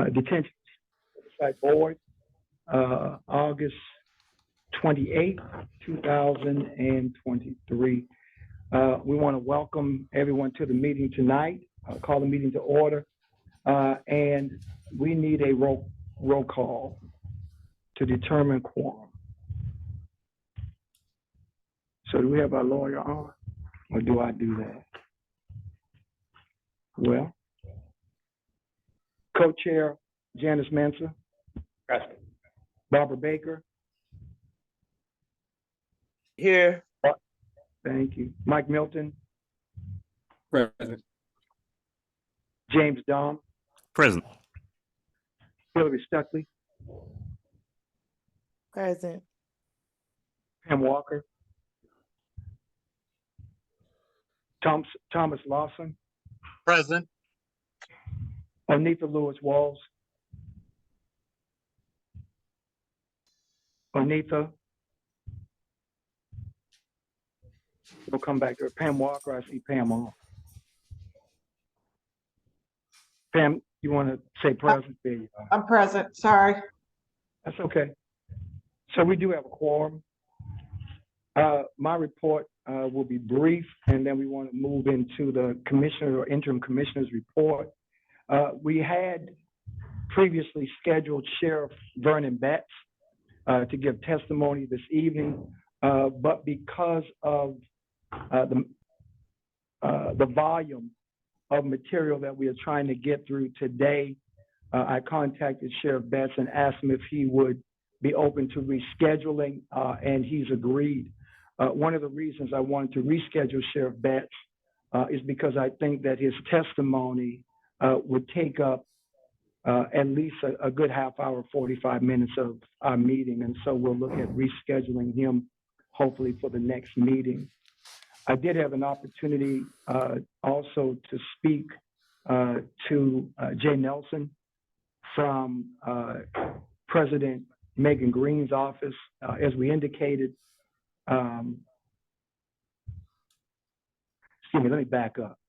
Detention Oversight Board, August 28th, 2023. We want to welcome everyone to the meeting tonight, call the meeting to order, and we need a roll call to determine quorum. So do we have our lawyer on, or do I do that? Well, co-chair Janice Mensah. Present. Barbara Baker. Here. Thank you. Mike Milton. Present. James Dom. Present. Hillary Stuckley. Present. Pam Walker. Thomas Lawson. Present. Onetha Lewis Walls. Onetha. We'll come back to her. Pam Walker, I see Pam on. Pam, you want to say present? There you are. I'm present, sorry. That's okay. So we do have a quorum. My report will be brief, and then we want to move into the commissioner or interim commissioner's report. We had previously scheduled Sheriff Vernon Betts to give testimony this evening, but because of the volume of material that we are trying to get through today, I contacted Sheriff Betts and asked him if he would be open to rescheduling, and he's agreed. One of the reasons I wanted to reschedule Sheriff Betts is because I think that his testimony would take up at least a good half hour, 45 minutes of our meeting. And so we'll look at rescheduling him, hopefully for the next meeting. I did have an opportunity also to speak to Jay Nelson from President Megan Green's office. As we indicated, excuse me, let me back up.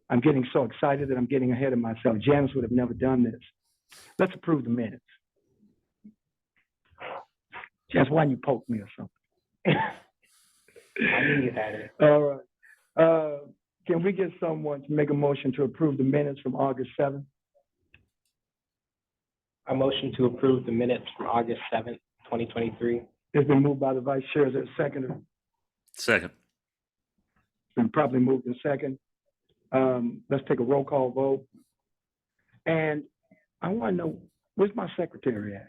I'm getting so excited that I'm getting ahead of myself. Janice would have never done this. Let's approve the minutes. Janice, why didn't you poke me or something? I knew you had it. All right. Can we get someone to make a motion to approve the minutes from August 7th? A motion to approve the minutes from August 7th, 2023. It's been moved by the vice chair. Is there a seconder? Second. It's been properly moved in second. Let's take a roll call vote. And I want to know, where's my secretary at?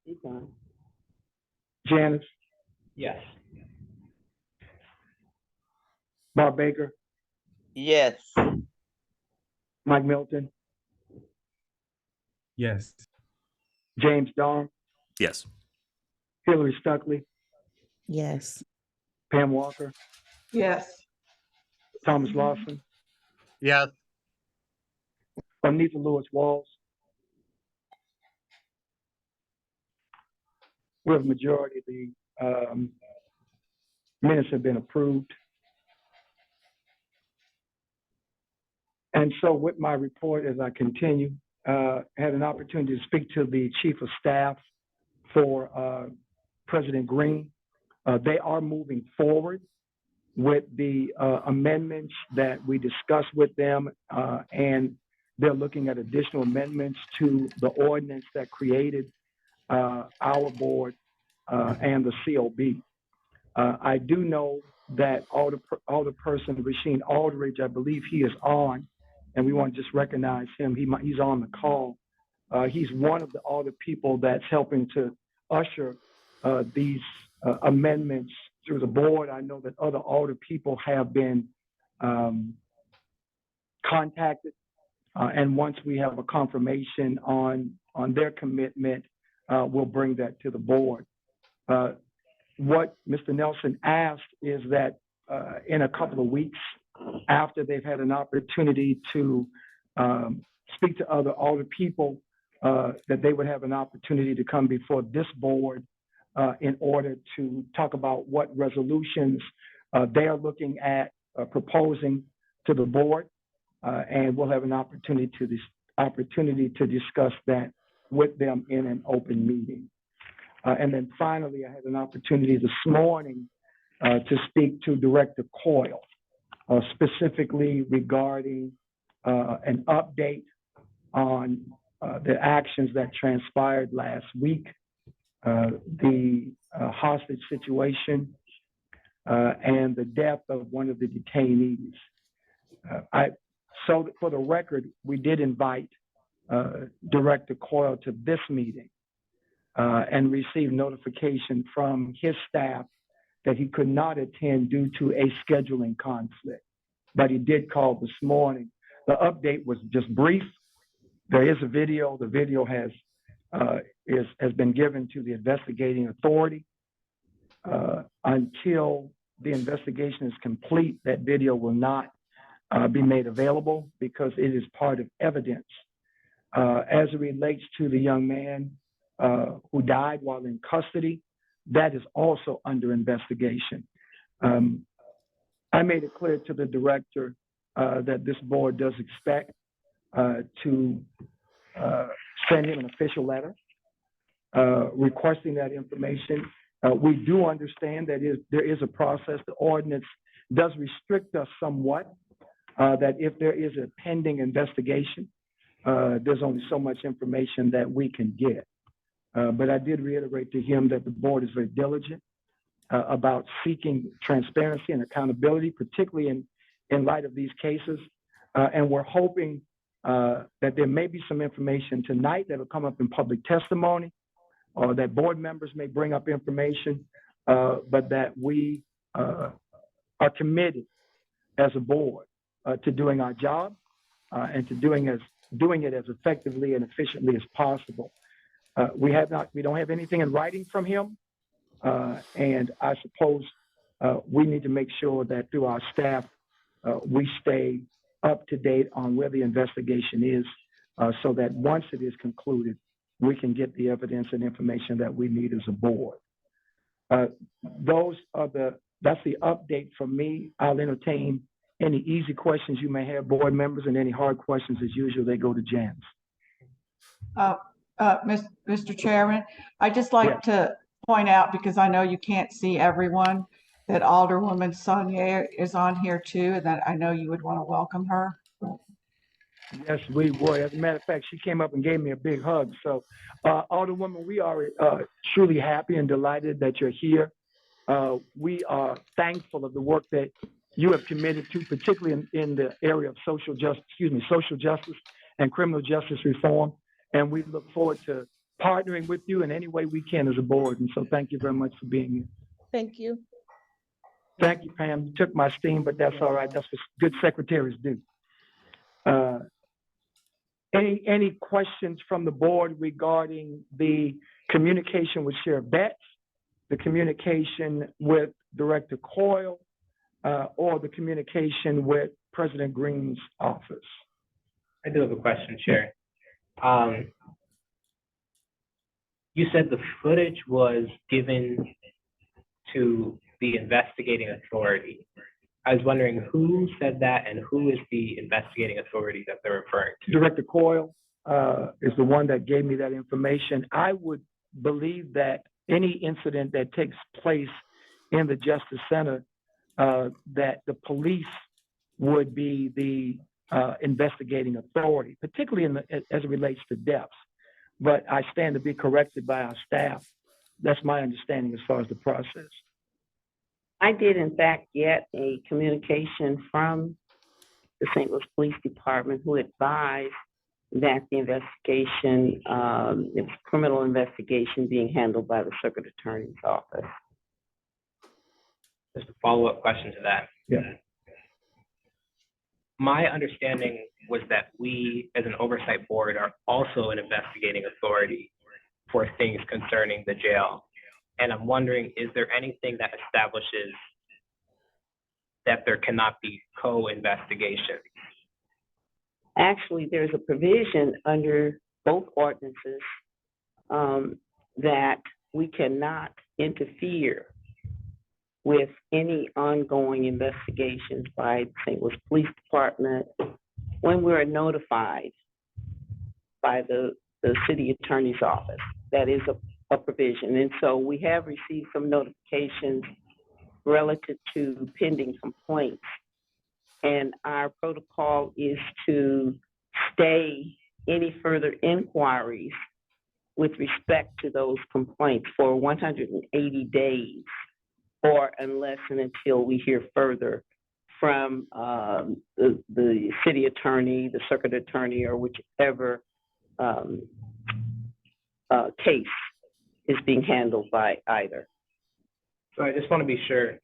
He's on. Janice, Yes. Bob Baker, Yes. Mike Milton, Yes. James Dom, Yes. Hillary Stuckley, Yes. Pam Walker, Yes. Thomas Lawson, Yes. Onetha Lewis Walls. With a majority, the minutes have been approved. And so with my report, as I continue, had an opportunity to speak to the chief of staff for President Green. They are moving forward with the amendments that we discussed with them, and they're looking at additional amendments to the ordinance that created our board and the COB. I do know that Alderperson Rasheen Aldridge, I believe he is on, and we want to just recognize him. He's on the call. He's one of the Alder people that's helping to usher these amendments through the board. I know that other Alder people have been contacted, and once we have a confirmation on their commitment, we'll bring that to the board. What Mr. Nelson asked is that in a couple of weeks, after they've had an opportunity to speak to other Alder people, that they would have an opportunity to come before this board in order to talk about what resolutions they are looking at proposing to the board. and we'll have an opportunity to discuss that with them in an open meeting. And then finally, I had an opportunity this morning to speak to Director Coyle, specifically regarding an update on the actions that transpired last week, the hostage situation, and the death of one of the detainees. So for the record, we did invite Director Coyle to this meeting and received notification from his staff that he could not attend due to a scheduling conflict, but he did call this morning. The update was just brief. There is a video. The video has been given to the investigating authority. Until the investigation is complete, that video will not be made available because it is part of evidence. As it relates to the young man who died while in custody, that is also under investigation. I made it clear to the director that this board does expect to send him an official letter requesting that information. We do understand that there is a process. The ordinance does restrict us somewhat, that if there is a pending investigation, there's only so much information that we can get. But I did reiterate to him that the board is very diligent about seeking transparency and accountability, particularly in light of these cases. And we're hoping that there may be some information tonight that will come up in public testimony, or that board members may bring up information, but that we are committed as a board to doing our job and to doing it as effectively and efficiently as possible. We don't have anything in writing from him, and I suppose we need to make sure that through our staff, we stay up to date on where the investigation is, so that once it is concluded, we can get the evidence and information that we need as a board. That's the update from me. I'll entertain any easy questions you may have, board members, and any hard questions, as usual, they go to Janice. Mr. Chairman, I'd just like to point out, because I know you can't see everyone, that Alderwoman Sonia is on here too, and that I know you would want to welcome her. Yes, we would. As a matter of fact, she came up and gave me a big hug. So, Alderwoman, we are truly happy and delighted that you're here. We are thankful of the work that you have committed to, particularly in the area of social justice and criminal justice reform. And we look forward to partnering with you in any way we can as a board. And so thank you very much for being here. Thank you. Thank you, Pam. You took my steam, but that's all right. That's what good secretaries do. Any questions from the board regarding the communication with Sheriff Betts, the communication with Director Coyle, or the communication with President Green's office? I do have a question, Chair. You said the footage was given to the investigating authority. I was wondering who said that and who is the investigating authority that they're referring to? Director Coyle is the one that gave me that information. I would believe that any incident that takes place in the Justice Center, that the police would be the investigating authority, particularly as it relates to deaths. But I stand to be corrected by our staff. That's my understanding as far as the process. I did, in fact, get a communication from the St. Louis Police Department who advised that the investigation, it was a criminal investigation being handled by the Circuit Attorney's Office. Just a follow-up question to that. Yeah. My understanding was that we, as an oversight board, are also an investigating authority for things concerning the jail. And I'm wondering, is there anything that establishes that there cannot be co-investigation? Actually, there's a provision under both ordinances that we cannot interfere with any ongoing investigations by the St. Louis Police Department when we're notified by the city attorney's office. That is a provision. And so we have received some notifications relative to pending complaints. And our protocol is to stay any further inquiries with respect to those complaints for 180 days, or unless and until we hear further from the city attorney, the circuit attorney, or whichever case is being handled by either. So I just want to be sure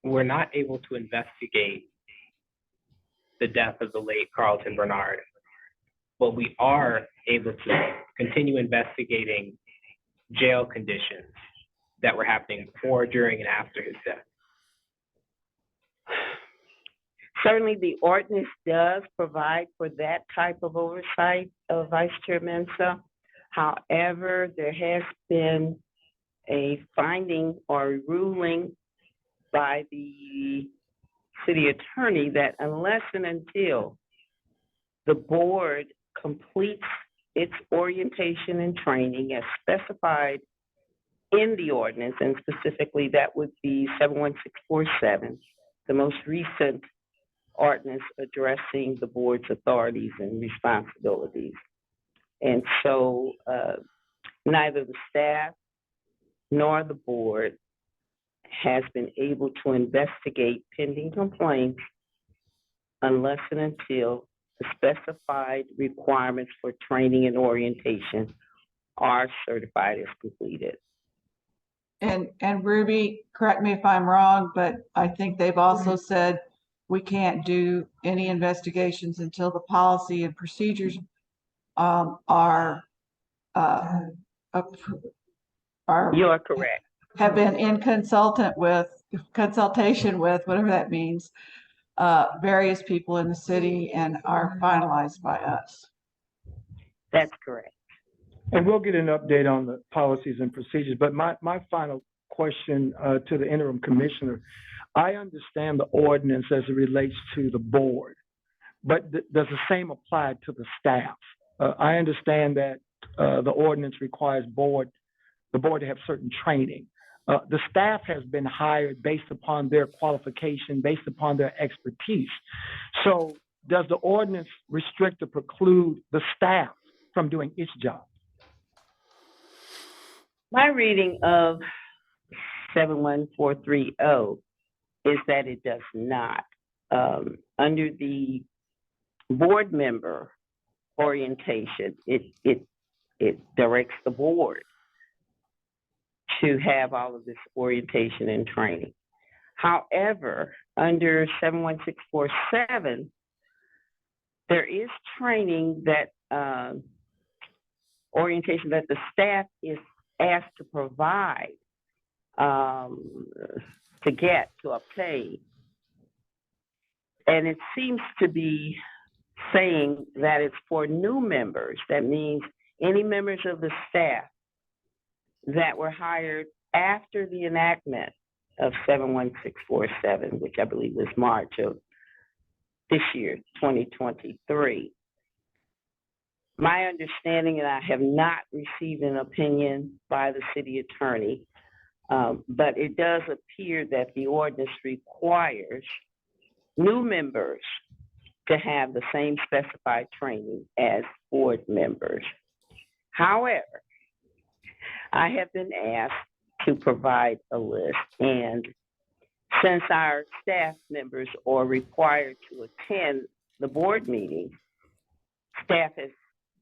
we're not able to investigate the death of the late Carlton Bernard, but we are able to continue investigating jail conditions that were happening before, during, and after his death. Certainly, the ordinance does provide for that type of oversight, Vice Chair Mensah. However, there has been a finding or ruling by the city attorney that unless and until the board completes its orientation and training as specified in the ordinance, and specifically that would be 71647, the most recent ordinance addressing the board's authorities and responsibilities. And so neither the staff nor the board has been able to investigate pending complaints unless and until the specified requirements for training and orientation are certified as completed. And Ruby, correct me if I'm wrong, but I think they've also said we can't do any investigations until the policy and procedures are You are correct. have been in consultation with, whatever that means, various people in the city and are finalized by us. That's correct. And we'll get an update on the policies and procedures. But my final question to the interim commissioner, I understand the ordinance as it relates to the board, but does the same apply to the staff? I understand that the ordinance requires the board to have certain training. The staff has been hired based upon their qualification, based upon their expertise. So does the ordinance restrict or preclude the staff from doing its job? My reading of 71430 is that it does not. Under the board member orientation, it directs the board to have all of this orientation and training. However, under 71647, there is training that orientation that the staff is asked to provide, to obtain. And it seems to be saying that it's for new members. That means any members of the staff that were hired after the enactment of 71647, which I believe was March of this year, 2023. My understanding, and I have not received an opinion by the city attorney, but it does appear that the ordinance requires new members to have the same specified training as board members. However, I have been asked to provide a list, and since our staff members are required to attend the board meeting, staff has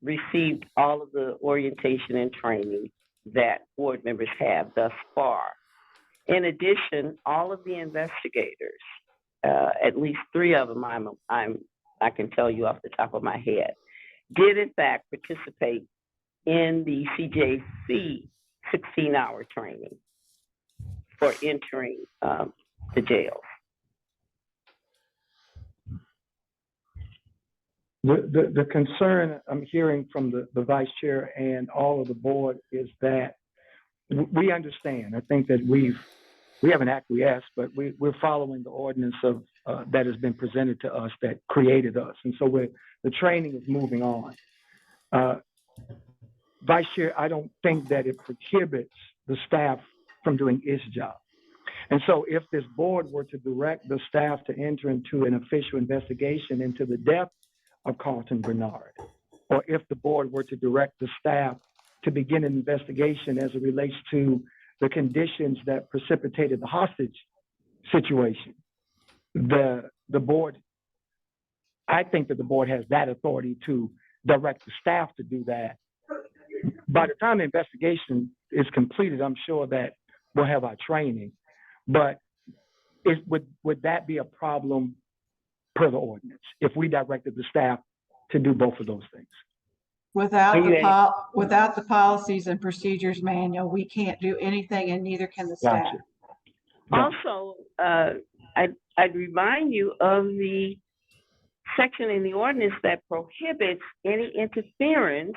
received all of the orientation and training that board members have thus far. In addition, all of the investigators, at least 3 of them, I can tell you off the top of my head, did in fact participate in the CJC 16-hour training for entering the jail. The concern I'm hearing from the vice chair and all of the board is that we understand. I think that we haven't acquiesced, but we're following the ordinance of that has been presented to us that created us. And so the training is moving on. Vice Chair, I don't think that it prohibits the staff from doing its job. And so if this board were to direct the staff to enter into an official investigation into the death of Carlton Bernard, or if the board were to direct the staff to begin an investigation as it relates to the conditions that precipitated the hostage situation, the board, I think that the board has that authority to direct the staff to do that. By the time the investigation is completed, I'm sure that we'll have our training. But would that be a problem per the ordinance if we directed the staff to do both of those things? Without the policies and procedures manual, we can't do anything, and neither can the staff. Gotcha. Also, I'd remind you of the section in the ordinance that prohibits any interference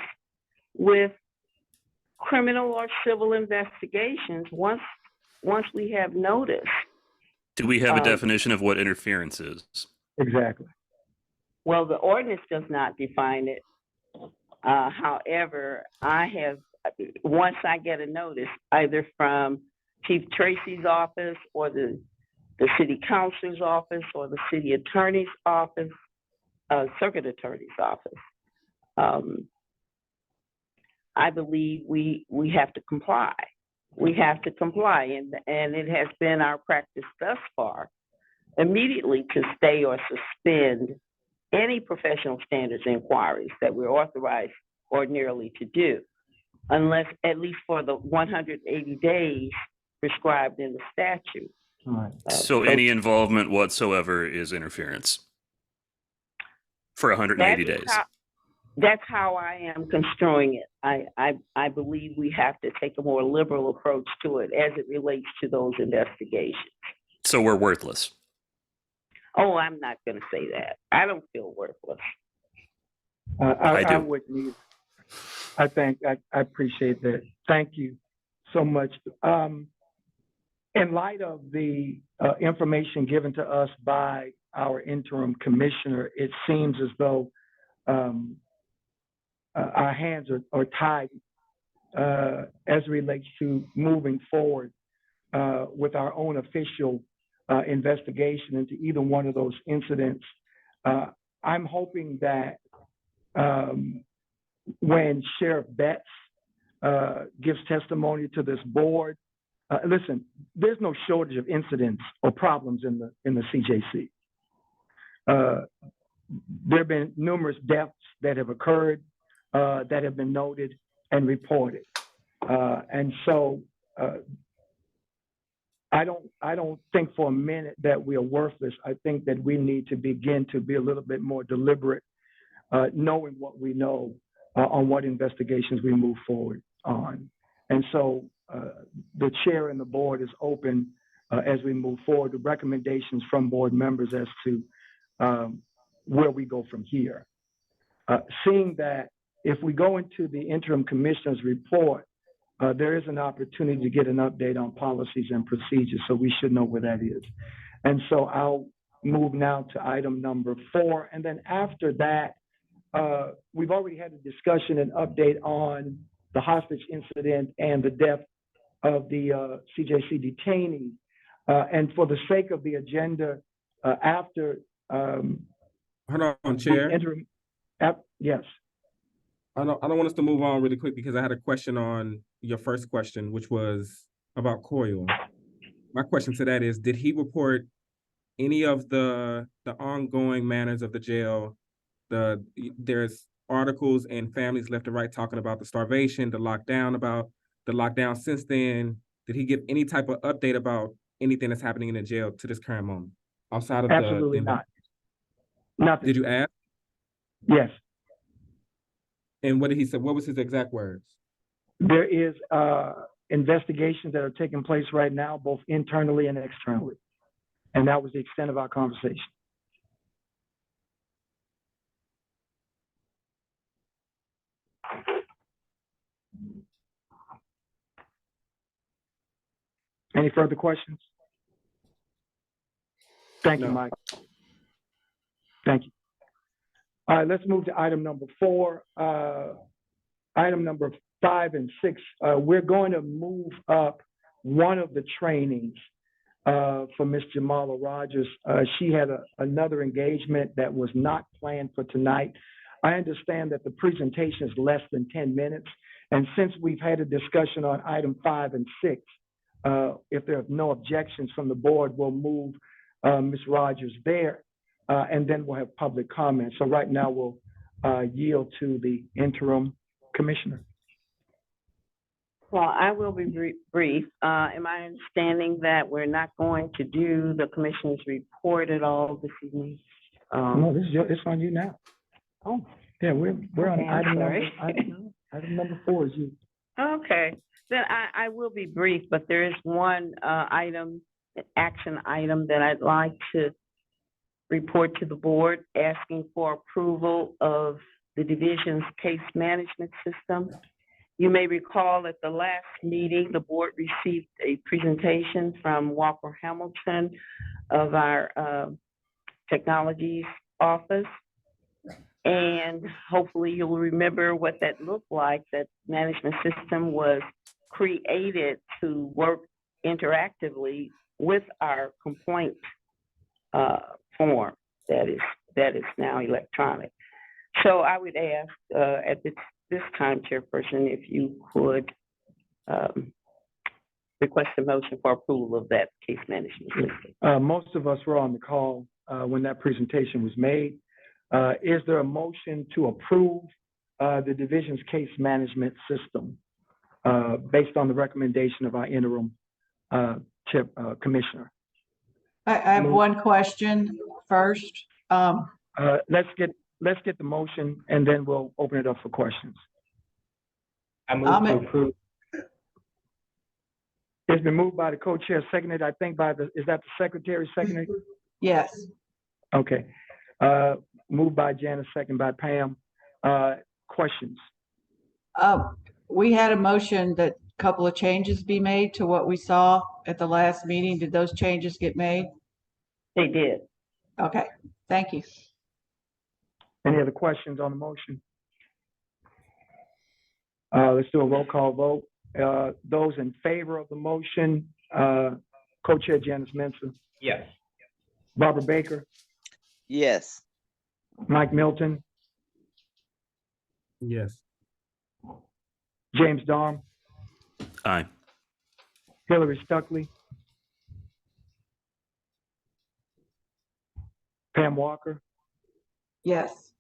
with criminal or civil investigations once we have notice. Do we have a definition of what interference is? Exactly. Well, the ordinance does not define it. However, once I get a notice, either from Chief Tracy's office or the city councilor's office or the city attorney's office, circuit attorney's office, I believe we have to comply. We have to comply, and it has been our practice thus far immediately to stay or suspend any professional standards inquiries that we're authorized ordinarily to do, unless at least for the 180 days prescribed in the statute. All right. So any involvement whatsoever is interference for 180 days. That's how I am construing it. I believe we have to take a more liberal approach to it as it relates to those investigations. So we're worthless. Oh, I'm not going to say that. I don't feel worthless. I do. I wouldn't either. I appreciate that. Thank you so much. In light of the information given to us by our interim commissioner, it seems as though our hands are tied as it relates to moving forward with our own official investigation into either one of those incidents. I'm hoping that when Sheriff Betts gives testimony to this board, listen, there's no shortage of incidents or problems in the CJC. There have been numerous deaths that have occurred that have been noted and reported. And so I don't think for a minute that we are worthless. I think that we need to begin to be a little bit more deliberate, knowing what we know on what investigations we move forward on. And so the chair and the board is open as we move forward to recommendations from board members as to where we go from here. Seeing that if we go into the interim commissioner's report, there is an opportunity to get an update on policies and procedures, so we should know where that is. And so I'll move now to item number 4. And then after that, we've already had a discussion and update on the hostage incident and the death of the CJC detainee. And for the sake of the agenda, after Hold on, Chair. interim, yes. I don't want us to move on really quick because I had a question on your first question, which was about Coyle. My question to that is, did he report any of the ongoing manners of the jail? There's articles and families left and right talking about the starvation, about the lockdown since then. Did he give any type of update about anything that's happening in the jail to this current moment? Outside of Absolutely not. Nothing. Did you ask? Yes. And what did he say? What was his exact words? There is investigations that are taking place right now, both internally and externally. And that was the extent of our conversation. Any further questions? Thank you, No. Mike. Thank you. All right, let's move to item number 4. Item number 5 and 6, we're going to move up one of the trainings for Ms. Jamala Rogers. She had another engagement that was not planned for tonight. I understand that the presentation is less than 10 minutes. And since we've had a discussion on item 5 and 6, if there are no objections from the board, we'll move Ms. Rogers there, and then we'll have public comment. So right now we'll yield to the interim commissioner. Well, I will be brief. Am I understanding that we're not going to do the commissioner's report at all this evening? No, it's on you now. Oh, Yeah, we're on okay, I'm item number 4 is you. okay. Then I will be brief, but there is one action item that I'd like to report to the board, asking for approval of the division's case management system. You may recall at the last meeting, the board received a presentation from Walker Hamilton of our technologies office. And hopefully you'll remember what that looked like. That management system was created to work interactively with our complaint form that is now electronic. So I would ask at this time, Chairperson, if you could request a motion for approval of that case management system. Most of us were on the call when that presentation was made. Is there a motion to approve the division's case management system based on the recommendation of our interim commissioner? I have one question first. Let's get the motion and then we'll open it up for questions. I move to approve. It's been moved by the co-chair, seconded, I think, is that the secretary seconded? Yes. Okay. Moved by Janice, second by Pam. Questions? We had a motion that a couple of changes be made to what we saw at the last meeting. Did those changes get made? They did. Okay, thank you. Any other questions on the motion? Let's do a roll call vote. Those in favor of the motion, co-chair Janice Mensah, Yes. Barbara Baker, Yes. Mike Milton, Yes. James Darm, Aye. Hillary Stuckley, Pam Walker, Yes.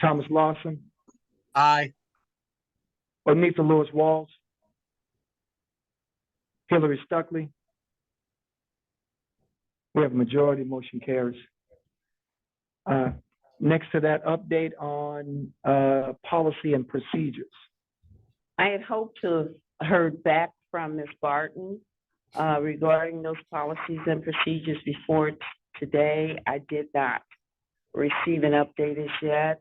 Thomas Lawson, Aye. Onitha Lewis Walls, Hillary Stuckley. We have a majority, motion carries. Next to that, update on policy and procedures. I had hoped to have heard back from Ms. Barton regarding those policies and procedures before today. I did not receive an update as yet,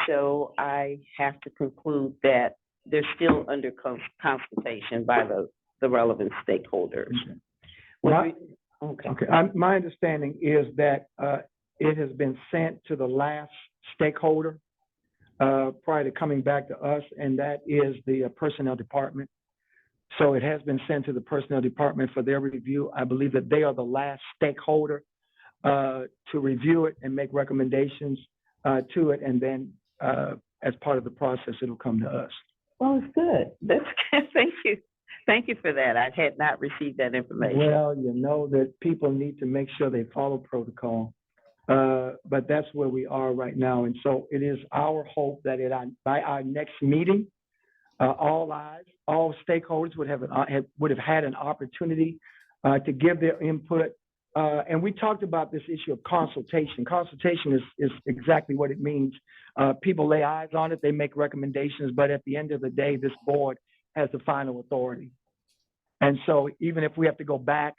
so I have to conclude that they're still under consultation by the relevant stakeholders. My Okay. my understanding is that it has been sent to the last stakeholder prior to coming back to us, and that is the personnel department. So it has been sent to the personnel department for their review. I believe that they are the last stakeholder to review it and make recommendations to it, and then as part of the process, it'll come to us. Well, it's good. That's thank you. Thank you for that. I had not received that information. Well, you know that people need to make sure they follow protocol. But that's where we are right now. And so it is our hope that by our next meeting, all stakeholders would have had an opportunity to give their input. And we talked about this issue of consultation. Consultation is exactly what it means. People lay eyes on it, they make recommendations, but at the end of the day, this board has the final authority. And so even if we have to go back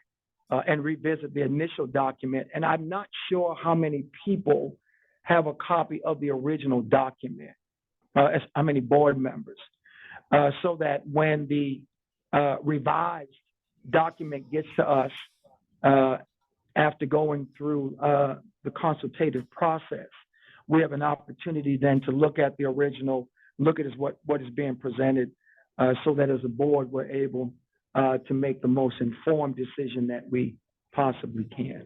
and revisit the initial document, and I'm not sure how many people have a copy of the original document, how many board members, so that when the revised document gets to us after going through the consultative process, we have an opportunity then to look at the original, look at what is being presented, so that as a board, we're able to make the most informed decision that we possibly can.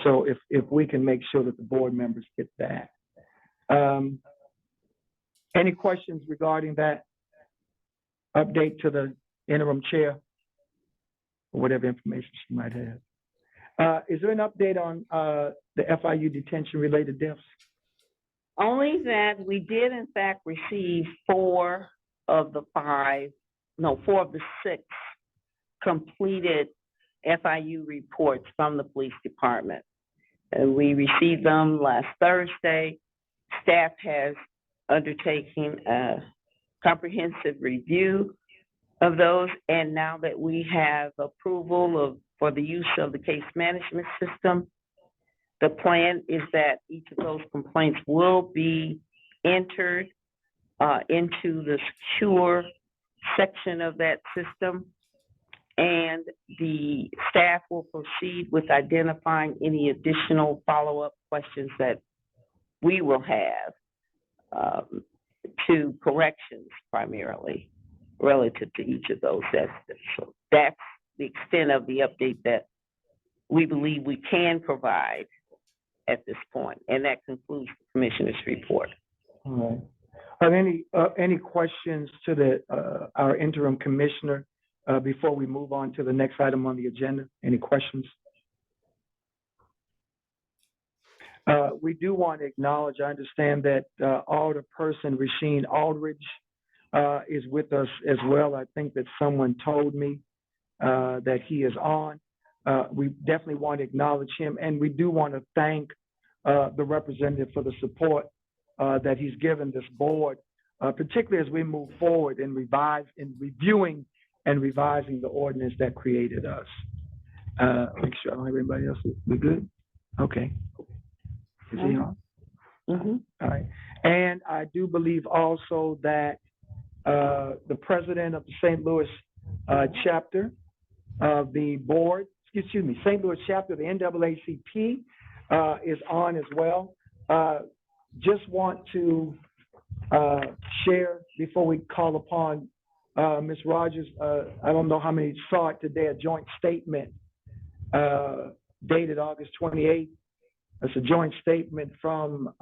So if we can make sure that the board members get that. Any questions regarding that update to the interim chair, or whatever information she might have? Is there an update on the FIU detention related deaths? Only that we did in fact receive 4 of the 6 completed FIU reports from the police department. And we received them last Thursday. Staff has undertaken a comprehensive review of those, and now that we have approval for the use of the case management system, the plan is that each of those complaints will be entered into the secure section of that system, and the staff will proceed with identifying any additional follow-up questions that we will have to corrections primarily relative to each of those systems. So that's the extent of the update that we believe we can provide at this point, and that concludes the commissioner's report. All right. Are there any questions to our interim commissioner before we move on to the next item on the agenda? Any questions? We do want to acknowledge, I understand that Alderperson Rasheen Aldridge is with us as well. I think that someone told me that he is on. We definitely want to acknowledge him, and we do want to thank the representative for the support that he's given this board, particularly as we move forward in reviewing and revising the ordinance that created us. Make sure I don't have anybody else. We good? Okay. Is he on? Mm-hmm. All right. And I do believe also that the president of the St. Louis chapter of the board, St. Louis chapter of the NAACP is on as well. Just want to share before we call upon Ms. Rogers. I don't know how many saw it today, a joint statement dated August 28th. It's a joint statement from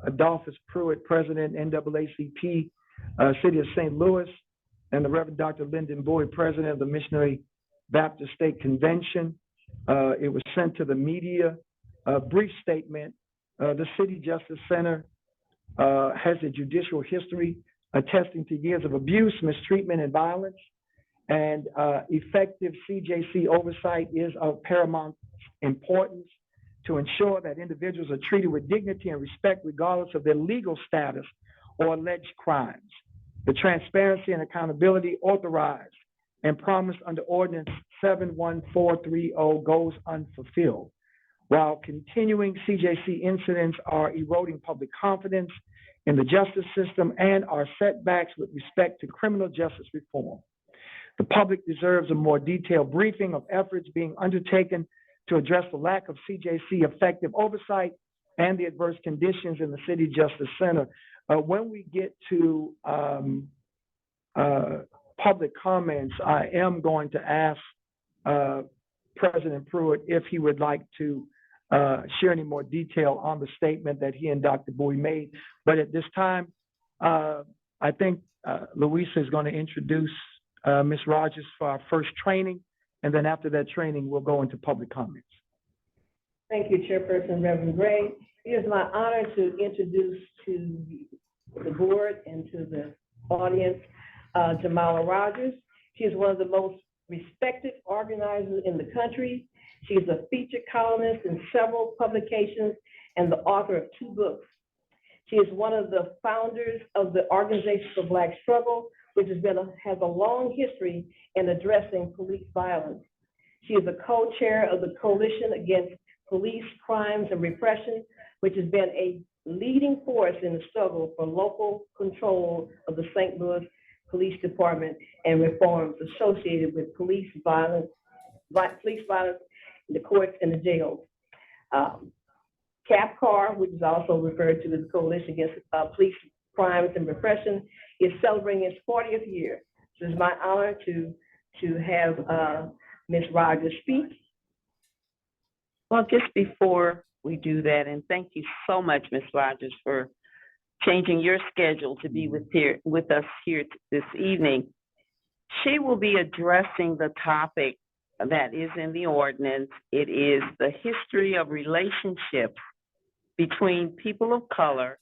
Adolphus Pruitt, President, NAACP, City of St. Louis, and the Reverend Dr. Lyndon Boyd, President of the Missionary Baptist State Convention. It was sent to the media. A brief statement. The City Justice Center has a judicial history attesting to years of abuse, mistreatment, and violence. And effective CJC oversight is of paramount importance to ensure that individuals are treated with dignity and respect regardless of their legal status or alleged crimes. The transparency and accountability authorized and promised under Ordinance 71430 goes unfulfilled. While continuing CJC incidents are eroding public confidence in the justice system and are setbacks with respect to criminal justice reform. The public deserves a more detailed briefing of efforts being undertaken to address the lack of CJC effective oversight and the adverse conditions in the City Justice Center. When we get to public comments, I am going to ask President Pruitt if he would like to share any more detail on the statement that he and Dr. Bowie made. But at this time, I think Louisa is going to introduce Ms. Rogers for our first training. And then after that training, we'll go into public comments. Thank you, Chairperson Reverend Gray. It is my honor to introduce to the board and to the audience Jamala Rogers. She is one of the most respected organizers in the country. She is a featured columnist in several publications and the author of 2 books. She is one of the founders of the Organization for Black Struggle, which has a long history in addressing police violence. She is a co-chair of the Coalition Against Police Crimes and Repression, which has been a leading force in the struggle for local control of the St. Louis Police Department and reforms associated with police violence the courts and the jails. CAPCAR, which is also referred to as the Coalition Against Police Crimes and Repression, is celebrating its 40th year. So it's my honor to have Ms. Rogers speak. Well, just before we do that, and thank you so much, Ms. Rogers, for changing your schedule to be with us here this evening. She will be addressing the topic that is in the ordinance. It is the history of relationships between people of color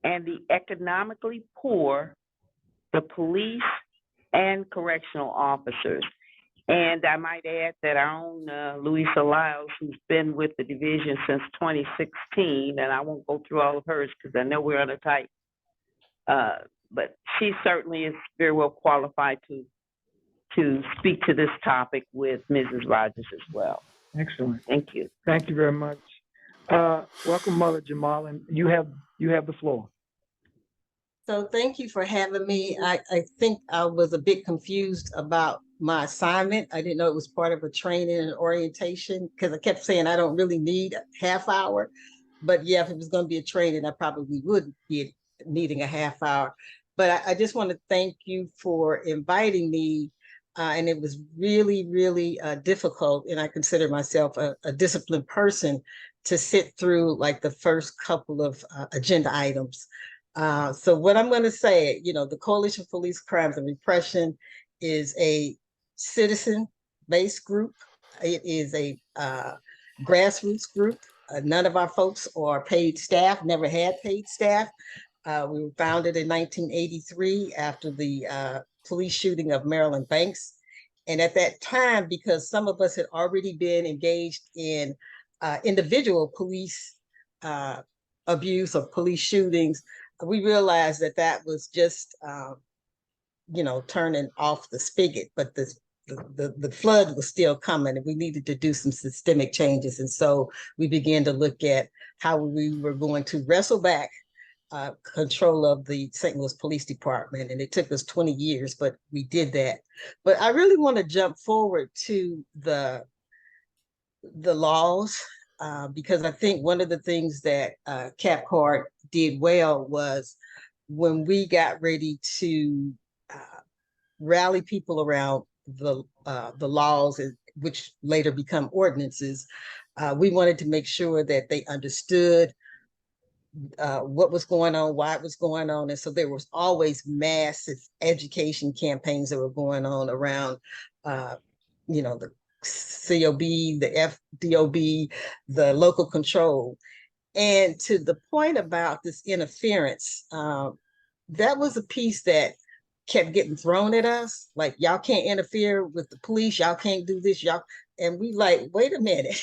and the economically poor, the police, and correctional officers. And I might add that our own Louisa Lyles, who's been with the division since 2016, and I won't go through all of hers because I know we're on a tight, but she certainly is very well qualified to speak to this topic with Mrs. Rogers as well. Excellent. Thank you. Thank you very much. Welcome, Mother Jamal, and you have the floor. So thank you for having me. I think I was a bit confused about my assignment. I didn't know it was part of a training and orientation because I kept saying I don't really need a half hour. But yeah, if it was going to be a training, I probably would be needing a half hour. But I just want to thank you for inviting me. And it was really, really difficult. And I consider myself a disciplined person to sit through like the first couple of agenda items. So what I'm going to say, the Coalition for Police Crimes and Repression is a citizen-based group. It is a grassroots group. None of our folks are paid staff, never had paid staff. We were founded in 1983 after the police shooting of Marilyn Banks. And at that time, because some of us had already been engaged in individual police abuse or police shootings, we realized that was just, turning off the spigot, but the flood was still coming and we needed to do some systemic changes. And so we began to look at how we were going to wrestle back control of the St. Louis Police Department. And it took us 20 years, but we did that. But I really want to jump forward to the laws, because I think one of the things that CAPCAR did well was when we got ready to rally people around the laws, which later become ordinances, we wanted to make sure that they understood what was going on, why it was going on. And so there was always massive education campaigns that were going on around, the COB, the FDOB, the local control. And to the point about this interference, that was a piece that kept getting thrown at us. Like, y'all can't interfere with the police, y'all can't do this, y'all. And we like, wait a minute,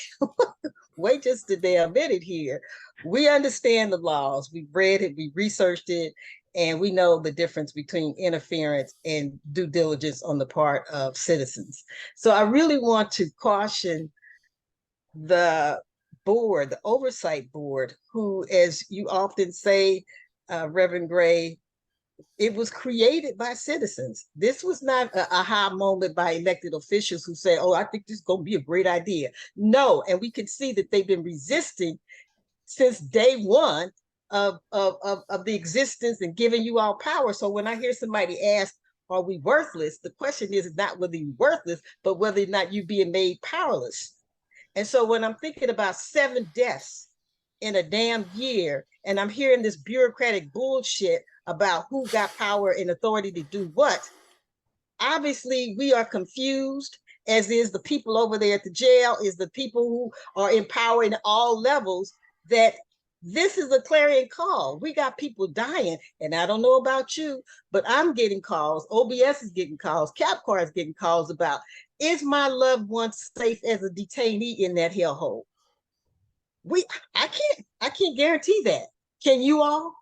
wait just a damn minute here. We understand the laws, we've read it, we researched it, and we know the difference between interference and due diligence on the part of citizens. So I really want to caution the board, the Oversight Board, who, as you often say, Reverend Gray, it was created by citizens. This was not a aha moment by elected officials who say, oh, I think this is going to be a great idea. No, and we can see that they've been resisting since day one of the existence and giving you all power. So when I hear somebody ask, are we worthless? The question is not whether you're worthless, but whether or not you're being made powerless. And so when I'm thinking about 7 deaths in a damn year, and I'm hearing this bureaucratic bullshit about who got power and authority to do what, obviously we are confused, as is the people over there at the jail, is the people who are in power in all levels, that this is a clarion call. We got people dying, and I don't know about you, but I'm getting calls, OBS is getting calls, CAPCAR is getting calls about, is my loved one safe as a detainee in that hellhole? I can't guarantee that. Can you all?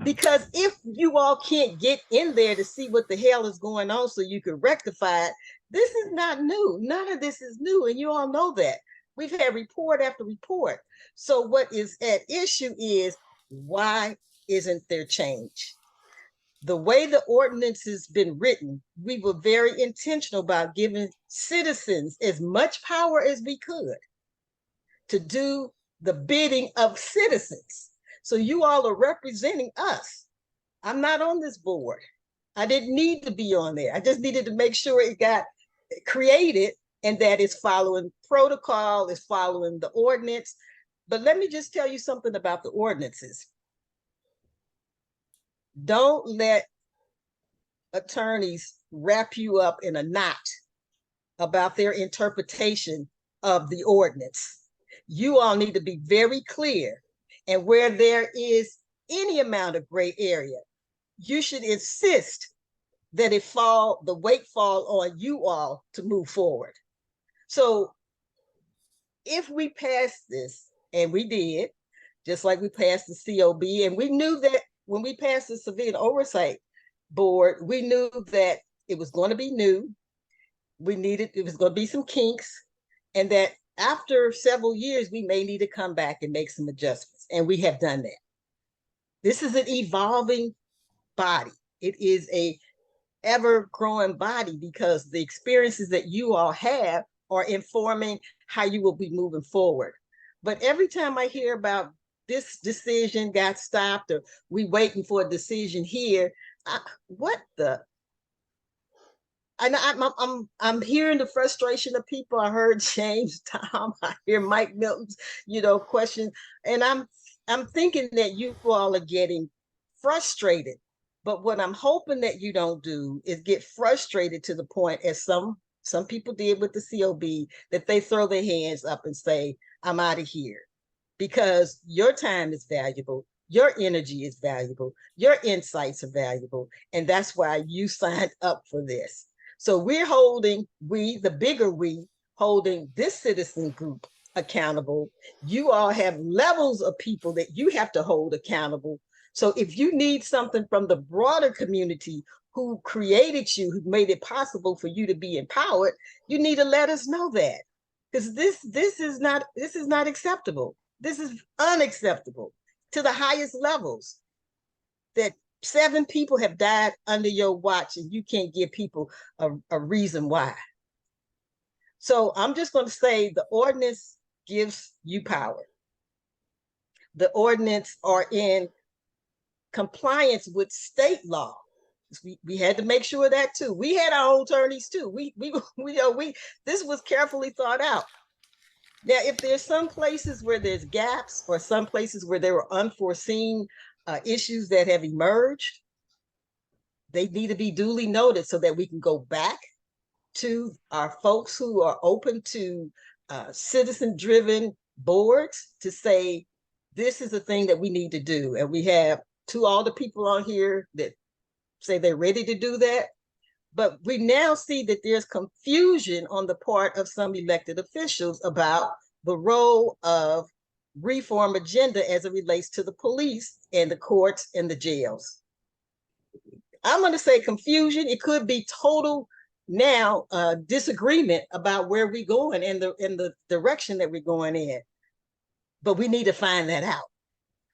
Because if you all can't get in there to see what the hell is going on so you can rectify it, this is not new. None of this is new, and you all know that. We've had report after report. So what is at issue is, why isn't there change? the way the ordinance has been written, we were very intentional about giving citizens as much power as we could to do the bidding of citizens. So you all are representing us. I'm not on this board. I didn't need to be on there. I just needed to make sure it got created and that it's following protocol, it's following the ordinance. But let me just tell you something about the ordinances. Don't let attorneys wrap you up in a knot about their interpretation of the ordinance. You all need to be very clear. And where there is any amount of gray area, you should insist that the weight fall on you all to move forward. So if we pass this, and we did, just like we passed the COB, and we knew that when we passed the Civilian Oversight Board, we knew that it was going to be new. It was going to be some kinks, and that after several years, we may need to come back and make some adjustments. And we have done that. This is an evolving body. It is a ever-growing body because the experiences that you all have are informing how you will be moving forward. But every time I hear about this decision got stopped or we waiting for a decision here, I'm hearing the frustration of people. I heard James Tom, I hear Mike Milton's, question, and I'm thinking that you all are getting frustrated. But what I'm hoping that you don't do is get frustrated to the point, as some people did with the COB, that they throw their hands up and say, I'm out of here. Because your time is valuable, your energy is valuable, your insights are valuable, and that's why you signed up for this. So we're holding holding this citizen group accountable. You all have levels of people that you have to hold accountable. So if you need something from the broader community who created you, who made it possible for you to be empowered, you need to let us know that. Because this is not acceptable. This is unacceptable to the highest levels. That 7 people have died under your watch and you can't give people a reason why. So I'm just going to say the ordinance gives you power. The ordinance are in compliance with state law. We had to make sure of that too. We had our own attorneys too. This was carefully thought out. Now, if there's some places where there's gaps or some places where there were unforeseen issues that have emerged, they need to be duly noted so that we can go back to our folks who are open to citizen-driven boards to say, this is the thing that we need to do. And we have all the people on here that say they're ready to do that. But we now see that there's confusion on the part of some elected officials about the role of reform agenda as it relates to the police and the courts and the jails. I'm going to say confusion. It could be total now disagreement about where we're going and the direction that we're going in. But we need to find that out.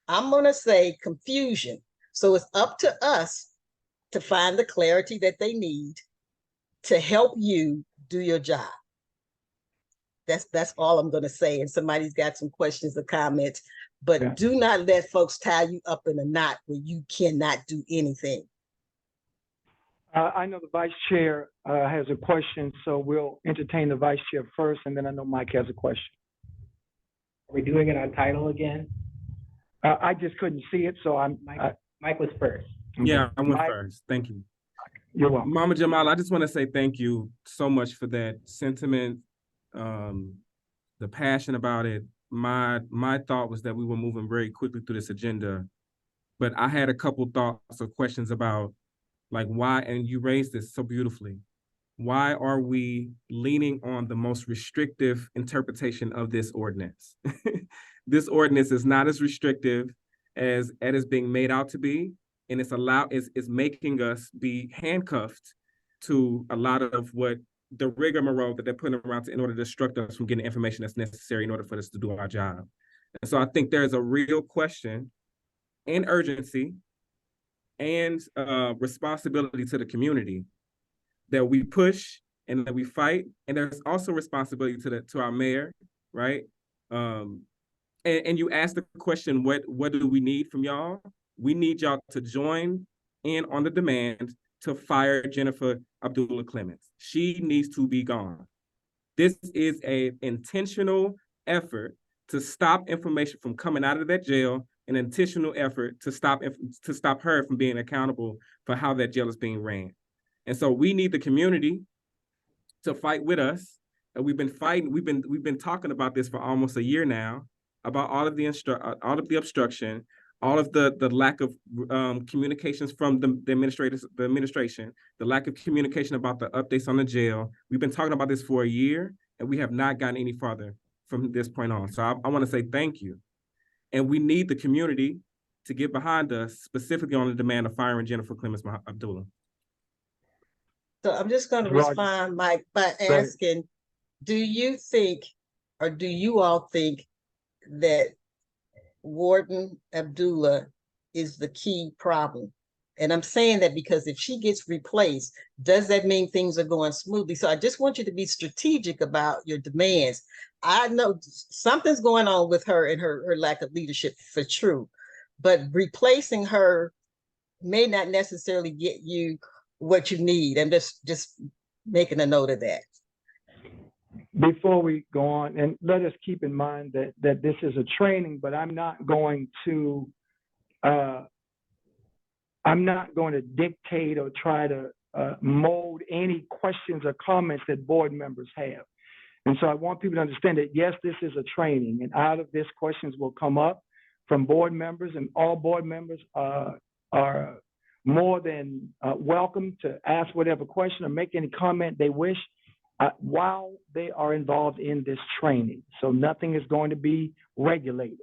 I'm going to say confusion. So it's up to us to find the clarity that they need to help you do your job. That's all I'm going to say. And somebody's got some questions or comments, but do not let folks tie you up in a knot where you cannot do anything. I know the vice chair has a question, so we'll entertain the vice chair first, and then I know Mike has a question. Are we doing it on title again? I just couldn't see it, so Mike was first. Yeah, I went first. Thank you. You're welcome. Mama Jamal, I just want to say thank you so much for that sentiment, the passion about it. My thought was that we were moving very quickly through this agenda, but I had a couple thoughts or questions about like why, and you raised this so beautifully. Why are we leaning on the most restrictive interpretation of this ordinance? This ordinance is not as restrictive as it is being made out to be, and it's making us be handcuffed to a lot of what the rigmarole that they're putting around in order to distract us from getting information that's necessary in order for us to do our job. And so I think there's a real question and urgency and responsibility to the community that we push and that we fight. And there's also responsibility to our mayor, right? And you asked the question, what do we need from y'all? We need y'all to join in on the demand to fire Jennifer Abdullah Clements. She needs to be gone. This is an intentional effort to stop information from coming out of that jail, an intentional effort to stop her from being accountable for how that jail is being ran. And so we need the community to fight with us. And we've been fighting, we've been talking about this for almost a year now, about all of the obstruction, all of the lack of communications from the administration, the lack of communication about the updates on the jail. We've been talking about this for a year, and we have not gotten any farther from this point on. So I want to say thank you. And we need the community to get behind us, specifically on the demand of firing Jennifer Clements Abdullah. So I'm just going to Roger. respond, Mike, by ahead. asking, do you think, or do you all think that Warden Abdullah is the key problem? And I'm saying that because if she gets replaced, does that mean things are going smoothly? So I just want you to be strategic about your demands. I know something's going on with her and her lack of leadership for true, but replacing her may not necessarily get you what you need. I'm just making a note of that. Before we go on, and let us keep in mind that this is a training, but I'm not going to dictate or try to mold any questions or comments that board members have. And so I want people to understand that, yes, this is a training, and out of this, questions will come up from board members, and all board members are more than welcome to ask whatever question or make any comment they wish while they are involved in this training. So nothing is going to be regulated.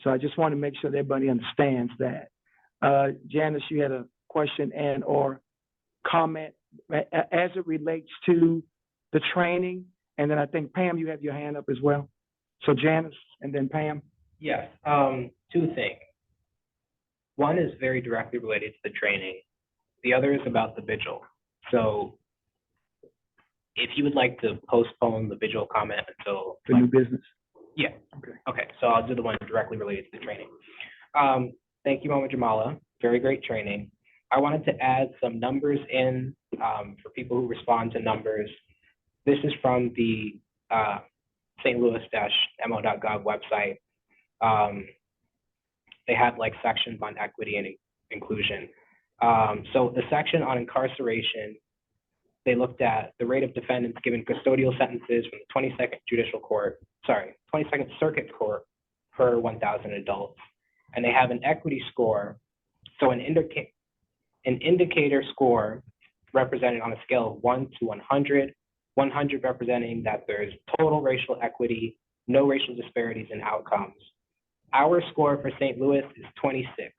So I just want to make sure that everybody understands that. Janice, you had a question and or comment as it relates to the training. And then I think, Pam, you have your hand up as well. So Janice and then Pam. Yes, two things. One is very directly related to the training. The other is about the vigil. So if you would like to postpone the vigil comment until The new business. Yeah. Okay. So I'll do the one directly related to the training. Thank you, Mama Jamala. Very great training. I wanted to add some numbers in for people who respond to numbers. This is from the St. Louis-mo.gov website. They had like sections on equity and inclusion. So the section on incarceration, they looked at the rate of defendants given custodial sentences from the 22nd Circuit Court per 1,000 adults. And they have an equity score, so an indicator score represented on a scale of 1 to 100, 100 representing that there's total racial equity, no racial disparities in outcomes. Our score for St. Louis is 26,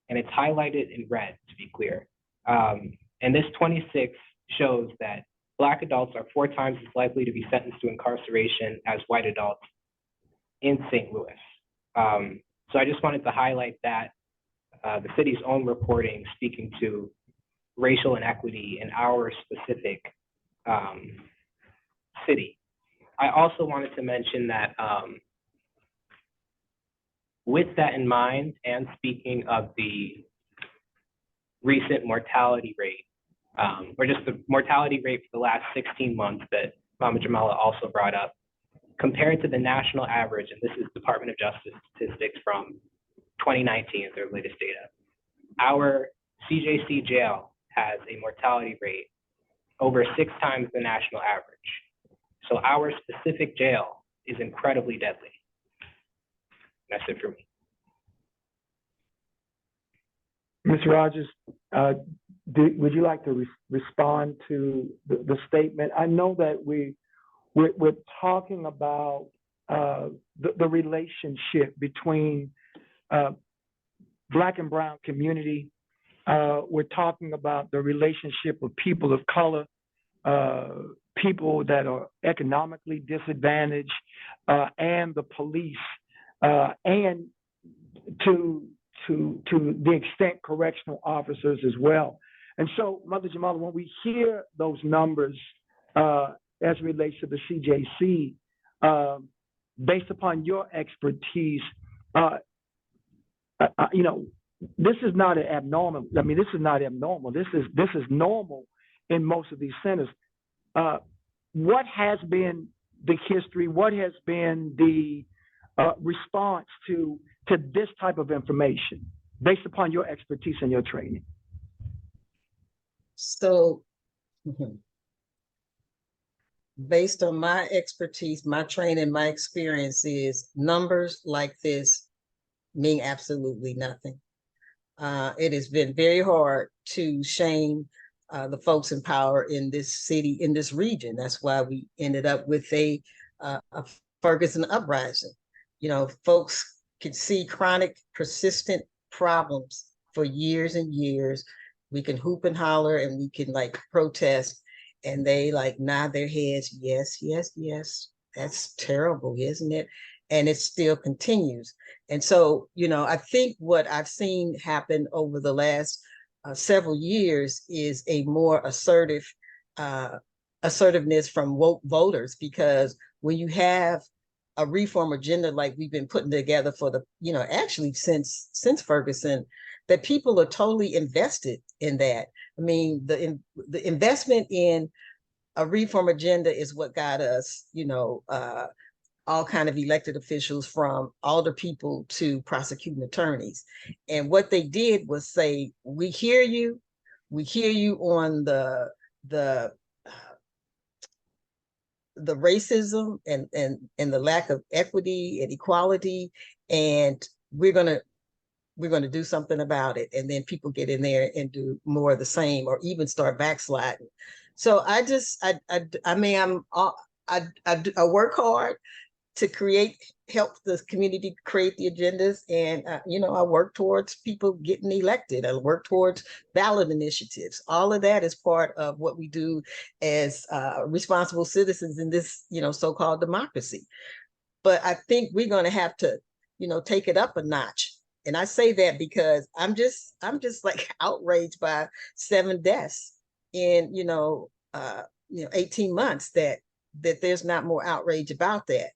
and it's highlighted in red, to be clear. And this 26 shows that Black adults are 4 times as likely to be sentenced to incarceration as white adults in St. Louis. So I just wanted to highlight that the city's own reporting speaking to racial inequity in our specific city. I also wanted to mention that with that in mind, and speaking of the recent mortality rate, or just the mortality rate for the last 16 months that Mama Jamala also brought up, compared to the national average, and this is Department of Justice statistics from 2019, their latest data, our CJC jail has a mortality rate over 6 times the national average. So our specific jail is incredibly deadly. That's it for me. Ms. Rogers, would you like to respond to the statement? I know that we're talking about the relationship between Black and brown community. We're talking about the relationship of people of color, people that are economically disadvantaged, and the police, and to to the extent correctional officers as well. And so, Mother Jamala, when we hear those numbers as it relates to the CJC, based upon your expertise, you know, this is not abnormal. I mean, this is not abnormal. This is normal in most of these centers. What has been the history? What has been the response to this type of information based upon your expertise and your training? So, based on my expertise, my training, my experiences, numbers like this mean absolutely nothing. It has been very hard to shame the folks in power in this city, in this region. That's why we ended up with a Ferguson uprising. You know, folks could see chronic, persistent problems for years and years. We can hoop and holler and we can like protest, and they like nod their heads, yes, yes, yes. That's terrible, isn't it? And it still continues. And so, you know, I think what I've seen happen over the last several years is a more assertiveness from woke voters, because when you have a reform agenda like we've been putting together for the, you know, actually since Ferguson, that people are totally invested in that. I mean, the investment in a reform agenda is what got us, you know, all kind of elected officials, from alder people to prosecuting attorneys. And what they did was say, we hear you on the racism and the lack of equity and equality, and we're gonna do something about it. And then people get in there and do more of the same, or even start backsliding. So I work hard to help the community create the agendas. And, you know, I work towards people getting elected. I work towards ballot initiatives. All of that is part of what we do as responsible citizens in this, you know, so-called democracy. But I think we're going to have to, you know, take it up a notch. And I say that because I'm just like outraged by 7 deaths in, 18 months, that there's not more outrage about that.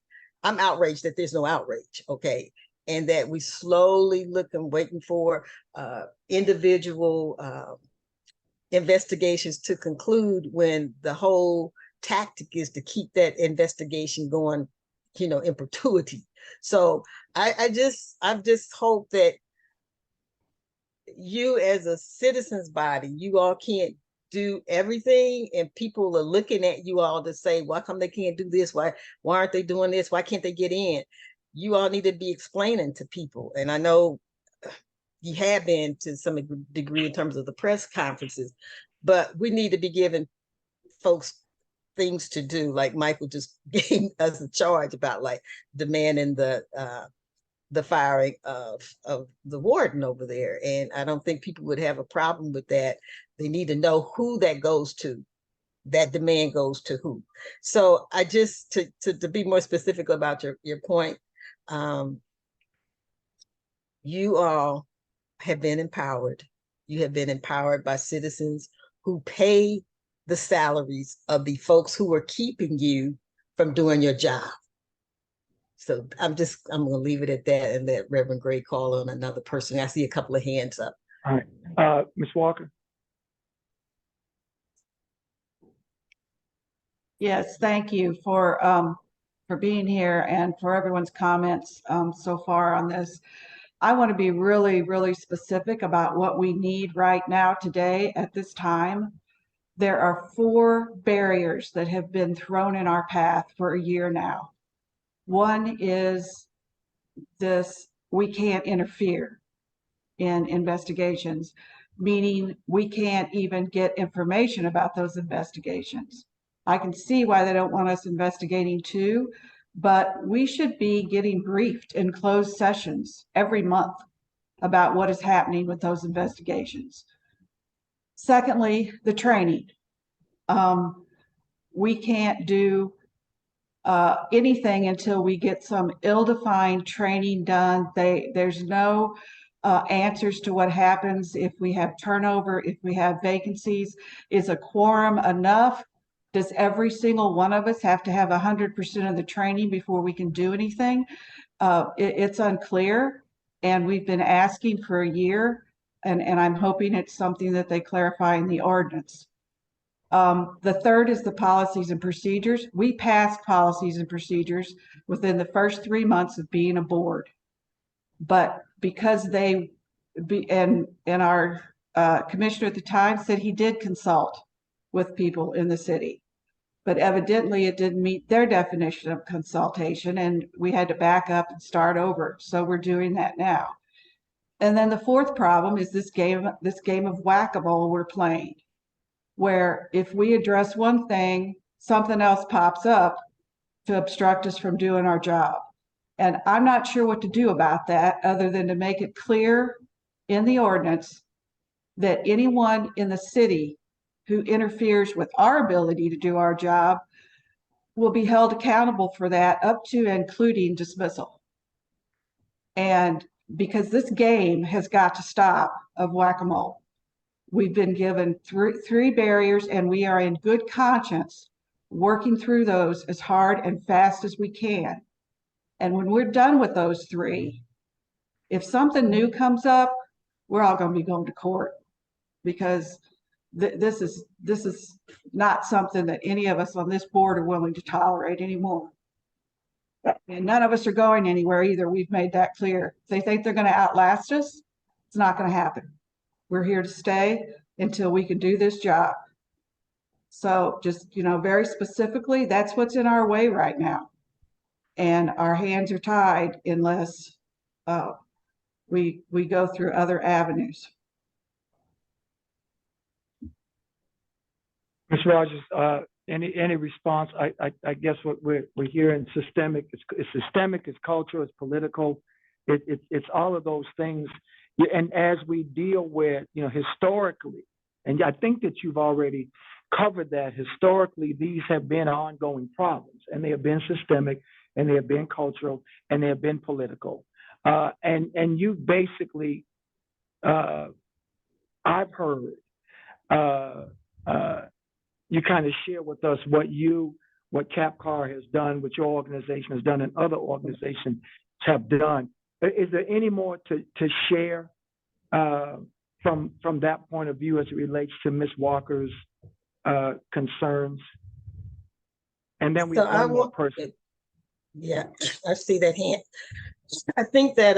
I'm outraged that there's no outrage, okay? And that we slowly waiting for individual investigations to conclude, when the whole tactic is to keep that investigation going, you know, in perpetuity. So I just hope that you, as a citizens body, you all can't do everything, and people are looking at you all to say, why come they can't do this? Why aren't they doing this? Why can't they get in? You all need to be explaining to people. And I know you have been to some degree in terms of the press conferences, but we need to be giving folks things to do. Like Michael just gave us a charge about like demanding the firing of the warden over there. And I don't think people would have a problem with that. They need to know who that goes to. That demand goes to who. So I just, to be more specific about your point, you all have been empowered. You have been empowered by citizens who pay the salaries of the folks who are keeping you from doing your job. So I'm going to leave it at that, and let Reverend Gray call on another person. I see a couple of hands up. All right, Ms. Walker. Yes, thank you for being here and for everyone's comments so far on this. I want to be really, really specific about what we need right now, today, at this time. There are 4 barriers that have been thrown in our path for a year now. One is this: we can't interfere in investigations, meaning we can't even get information about those investigations. I can see why they don't want us investigating too, but we should be getting briefed in closed sessions every month about what is happening with those investigations. Secondly, the training. We can't do anything until we get some ill-defined training done. There's no answers to what happens if we have turnover, if we have vacancies. Is a quorum enough? Does every single one of us have to have 100% of the training before we can do anything? It's unclear, and we've been asking for a year, and I'm hoping it's something that they clarify in the ordinance. The third is the policies and procedures. We passed policies and procedures within the first 3 months of being a board. But because and our commissioner at the time said he did consult with people in the city, but evidently it didn't meet their definition of consultation, and we had to back up and start over. So we're doing that now. And then the fourth problem is this game of whack-a-mole we're playing, where if we address one thing, something else pops up to obstruct us from doing our job. And I'm not sure what to do about that other than to make it clear in the ordinance that anyone in the city who interferes with our ability to do our job will be held accountable for that, up to and including dismissal. And because this game has got to stop of whack-a-mole. We've been given three barriers, and we are in good conscience working through those as hard and fast as we can. And when we're done with those three, if something new comes up, we're all going to be going to court, because this is not something that any of us on this board are willing to tolerate anymore. And none of us are going anywhere either. We've made that clear. If they think they're going to outlast us, it's not going to happen. We're here to stay until we can do this job. So just, very specifically, that's what's in our way right now. And our hands are tied unless we go through other avenues. Ms. Rogers, any response? I guess what we're hearing systemic. It's systemic. It's cultural. It's political. It's all of those things. And as we deal with, historically, and I think that you've already covered that. Historically, these have been ongoing problems, and they have been systemic, and they have been cultural, and they have been political. And you basically, I've heard. You kind of share with us what CapCar has done, what your organization has done, and other organizations have done. Is there any more to share from that point of view as it relates to Ms. Walker's concerns? And then we have one more person. Yeah, I see that hand. I think that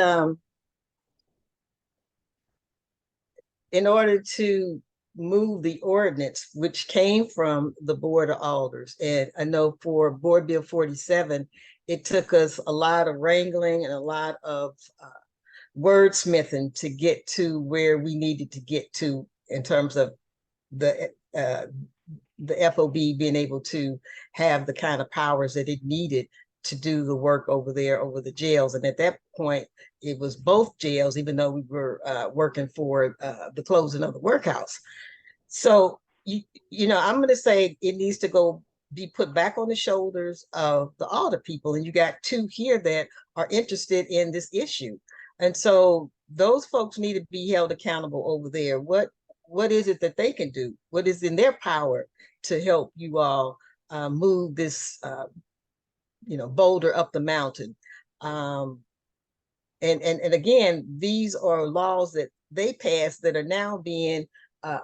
in order to move the ordinance, which came from the Board of Alders, and I know for Board Bill 47, it took us a lot of wrangling and a lot of wordsmithing to get to where we needed to get to in terms of the FOB being able to have the kind of powers that it needed to do the work over there, over the jails. And at that point, it was both jails, even though we were working for the closing of the workhouse. So, I'm going to say it needs to be put back on the shoulders of the Alder people. And you got two here that are interested in this issue. And so those folks need to be held accountable over there. What is it that they can do? What is in their power to help you all move this boulder up the mountain? And again, these are laws that they passed that are now being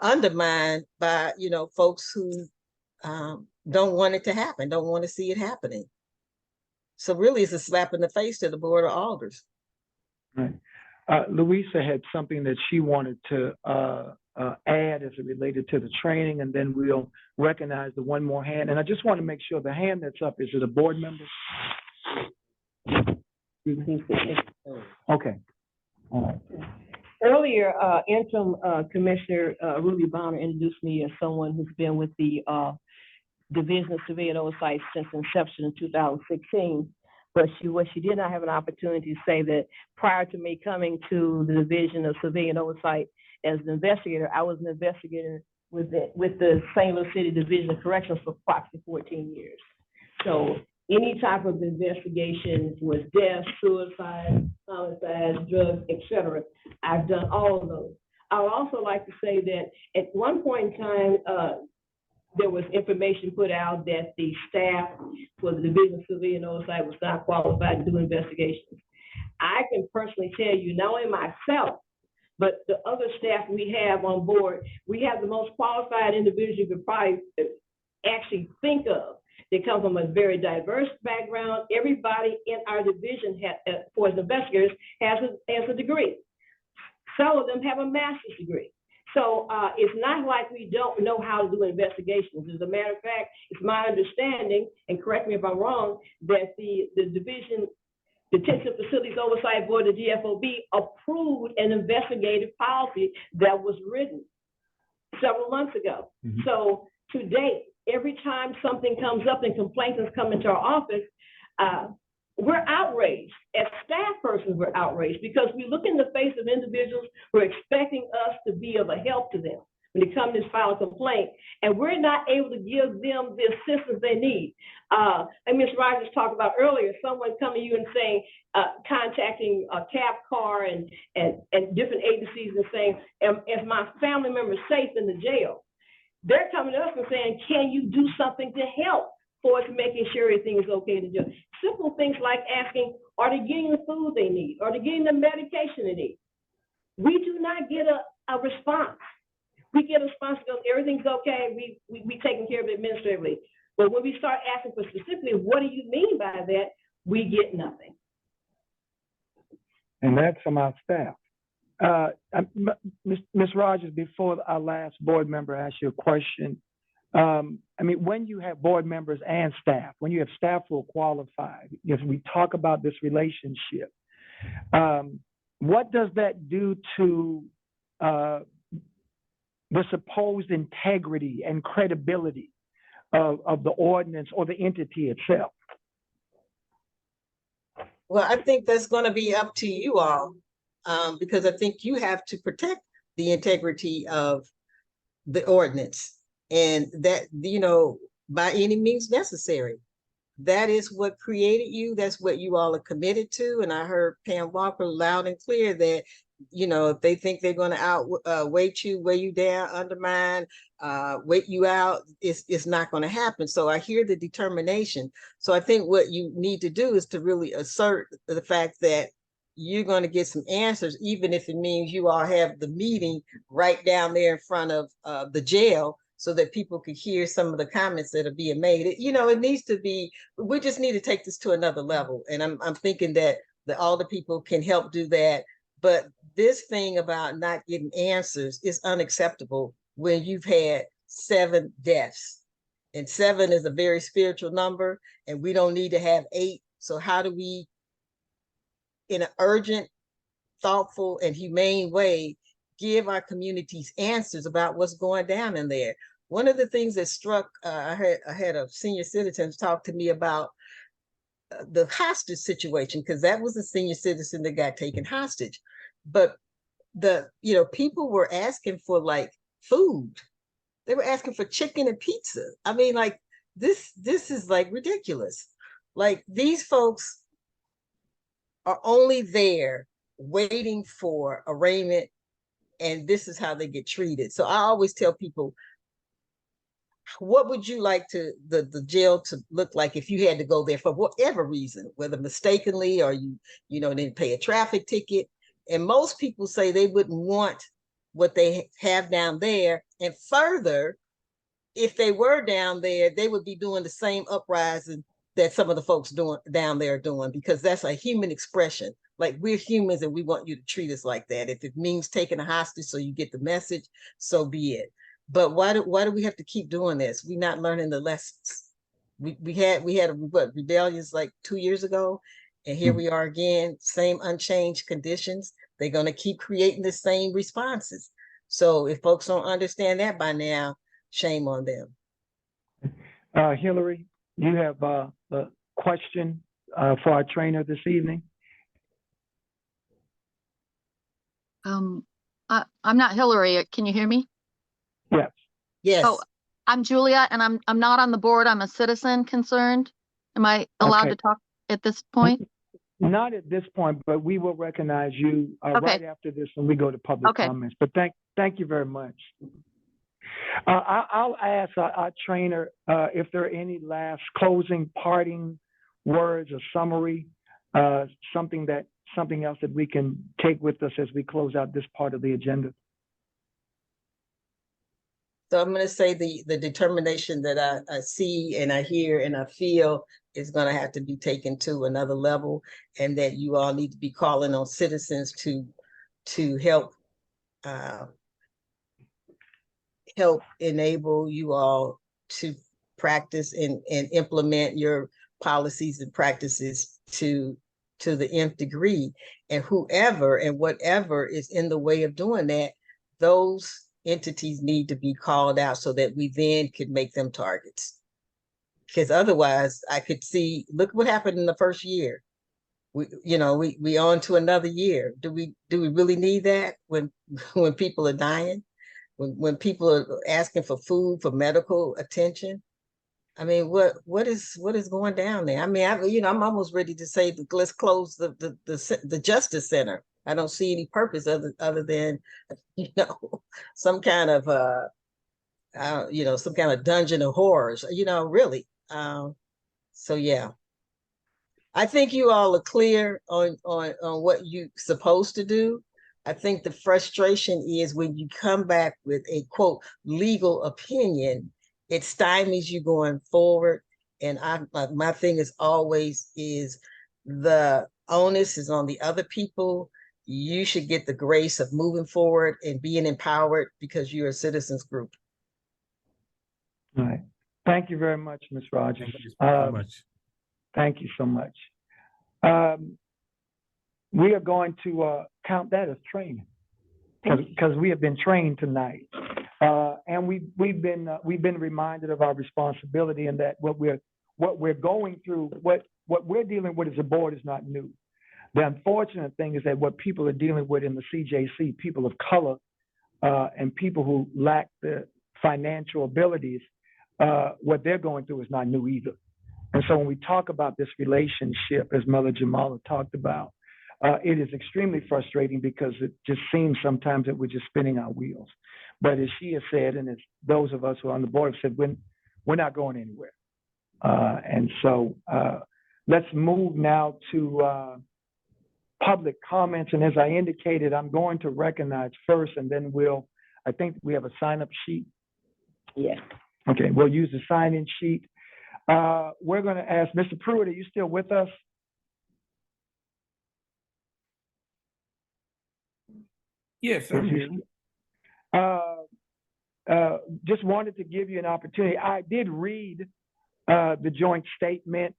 undermined by folks who don't want it to happen, don't want to see it happening. So really, it's a slap in the face to the Board of Alders. Right. Louisa had something that she wanted to add as it related to the training, and then we'll recognize the one more hand. And I just want to make sure the hand that's up, is it a board member? Okay. All right. Earlier, interim Commissioner Ruby Bonner introduced me as someone who's been with the Division of Civilian Oversight since inception in 2016. But what she did not have an opportunity to say that prior to me coming to the Division of Civilian Oversight as an investigator, I was an investigator with the St. Louis City Division of Corrections for approximately 14 years. So any type of investigation was death, suicide, homicide, drugs, etc. I've done all of those. I would also like to say that at one point in time, there was information put out that the staff for the Division of Civilian Oversight was not qualified to do investigations. I can personally tell you, not only myself, but the other staff we have on board, we have the most qualified individuals you could probably actually think of. They come from a very diverse background. Everybody in our division, for as investigators, has a degree. Some of them have a master's degree. So it's not like we don't know how to do investigations. As a matter of fact, it's my understanding, and correct me if I'm wrong, that the Division Detention Facilities Oversight Board, the DFOB, approved an investigative policy that was written several months ago. Mhm. So to date, every time something comes up and complaints come into our office, we're outraged. As staff persons, we're outraged because we look in the face of individuals who are expecting us to be of a help to them when they come to file a complaint, and we're not able to give them the assistance they need. And Ms. Rogers talked about earlier, someone coming to you and saying, contacting a CAP car and different agencies and saying, is my family member safe in the jail? They're coming to us and saying, can you do something to help for us making sure everything is okay in the jail? Simple things like asking, are they getting the food they need? Are they getting the medication they need? We do not get a response. We get a response because everything's okay, we taking care of it administratively. But when we start asking for specifically, what do you mean by that? We get nothing. And that's from our staff. Ms. Rogers, before our last board member asks you a question, I mean, when you have board members and staff, when you have staff who are qualified, if we talk about this relationship, what does that do to the supposed integrity and credibility of the ordinance or the entity itself? Well, I think that's going to be up to you all, because I think you have to protect the integrity of the ordinance, and that, you know, by any means necessary. That is what created you. That's what you all are committed to. And I heard Pam Walker loud and clear that, you know, if they think they're going to outweight you, weigh you down, undermine, wait you out, it's not going to happen. So I hear the determination. So I think what you need to do is to really assert the fact that you're going to get some answers, even if it means you all have the meeting right down there in front of the jail, so that people could hear some of the comments that are being made. You know, it needs to be, we just need to take this to another level. And I'm thinking that all the people can help do that. But this thing about not getting answers is unacceptable when you've had 7 deaths. And 7 is a very spiritual number, and we don't need to have 8. So how do we, in an urgent, thoughtful, and humane way, give our communities answers about what's going down in there? One of the things that struck, I had a senior citizen talk to me about the hostage situation, because that was a senior citizen that got taken hostage. But people were asking for like food. They were asking for chicken and pizza. I mean, like this is like ridiculous. Like, these folks are only there waiting for arraignment, and this is how they get treated. So I always tell people, what would you like the jail to look like if you had to go there for whatever reason, whether mistakenly or you didn't pay a traffic ticket? And most people say they wouldn't want what they have down there. And further, if they were down there, they would be doing the same uprising that some of the folks down there are doing, because that's a human expression. Like, we're humans and we want you to treat us like that. If it means taking a hostage so you get the message, so be it. But why do we have to keep doing this? We're not learning the lessons. We had rebellions like 2 years ago, and here we are again, same unchanged conditions. They're going to keep creating the same responses. So if folks don't understand that by now, shame on them. Hillary, you have a question for our trainer this evening? I'm not Hillary. Can you hear me? Yes. Yes. Oh, I'm Julia, and I'm not on the board. I'm a citizen concerned. Am I allowed Okay. to talk at this point? Not at this point, but we will recognize you Okay. right after this when we go to public Okay. comments. But thank you very much. I'll ask our trainer if there are any last closing, parting words or summary, something else that we can take with us as we close out this part of the agenda. So I'm gonna say the determination that I see and I hear and I feel is gonna have to be taken to another level, and that you all need to be calling on citizens to help help enable you all to practice and implement your policies and practices to the nth degree. And whoever and whatever is in the way of doing that, those entities need to be called out so that we then could make them targets. Because otherwise I could see, look what happened in the first year. We on to another year. Do we really need that when when people are dying? When people are asking for food, for medical attention? I mean, what is going down there? I mean, I'm almost ready to say let's close the Justice Center. I don't see any purpose other than, some kind of some kind of dungeon of horrors, really. So yeah, I think you all are clear on what you're supposed to do. I think the frustration is when you come back with a quote legal opinion, it stymies you going forward. And my thing is always is the onus is on the other people. You should get the grace of moving forward and being empowered because you're a citizens group. All right. Thank you very much, Ms. Rogers. Thank you so much. Thank you so much. We are going to count that as training because we have been trained tonight, and we've been reminded of our responsibility and that what we're going through, what we're dealing with as a board is not new. The unfortunate thing is that what people are dealing with in the CJC, people of color, and people who lack the financial abilities, what they're going through is not new either. And so when we talk about this relationship, as Mother Jamala talked about, it is extremely frustrating because it just seems sometimes that we're just spinning our wheels. But as she has said, and as those of us who are on the board have said, we're not going anywhere. And so let's move now to public comments. And as I indicated, I'm going to recognize first, and then I think we have a sign-up sheet. Yes. Okay, we'll use the sign-in sheet. We're going to ask Mr. Pruitt, are you still with us? Yes, I'm here. Just wanted to give you an opportunity. I did read the joint statement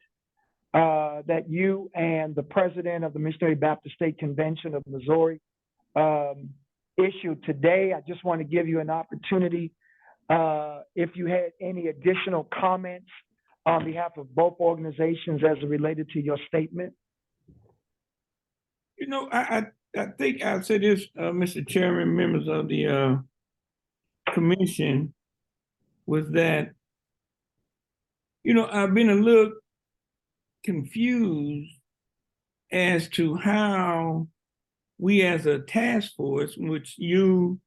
that you and the president of the Missionary Baptist State Convention of Missouri issued today. I just want to give you an opportunity if you had any additional comments on behalf of both organizations as it related to your statement. I think I'll say this, Mr. Chairman, members of the commission, was that, I've been a little confused as to how we as a task force, which you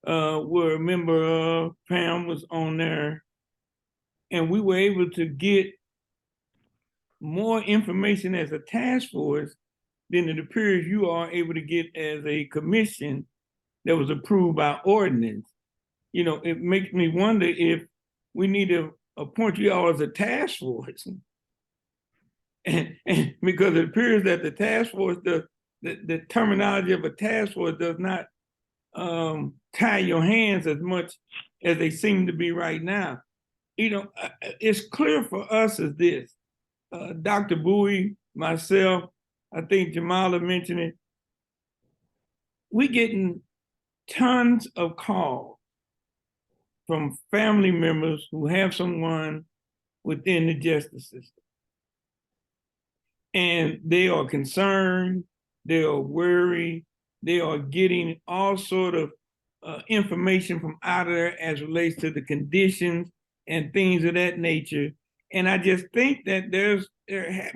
were a member of, Pam was on there, and we were able to get more information as a task force than it appears you are able to get as a commission that was approved by ordinance. It makes me wonder if we need to appoint you all as a task force. And because it appears that the task force, the terminology of a task force does not tie your hands as much as they seem to be right now. It's clear for us as this, Dr. Bowie, myself, I think Jamala mentioned it, we getting tons of calls from family members who have someone within the justice system. And they are concerned, they are worried, they are getting all sort of information from out of there as relates to the conditions and things of that nature. And I just think that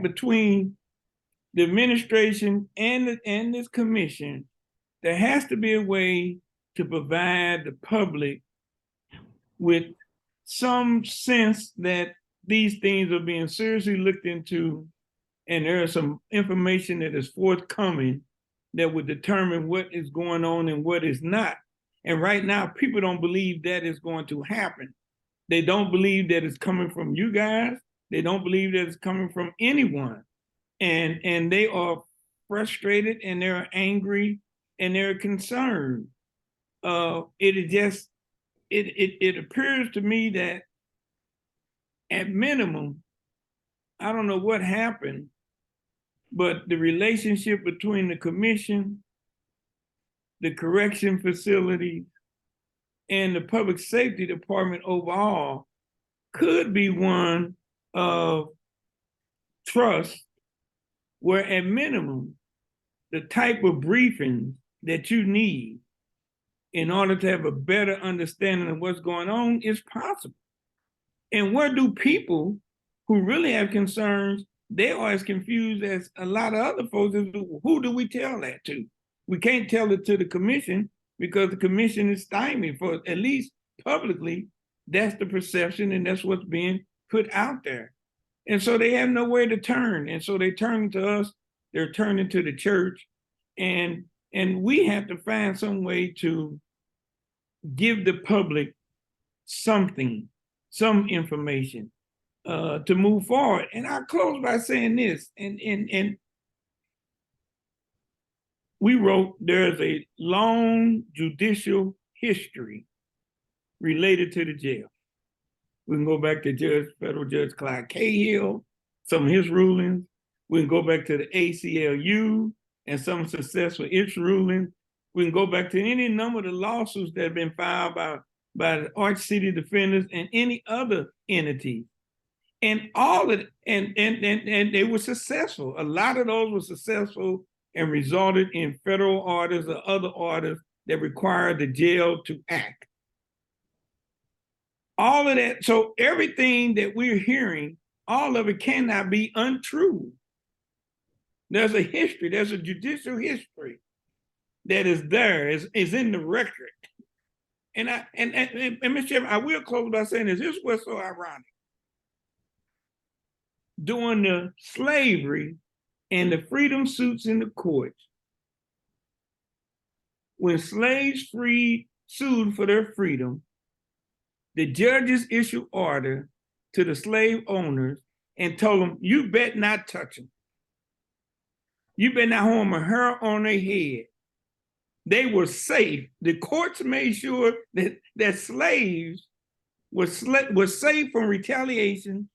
between the administration and this commission, there has to be a way to provide the public with some sense that these things are being seriously looked into, and there is some information that is forthcoming that would determine what is going on and what is not. And right now, people don't believe that is going to happen. They don't believe that it's coming from you guys. They don't believe that it's coming from anyone. And they are frustrated, and they're angry, and they're concerned. It appears to me that at minimum, I don't know what happened, but the relationship between the commission, the correction facility, and the public safety department overall could be one of trust, where at minimum, the type of briefing that you need in order to have a better understanding of what's going on is possible. And where do people who really have concerns, they are as confused as a lot of other folks. Who do we tell that to? We can't tell it to the commission because the commission is stymied, for at least publicly. That's the perception, and that's what's being put out there. And so they have nowhere to turn. And so they turn to us, they're turning to the church, and we have to find some way to give the public something, some information to move forward. And I'll close by saying this, and we wrote, there's a long judicial history related to the jail. We can go back to Federal Judge Clyde Cahill, some of his rulings. We can go back to the ACLU and some success with its rulings. We can go back to any number of the lawsuits that have been filed by the Arch City defenders and any other entity. And all of it, and they were successful. A lot of those were successful and resulted in federal orders or other orders that required the jail to act. All of that, so everything that we're hearing, all of it cannot be untrue. There's a history, there's a judicial history that is there, is in the record. And Mr. Chairman, I will close by saying this. This is what's so ironic. During the slavery and the freedom suits in the courts, when slaves freed sued for their freedom, the judges issued order to the slave owners and told them, you bet not touch them. You better not harm a hair on their head. They were safe. The courts made sure that slaves were safe from retaliation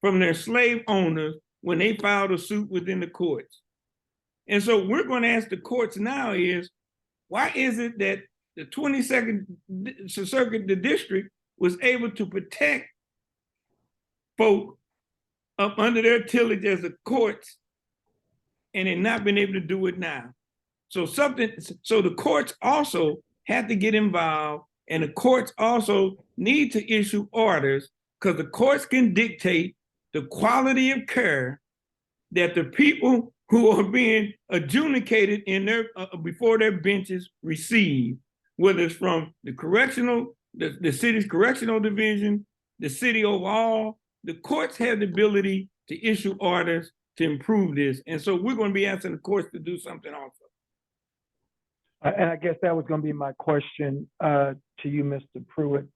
from their slave owners when they filed a suit within the courts. And so we're going to ask the courts now is, why is it that the 22nd Circuit, the district, was able to protect folk up under their tillage as the courts, and they've not been able to do it now? So the courts also had to get involved, and the courts also need to issue orders, because the courts can dictate the quality of care that the people who are being adjudicated in their before their benches receive, whether it's from the city's correctional division, the city overall. The courts have the ability to issue orders to improve this. And so we're going to be asking the courts to do something also. And I guess that was going to be my question to you, Mr. Pruitt.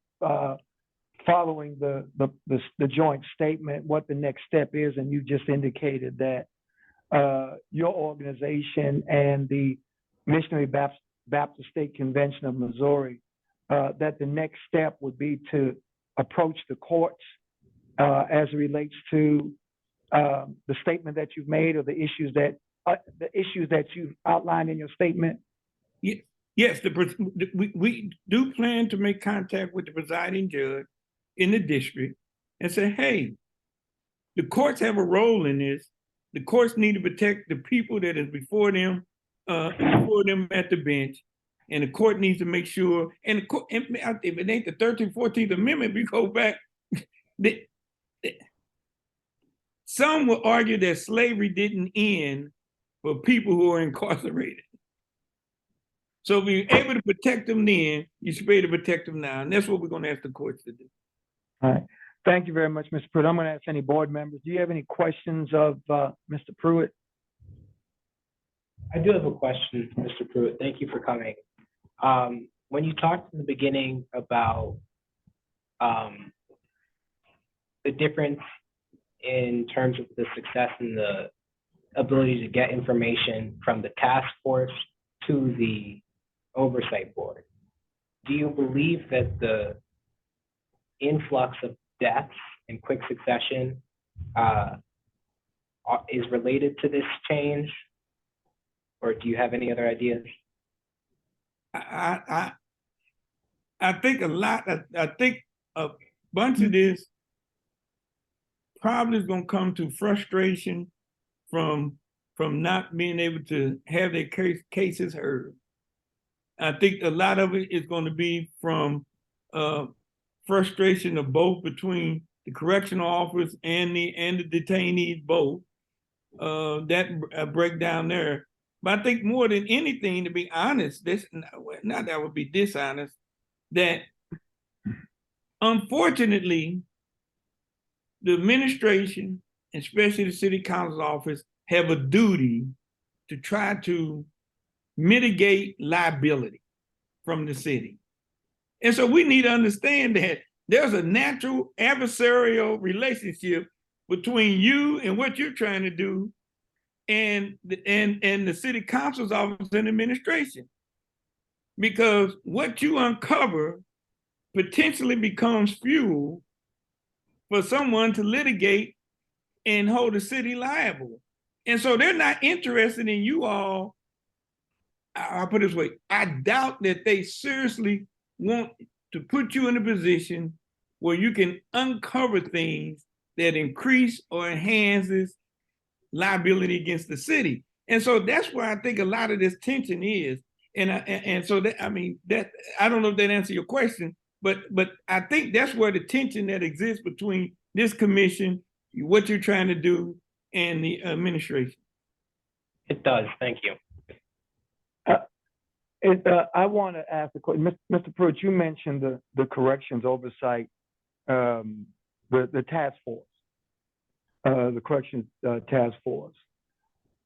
Following the joint statement, what the next step is, and you just indicated that your organization and the Missionary Baptist State Convention of Missouri, that the next step would be to approach the courts as it relates to the statement that you've made, or the issues that you've outlined in your statement. Yes, we do plan to make contact with the presiding judge in the district and say, hey, the courts have a role in this. The courts need to protect the people that is before them at the bench. And the court needs to make sure, and the court, if it ain't the 13th, 14th Amendment, we go back, some will argue that slavery didn't end for people who are incarcerated. So if you're able to protect them then, you should be able to protect them now. And that's what we're going to ask the courts to do. All right. Thank you very much, Mr. Pruitt. I'm going to ask any board members. Do you have any questions of Mr. Pruitt? I do have a question, Mr. Pruitt. Thank you for coming. When you talked in the beginning about the difference in terms of the success and the ability to get information from the task force to the oversight board, do you believe that the influx of deaths in quick succession is related to this change? Or do you have any other ideas? I think I think a bunch of this probably is going to come to frustration from not being able to have their cases heard. I think a lot of it is going to be from frustration of both between the correctional officers and the detainees both. That breakdown there. But I think more than anything, to be honest, this not that I would be dishonest, that unfortunately, the administration, especially the city council's office, have a duty to try to mitigate liability from the city. And so we need to understand that there's a natural adversarial relationship between you and what you're trying to do and the city council's office and administration. Because what you uncover potentially becomes fuel for someone to litigate and hold the city liable. And so they're not interested in you all. I'll put it this way, I doubt that they seriously want to put you in a position where you can uncover things that increase or enhances liability against the city. And so that's where I think a lot of this tension is. And so that, I mean, that, I don't know if that answers your question, but I think that's where the tension that exists between this commission, what you're trying to do, and the administration. It does. Thank you. I want to ask a question. Mr. Pruitt, you mentioned the corrections oversight, the task force, the corrections task force.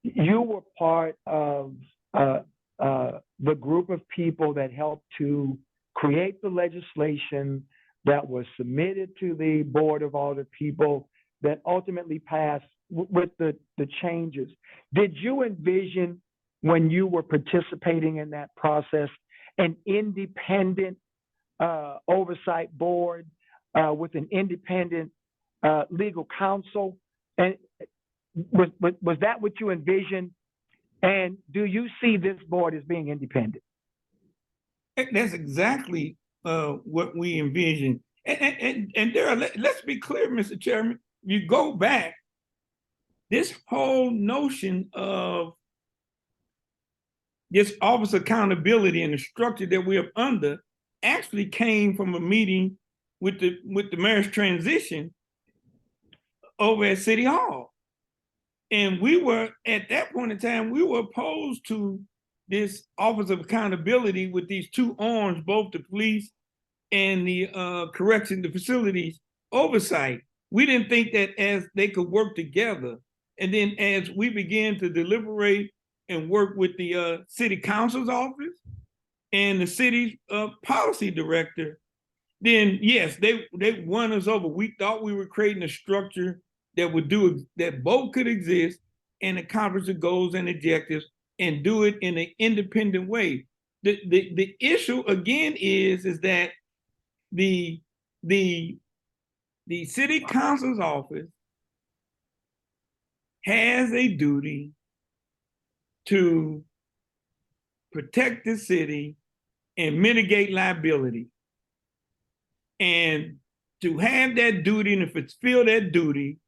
You were part of the group of people that helped to create the legislation that was submitted to the Board of Audit people that ultimately passed with the changes. Did you envision, when you were participating in that process, an independent oversight board with an independent legal counsel? And was that what you envisioned? And do you see this board as being independent? That's exactly what we envision. And there are, let's be clear, Mr. Chairman, you go back, this whole notion of this office accountability and the structure that we are under actually came from a meeting with the mayor's transition over at City Hall. And we were, at that point in time, we were opposed to this office of accountability with these two arms, both the police and the the facilities oversight. We didn't think that as they could work together. And then as we began to deliberate and work with the city council's office and the city's policy director, then yes, they won us over. We thought we were creating a structure that would do, that both could exist and accomplish the goals and objectives and do it in an independent way. The issue again is that the city council's office has a duty to protect the city and mitigate liability. And to have that duty, and if it's fulfill that duty,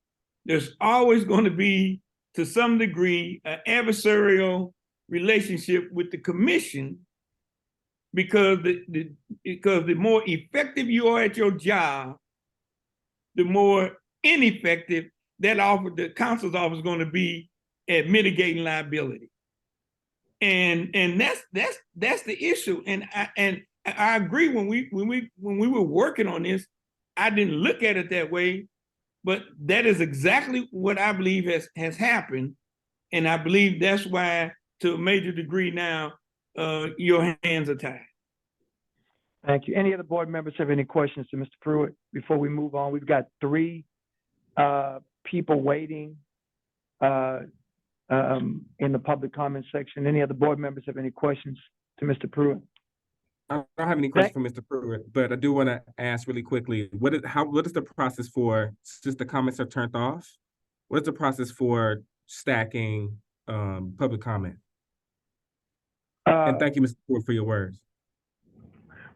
there's always going to be, to some degree, an adversarial relationship with the commission, because the more effective you are at your job, the more ineffective that office, the counsel's office, is going to be at mitigating liability. And that's the issue. And I agree, when we were working on this, I didn't look at it that way, but that is exactly what I believe has happened. And I believe that's why, to a major degree now, your hands are tied. Thank you. Any other board members have any questions to Mr. Pruitt before we move on? We've got 3 people waiting in the public comment section. Any other board members have any questions to Mr. Pruitt? I don't have any questions for Mr. Pruitt, but I do want to ask really quickly, what is the process for, since the comments are turned off, what is the process for stacking public comment? And thank you, Mr. Pruitt, for your words.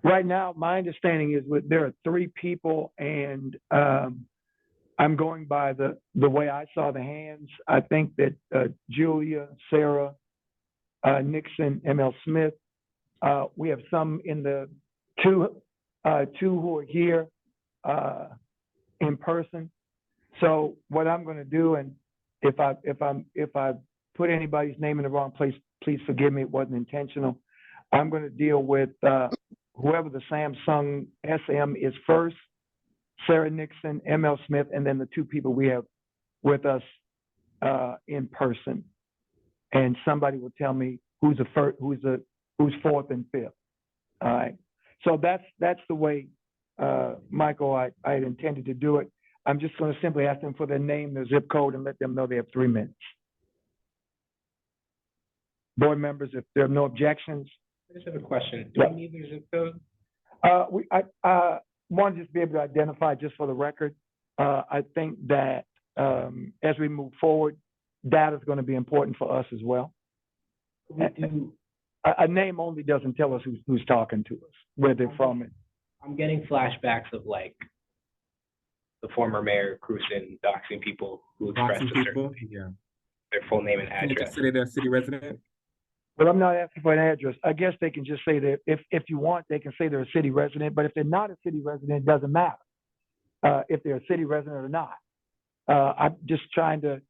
Right now, my understanding is there are 3 people, and I'm going by the way I saw the hands. I think that Julia, Sarah, Nixon, ML Smith, we have some in the two who are here in person. So what I'm going to do, and if I put anybody's name in the wrong place, please forgive me. It wasn't intentional. I'm going to deal with whoever the Samsung SM is first, Sarah Nixon, ML Smith, and then the 2 people we have with us in person. And somebody will tell me who's fourth and fifth. All right. So that's the way, Michael, I had intended to do it. I'm just going to simply ask them for their name, their zip code, and let them know they have 3 minutes. Board members, if there are no objections. I just have a question. Do we need their zip code? I want to just be able to identify, just for the record. I think that as we move forward, data is going to be important for us as well. A name only doesn't tell us who's talking to us, where they're from. I'm getting flashbacks of like the former mayor Cruzen doxing people who expressed their full name and address. Can they they're a city resident? Well, I'm not asking for an address. I guess they can just say that if you want, they can say they're a city resident. But if they're not a city resident, it doesn't matter if they're a city resident or not. I'm just trying to,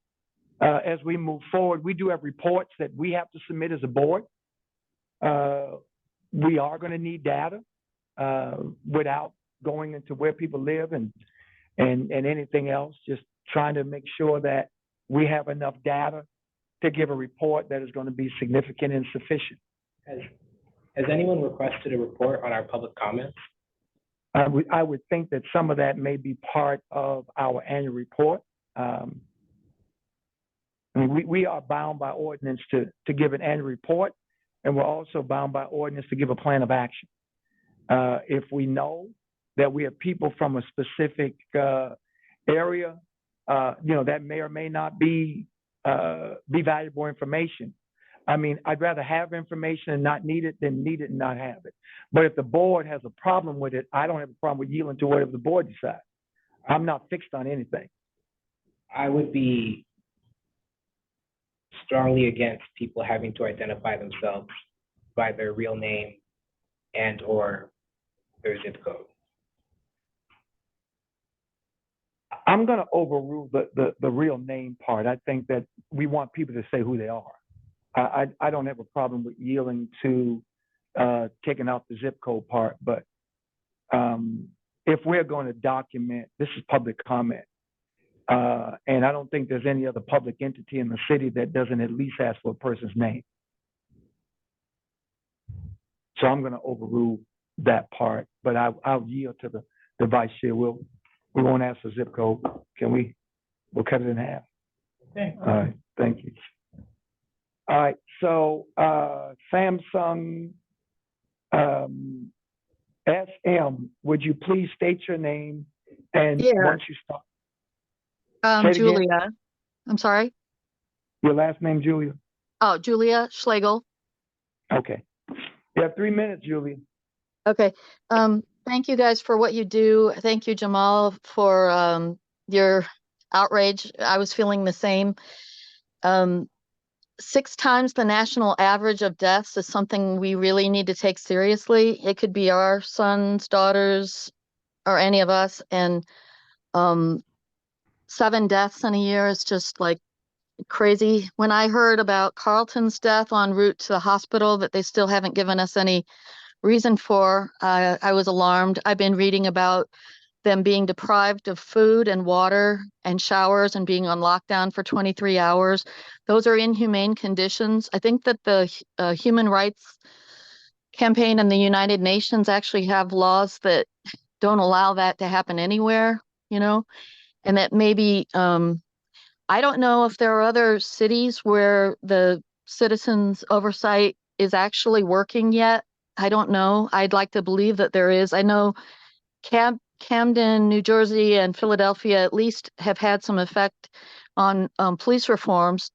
as we move forward, we do have reports that we have to submit as a board. We are going to need data without going into where people live and anything else. Just trying to make sure that we have enough data to give a report that is going to be significant and sufficient. Has anyone requested a report on our public comments? I would think that some of that may be part of our annual report. I mean, we are bound by ordinance to give an annual report, and we're also bound by ordinance to give a plan of action. If we know that we have people from a specific area, that may or may not be valuable information. I mean, I'd rather have information and not need it than need it and not have it. But if the board has a problem with it, I don't have a problem with yielding to whatever the board decides. I'm not fixed on anything. I would be strongly against people having to identify themselves by their real name and or their zip code. I'm going to overrule the real name part. I think that we want people to say who they are. I don't have a problem with yielding to taking out the zip code part, but if we're going to document, this is public comment, and I don't think there's any other public entity in the city that doesn't at least ask for a person's name. So I'm going to overrule that part, but I'll yield to the vice chair. We won't ask for zip code. We'll cut it in half. Okay. All right, thank you. All right, so Samsung SM, would you please state your name and once you start? Julia. I'm sorry. Your last name, Julia? Oh, Julia Schlegel. Okay. You have 3 minutes, Julia. Okay. Thank you guys for what you do. Thank you, Jamal, for your outrage. I was feeling the same. 6 times the national average of deaths is something we really need to take seriously. It could be our sons, daughters, or any of us. And 7 deaths in a year is just like crazy. When I heard about Carlton's death en route to the hospital that they still haven't given us any reason for, I was alarmed. I've been reading about them being deprived of food and water and showers and being on lockdown for 23 hours. Those are inhumane conditions. I think that the Human Rights Campaign and the United Nations actually have laws that don't allow that to happen anywhere, you know, and that maybe, I don't know if there are other cities where the citizens oversight is actually working yet. I don't know. I'd like to believe that there is. I know Camden, New Jersey, and Philadelphia at least have had some effect on police reforms.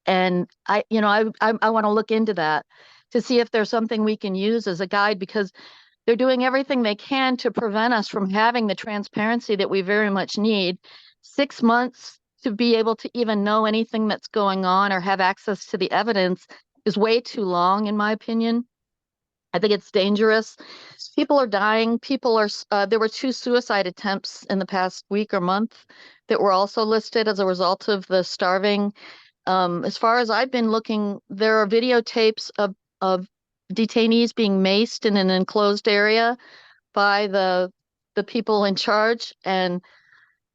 And I want to look into that to see if there's something we can use as a guide, because they're doing everything they can to prevent us from having the transparency that we very much need. 6 months to be able to even know anything that's going on or have access to the evidence is way too long, in my opinion. I think it's dangerous. People are dying. There were 2 suicide attempts in the past week or month that were also listed as a result of the starving. As far as I've been looking, there are videotapes of detainees being maced in an enclosed area by the people in charge, and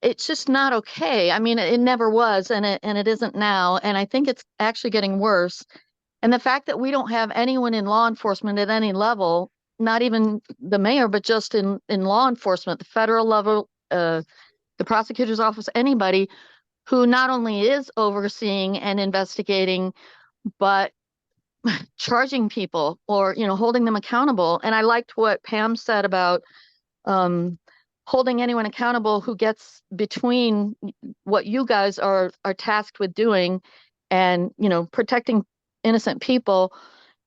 it's just not okay. I mean, it never was, and it isn't now, and I think it's actually getting worse. And the fact that we don't have anyone in law enforcement at any level, not even the mayor, but just in law enforcement, the federal level, the prosecutor's office, anybody who not only is overseeing and investigating, but charging people or, holding them accountable. And I liked what Pam said about holding anyone accountable who gets between what you guys are tasked with doing and, protecting innocent people,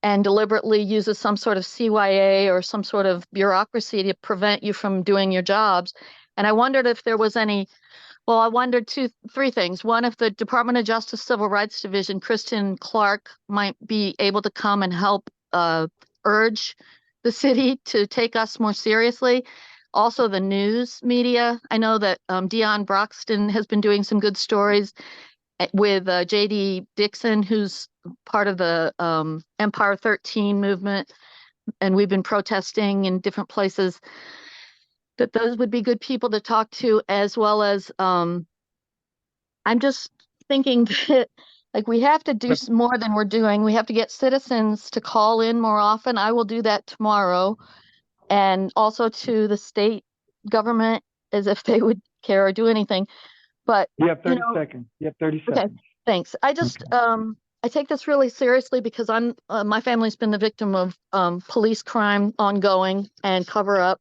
and deliberately uses some sort of CYA or some sort of bureaucracy to prevent you from doing your jobs. And I wondered if there was I wondered 3 things. One, if the Department of Justice Civil Rights Division, Kristen Clark, might be able to come and help urge the city to take us more seriously. Also, the news media. I know that Deion Broxton has been doing some good stories with J.D. Dixon, who's part of the Empire 13 movement, and we've been protesting in different places. That those would be good people to talk to, as well as I'm just thinking that we have to do more than we're doing. We have to get citizens to call in more often. I will do that tomorrow, and also to the state government, as if they would care or do anything. But You have 30 seconds. You have 30 okay, seconds. thanks. I just I take this really seriously because my family's been the victim of police crime ongoing and cover up.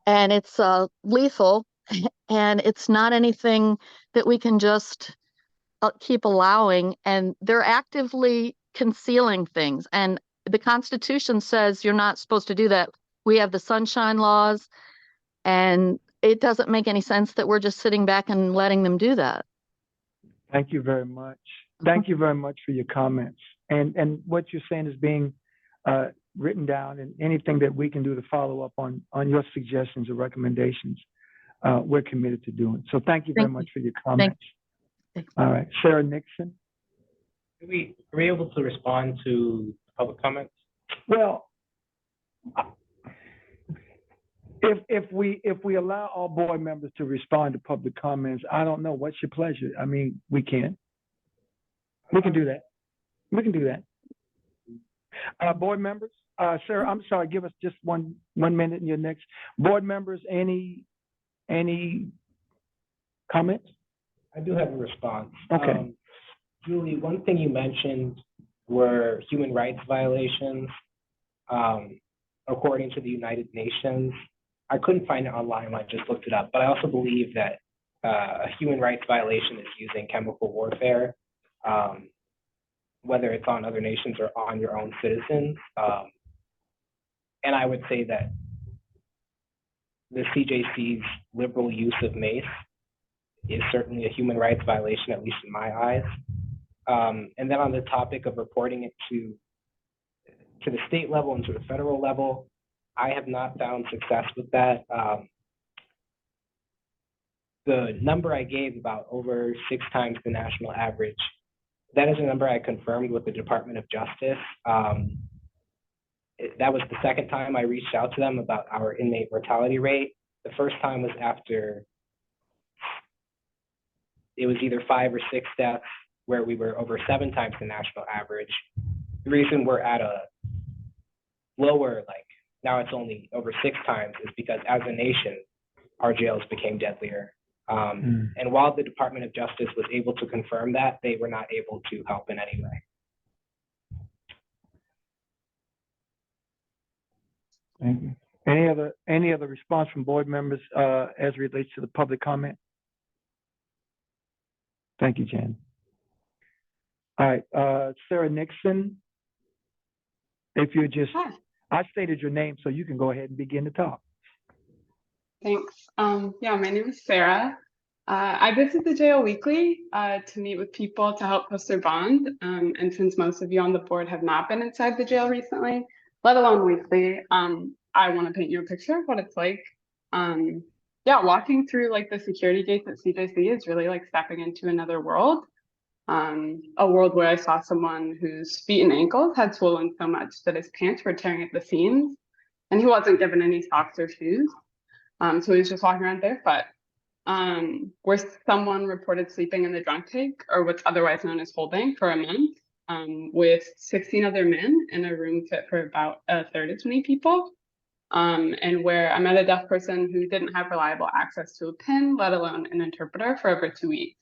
And it's lethal, and it's not anything that we can just keep allowing. And they're actively concealing things. And the Constitution says you're not supposed to do that. We have the sunshine laws, and it doesn't make any sense that we're just sitting back and letting them do that. Thank you very much. Thank you very much for your comments. And what you're saying is being written down, and anything that we can do to follow up on your suggestions or recommendations, we're committed to doing. So thank you very much for your comments. All right, Sarah Nixon. Are we able to respond to public comments? Well, if we allow all board members to respond to public comments, I don't know. What's your pleasure? I mean, we can. We can do that. We can do that. Board members, Sarah, I'm sorry. Give us just one minute, and you're next. Board members, any comments? I do have a response. Okay. Julie, one thing you mentioned were human rights violations, according to the United Nations. I couldn't find it online, I just looked it up, but I also believe that a human rights violation is using chemical warfare, whether it's on other nations or on your own citizens. And I would say that the CJC's liberal use of mace is certainly a human rights violation, at least in my eyes. And then on the topic of reporting it to the state level and to the federal level, I have not found success with that. the number I gave, about over 6 times the national average, that is a number I confirmed with the Department of Justice. That was the second time I reached out to them about our inmate mortality rate. The first time was after, it was either 5 or 6 deaths where we were over 7 times the national average. The reason we're at a lower, like now it's only over 6 times, is because as a nation, our jails became deadlier. And while the Department of Justice was able to confirm that, they were not able to help in any way. Thank you. Any other response from board members as it relates to the public comment? Thank you, Jan. All right, Sarah Nixon, if you just, I stated your name, so you can go ahead and begin to talk. Thanks. Yeah, my name is Sarah. I visit the jail weekly to meet with people to help post their bond. And since most of you on the board have not been inside the jail recently, let alone weekly, I want to paint you a picture of what it's like. Yeah, walking through like the security gates at CJC is really like stepping into another world. A world where I saw someone whose feet and ankles had swollen so much that his pants were tearing at the seams, and he wasn't given any socks or shoes. So he was just walking around barefoot. Where someone reported sleeping in the drunk tank, or what's otherwise known as holding, for a month, with 16 other men in a room fit for about a third as many people. And where I met a deaf person who didn't have reliable access to a PIN, let alone an interpreter, for over 2 weeks.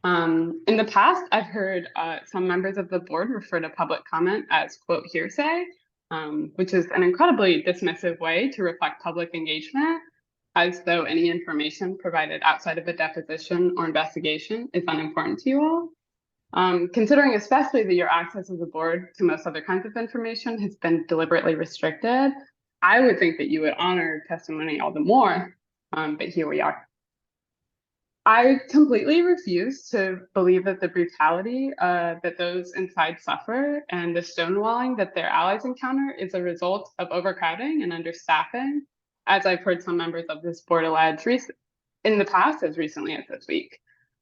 In the past, I've heard some members of the board refer to public comment as, quote, hearsay, which is an incredibly dismissive way to reflect public engagement, as though any information provided outside of a deposition or investigation is unimportant to you all. Considering especially that your access as a board to most other kinds of information has been deliberately restricted, I would think that you would honor testimony all the more, but here we are. I completely refuse to believe that the brutality that those inside suffer and the stonewalling that their allies encounter is a result of overcrowding and understaffing, as I've heard some members of this board allege in the past, as recently as this week.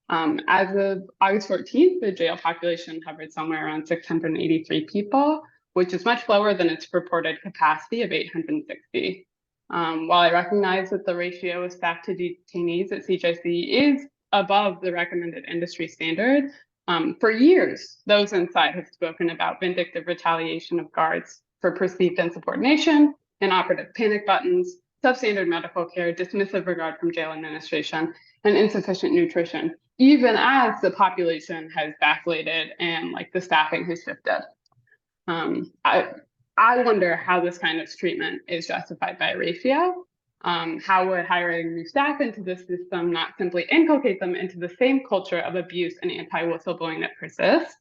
As of August 14th, the jail population hovered somewhere around 683 people, which is much lower than its reported capacity of 860. While I recognize that the ratio of staff to detainees at CJC is above the recommended industry standard, for years, those inside have spoken about vindictive retaliation of guards for perceived insubordination, inoperative panic buttons, substandard medical care, dismissive regard from jail administration, and insufficient nutrition, even as the population has vacillated and like the staffing has shifted. I wonder how this kind of treatment is justified by ratio. How would hiring new staff into this system not simply inculcate them into the same culture of abuse and anti-whistleblowing that persists?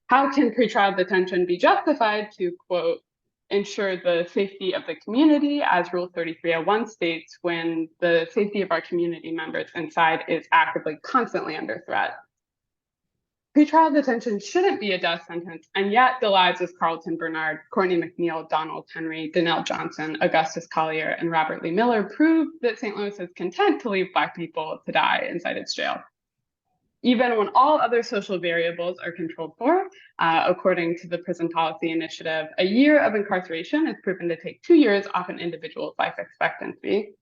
How can pretrial detention be justified to, quote, ensure the safety of the community, as Rule 3301 states, when the safety of our community members inside is actively, constantly under threat? Pretrial detention shouldn't be a death sentence, and yet the lives of Carlton Bernard, Courtney McNeil, Donald Henry, Danelle Johnson, Augustus Collier, and Robert Lee Miller prove that St. Louis is content to leave Black people to die inside its jail. Even when all other social variables are controlled for, according to the Prison Policy Initiative, a year of incarceration is proven to take 2 years off an individual's life expectancy.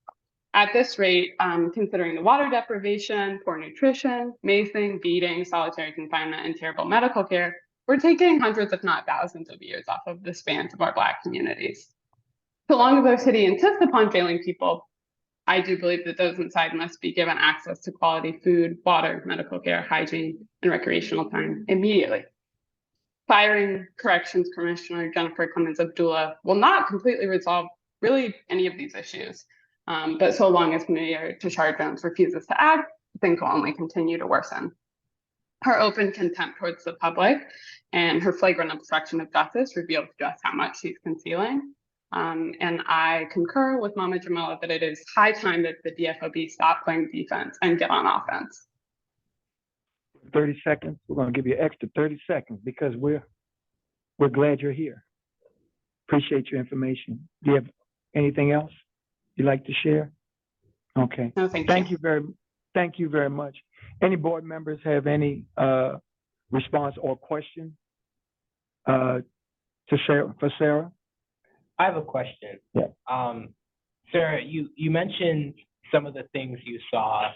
At this rate, considering the water deprivation, poor nutrition, macing, beating, solitary confinement, and terrible medical care, we're taking hundreds, if not thousands, of years off of the spans of our Black communities. So long as our city insists upon jailing people, I do believe that those inside must be given access to quality food, water, medical care, hygiene, and recreational time immediately. Firing Corrections Commissioner Jennifer Clemens Abdullah will not completely resolve really any of these issues. But so long as Mayor Tashara Jones refuses to act, things will only continue to worsen. Her open contempt towards the public and her flagrant obstruction of justice reveals just how much she's concealing. And I concur with Mama Jamala that it is high time that the DFOB stop playing defense and get on offense. 30 seconds. We're going to give you an extra 30 seconds because we're glad you're here. Appreciate your information. Do you have anything else you'd like to share? Okay. No, thank you. Thank you very much. Any board members have any response or question for Sarah? I have a question. Yeah. Sarah, you mentioned some of the things you saw.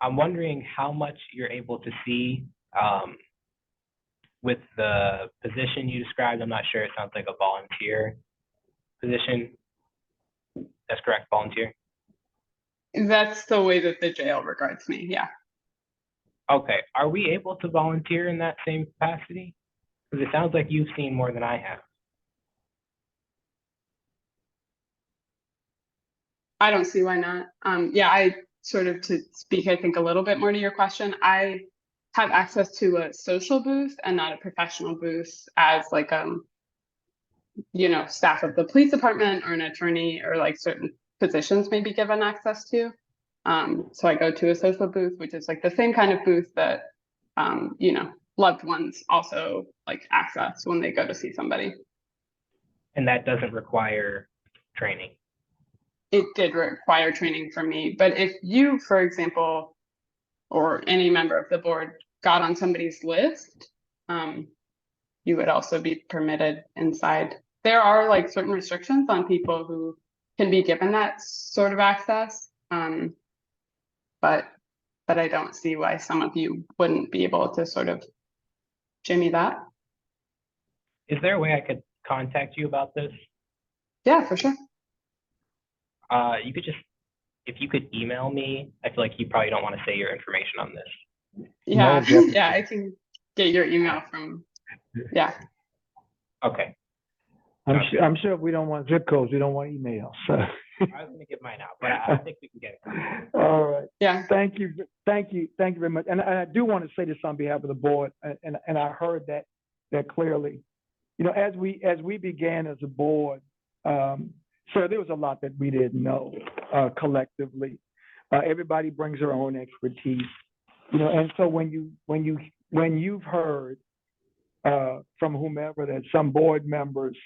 I'm wondering how much you're able to see with the position you described. I'm not sure. It sounds like a volunteer position. That's correct, volunteer? That's the way that the jail regards me, yeah. Okay. Are we able to volunteer in that same capacity? Because it sounds like you've seen more than I have. I don't see why not. Yeah, I sort of, to speak, I think, a little bit more to your question, I have access to a social booth and not a professional booth as like, you know, staff of the police department or an attorney or like certain positions may be given access to. So I go to a social booth, which is like the same kind of booth that, you know, loved ones also like access when they go to see somebody. And that doesn't require training. It did require training for me, but if you, for example, or any member of the board got on somebody's list, you would also be permitted inside. There are like certain restrictions on people who can be given that sort of access, but I don't see why some of you wouldn't be able to sort of jimmy that. Is there a way I could contact you about this? Yeah, for sure. You could just, if you could email me. I feel like you probably don't want to say your information on this. Yeah, No, definitely. yeah, I can get your email from, yeah. Okay. I'm sure if we don't want zip codes, we don't want emails. So. I was going to give mine out, but I think we can get it. All right. Yeah. Thank you very much. And I do want to say this on behalf of the board, and I heard that clearly. You know, as we began as a board, so there was a lot that we didn't know collectively. Everybody brings their own expertise, you know, and so when you've heard from whomever that some board members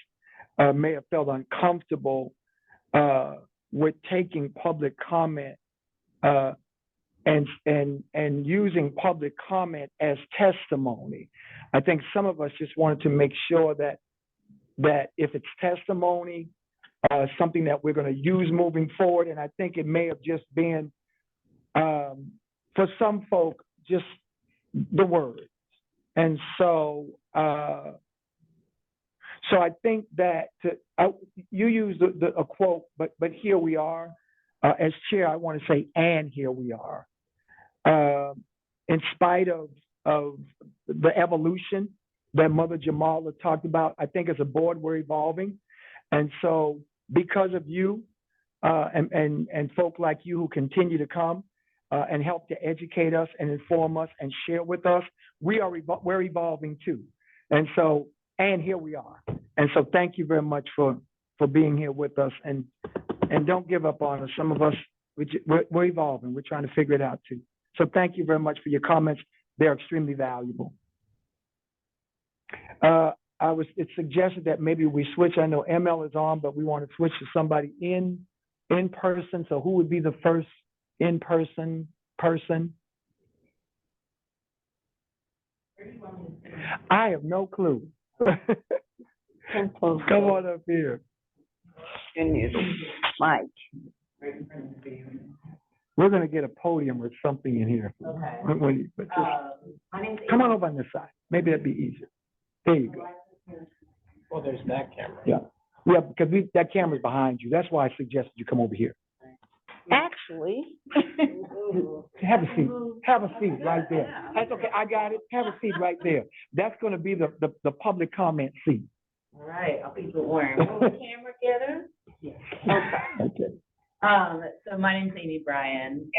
may have felt uncomfortable with taking public comment and using public comment as testimony. I think some of us just wanted to make sure that if it's testimony, something that we're going to use moving forward, and I think it may have just been for some folk just the words, and so I think that you used a quote, but here we are. As chair, I want to say, and here we are. In spite of the evolution that Mother Jamala talked about, I think as a board we're evolving, and so because of you and folk like you who continue to come and help to educate us and inform us and share with us, we're evolving too, and so. And here we are. And so thank you very much for being here with us. And don't give up on us. Some of us, we're evolving. We're trying to figure it out too. So thank you very much for your comments. They're extremely valuable. It suggested that maybe we switch. I know ML is on, but we want to switch to somebody in person. So who would be the first in-person person? I have no clue. Come on up here. Mike. We're going to get a podium or something in here. Okay. Come on over on this side. Maybe that'd be easier. There you go. Well, there's that camera. Yeah, because that camera's behind you. That's why I suggested you come over here. Actually. Have a seat. Have a seat right there. That's okay. I got it. Have a seat right there. That's going to be the public comment seat. All right. I'll keep it warm. Hold the camera together. Yes. Okay. So my name's Amy Bryan,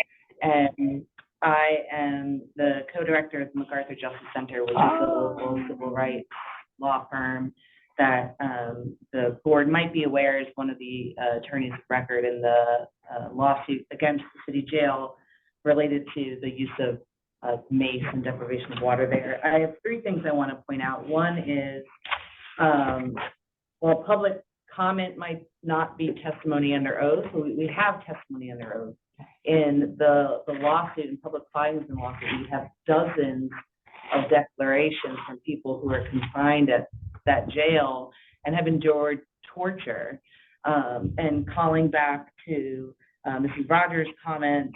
and I am the co-director of the MacArthur Justice Center, which is a local civil rights law firm that the board might be aware is one of the attorneys of record in the lawsuit against the city jail related to the use of mace and deprivation of water there. I have three things I want to point out. One is Well, public comment might not be testimony under oath, but we have testimony under oath. In the lawsuit and public filings in lawsuit, we have dozens of declarations from people who are confined at that jail and have endured torture. And calling back to Mrs. Rogers' comments,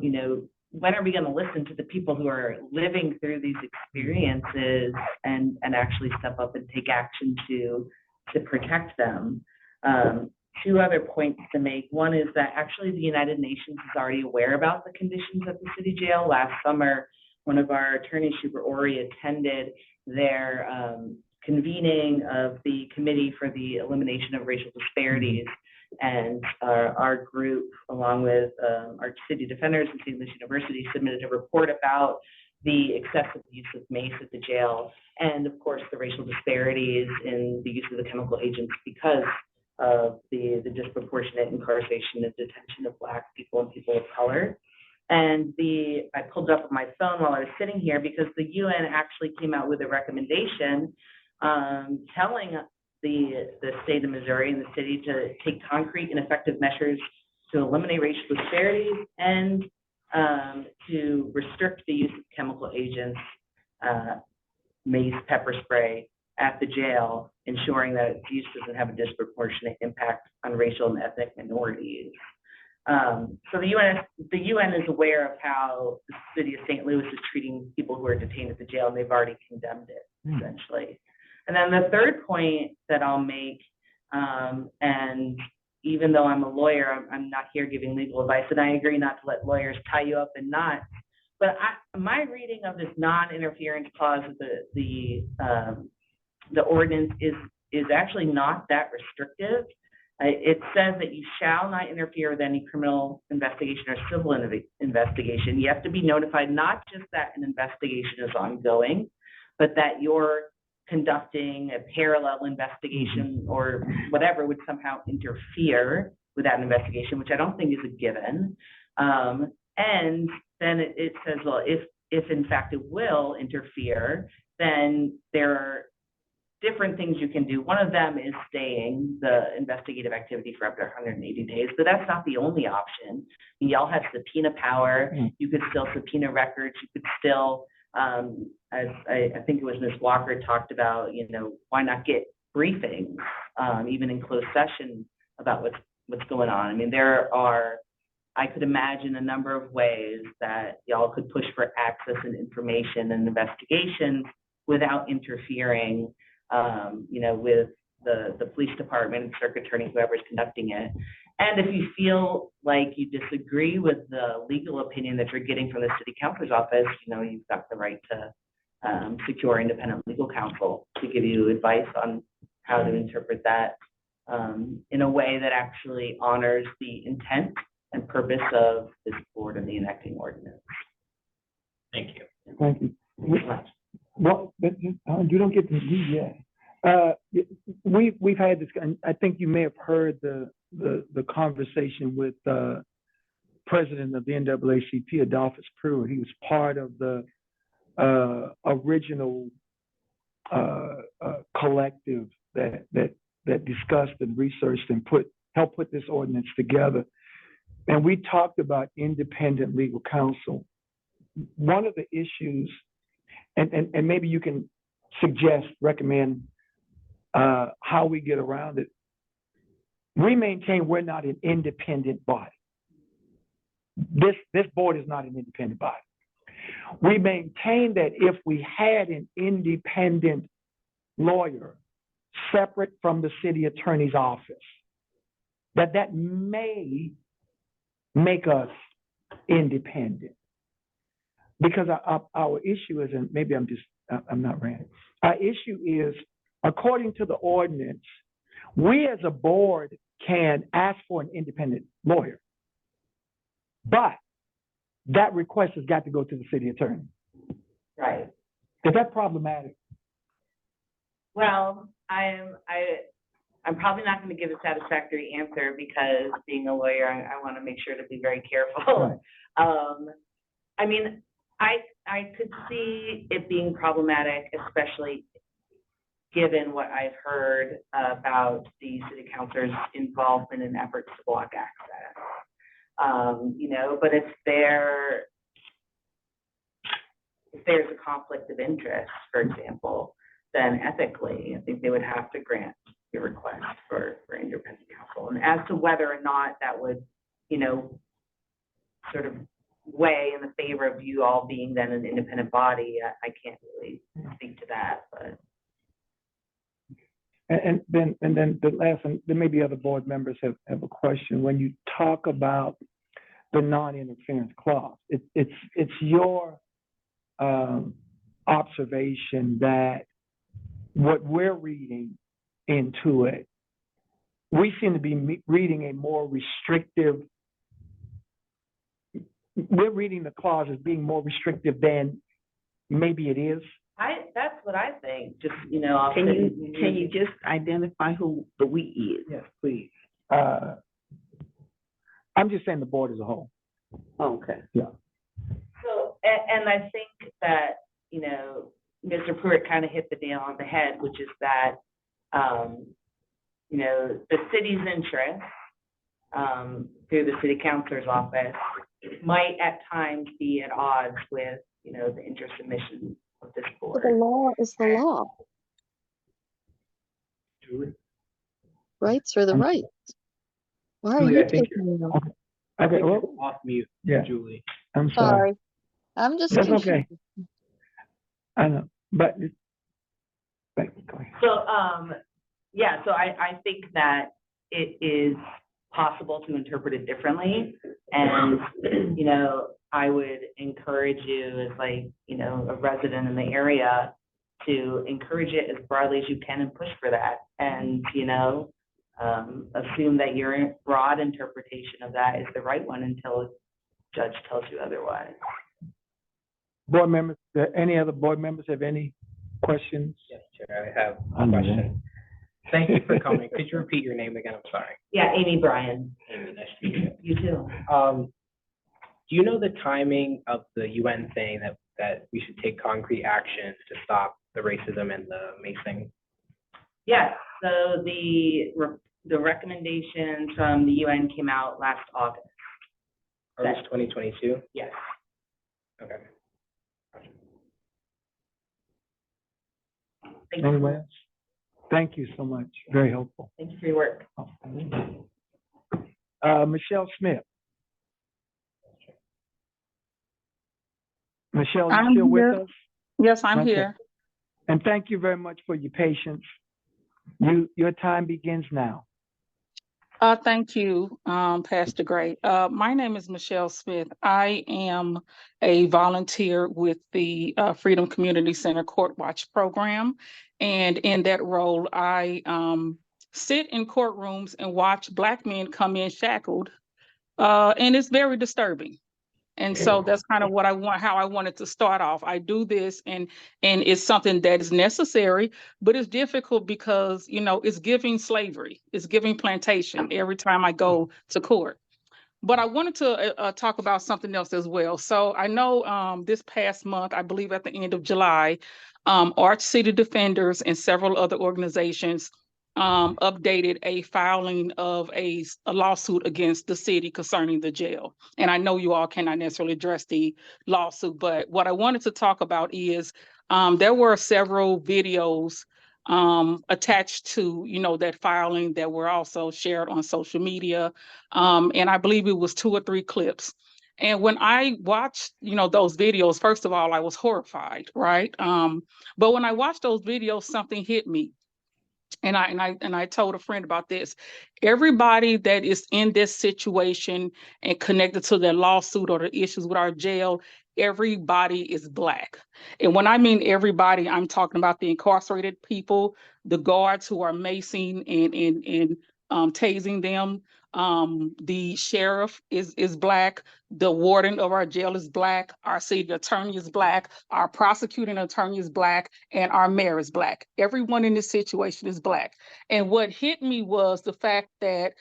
you know, when are we going to listen to the people who are living through these experiences and actually step up and take action to protect them? Two other points to make. One is that actually the United Nations is already aware about the conditions at the city jail. Last summer, one of our attorneys, Shubert Ori, attended their convening of the Committee for the Elimination of Racial Disparities. And our group, along with our city defenders and St. Louis University, submitted a report about the excessive use of mace at the jail, and of course the racial disparities in the use of the chemical agents because of the disproportionate incarceration and detention of Black people and people of color. And I pulled it up on my phone while I was sitting here because the UN actually came out with a recommendation telling the state of Missouri and the city to take concrete and effective measures to eliminate racial disparities and to restrict the use of chemical agents, mace, pepper spray at the jail, ensuring that its use doesn't have a disproportionate impact on racial and ethnic minorities. So the UN is aware of how the city of St. Louis is treating people who are detained at the jail, and they've already condemned it, essentially. And then the third point that I'll make, and even though I'm a lawyer, I'm not here giving legal advice, and I agree not to let lawyers tie you up in knots. But my reading of this non-interference clause of the ordinance is actually not that restrictive. It says that you shall not interfere with any criminal investigation or civil investigation. You have to be notified not just that an investigation is ongoing, but that you're conducting a parallel investigation or whatever would somehow interfere with that investigation, which I don't think is a given. And then it says, well, if in fact it will interfere, then there are different things you can do. One of them is staying the investigative activity for up to 180 days, but that's not the only option. Y'all have subpoena power. You could still subpoena records. You could still, as I think it was Ms. Walker talked about, you know, why not get briefings, even in closed session about what's going on. I mean, I could imagine a number of ways that y'all could push for access and information and investigations without interfering, you know, with the police department, circuit attorney, whoever's conducting it. And if you feel like you disagree with the legal opinion that you're getting from the city counselor's office, you know, you've got the right to secure independent legal counsel to give you advice on how to interpret that in a way that actually honors the intent and purpose of this board and the enacting ordinance. Thank you. Thank you. Well, you don't get to do yet. We've had this, and I think you may have heard the conversation with president of the NAACP, Adolphus Pruitt. He was part of the original collective that discussed and researched and helped put this ordinance together. And we talked about independent legal counsel. One of the issues, and maybe you can recommend how we get around it. We maintain we're not an independent body. This board is not an independent body. We maintain that if we had an independent lawyer separate from the city attorney's office, that may make us independent. Because our issue is, and maybe I'm not ranting. Our issue is, according to the ordinance, we as a board can ask for an independent lawyer, but that request has got to go to the city attorney. Right. Is that problematic? Well, I'm probably not going to give a satisfactory answer because being a lawyer, I want to make sure to be very careful. Right. I mean, I could see it being problematic, especially given what I've heard about the city councilor's involvement in efforts to block access. You know, but if there's a conflict of interest, for example, then ethically, I think they would have to grant your request for independent counsel. And as to whether or not that would, you know, sort of weigh in the favor of you all being then an independent body, I can't really speak to that, but. And then the last one, there may be other board members have a question. When you talk about the non-interference clause, it's your observation that what we're reading into it, we seem to be reading a more restrictive. We're reading the clause as being more restrictive than maybe it is. That's what I think. Just, you know, Can you just identify who the we is? Yes, please. I'm just saying the board as a whole. Okay. Yeah. So, and I think that, you know, Mr. Pruitt kind of hit the nail on the head, which is that, you know, the city's interest through the city councilor's office might at times be at odds with, you know, the interest and mission of this board. The law is the law. Rights are the rights. Why are Julie, you I think taking them? Okay. you're Well, off mute, yeah. Julie. I'm sorry. Sorry. I'm just That's confused. okay. I know, but go ahead. So, yeah, so I think that it is possible to interpret it differently. And, you know, I would encourage you as like, you know, a resident in the area to encourage it as broadly as you can and push for that. And, you know, assume that your broad interpretation of that is the right one until a judge tells you otherwise. Board members, any other board members have any questions? Yes, Chair, I have a question. Thank you for coming. Could you repeat your name again? I'm sorry. Yeah, Amy Bryan. Amy, nice to meet you. You too. Do you know the timing of the UN saying that we should take concrete actions to stop the racism and the macing? Yes, so the recommendations from the UN came out last August. August 2022? Yes. Okay. Thank you. Anyone else? Thank you so much. Very helpful. Thank you for your work. Michelle Smith. Michelle, you I'm still with here. us? Yes, I'm Okay. here. And thank you very much for your patience. Your time begins now. Thank you, Pastor Gray. My name is Michelle Smith. I am a volunteer with the Freedom Community Center Court Watch program. And in that role, I sit in courtrooms and watch Black men come in shackled. And it's very disturbing. And so that's kind of what how I wanted to start off. I do this and it's something that is necessary, but it's difficult because, you know, it's giving slavery, it's giving plantation every time I go to court. But I wanted to talk about something else as well. So I know this past month, I believe at the end of July, Arch City Defenders and several other organizations updated a filing of a lawsuit against the city concerning the jail. And I know you all cannot necessarily address the lawsuit, but what I wanted to talk about is there were several videos attached to, you know, that filing that were also shared on social media. And I believe it was 2 or 3 clips. And when I watched, you know, those videos, first of all, I was horrified, right? But when I watched those videos, something hit me. And I told a friend about this. Everybody that is in this situation and connected to their lawsuit or the issues with our jail, everybody is Black. And when I mean everybody, I'm talking about the incarcerated people, the guards who are macing and tasing them. The sheriff is Black. The warden of our jail is Black. Our city attorney is Black. Our prosecuting attorney is Black. And our mayor is Black. Everyone in this situation is Black. And what hit me was the fact that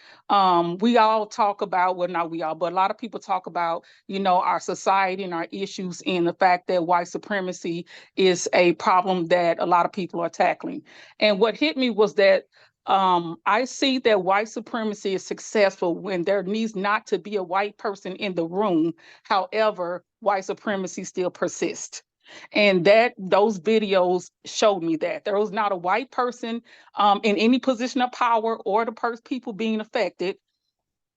we all talk about, well, not we all, but a lot of people talk about, you know, our society and our issues, and the fact that white supremacy is a problem that a lot of people are tackling. And what hit me was that I see that white supremacy is successful when there needs not to be a white person in the room. However, white supremacy still persists. And those videos showed me that there was not a white person in any position of power or the people being affected.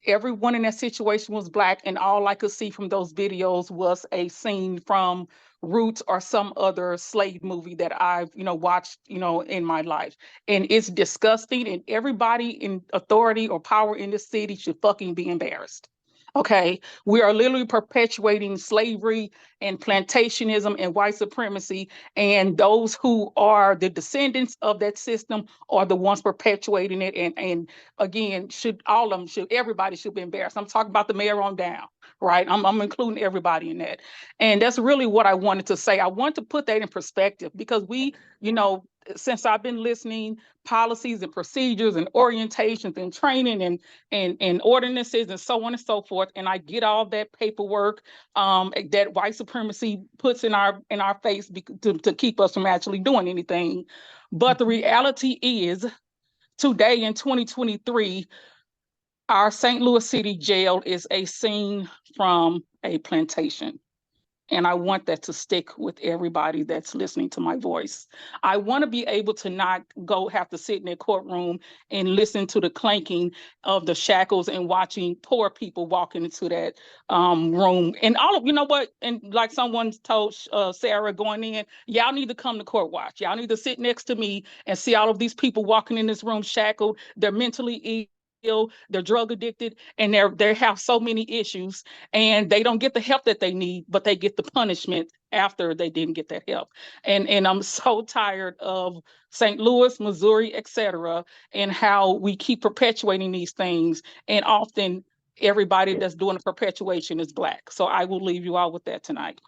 Everyone in that situation was Black, and all I could see from those videos was a scene from Roots or some other slave movie that I've, you know, watched, you know, in my life. And it's disgusting, and everybody in authority or power in this city should fucking be embarrassed. Okay, we are literally perpetuating slavery and plantationism and white supremacy, and those who are the descendants of that system are the ones perpetuating it. And again, everybody should be embarrassed. I'm talking about the mayor on down, right? I'm including everybody in that. And that's really what I wanted to say. I want to put that in perspective because we, you know, since I've been listening, policies and procedures and orientations and training and ordinances and so on and so forth, and I get all that paperwork that white supremacy puts in our face to keep us from actually doing anything. But the reality is, today in 2023, our St. Louis City Jail is a scene from a plantation. And I want that to stick with everybody that's listening to my voice. I want to be able to not have to sit in a courtroom and listen to the clanking of the shackles and watching poor people walking into that room. And you know what? And like someone told Sarah going in, y'all need to come to court watch. Y'all need to sit next to me and see all of these people walking in this room shackled. They're mentally ill, they're drug addicted, and they have so many issues, and they don't get the help that they need, but they get the punishment after they didn't get that help. And I'm so tired of St. Louis, Missouri, etc., and how we keep perpetuating these things, and often everybody that's doing the perpetuation is Black. So I will leave you all with that tonight.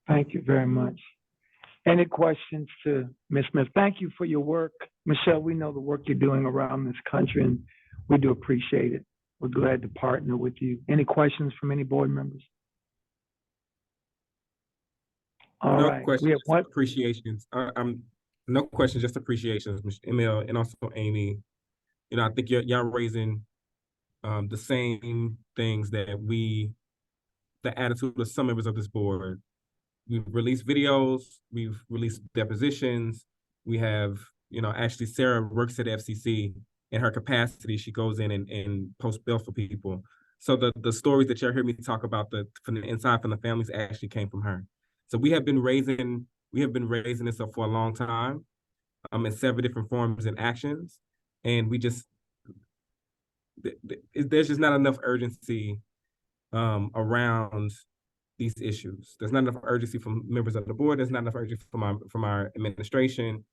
Thank you very much. Any questions to Ms. Smith? Thank you for your work. Michelle, we know the work you're doing around this country, and we do appreciate it. We're glad to partner with you. Any questions from any board members? All no right. questions, We have one. appreciations. No questions, just appreciations, Ms. Emil and also Amy. You know, I think y'all raising the same things that the attitude of some members of this board. We've released videos, we've released depositions. We have, you know, actually Sarah works at FCC. In her capacity, she goes in and posts bail for people. So the stories that y'all hear me talk about from the inside from the families actually came from her. So we have been raising this up for a long time, in several different forms and actions, and there's just not enough urgency around these issues. There's not enough urgency from members of the board. There's not enough urgency from our administration.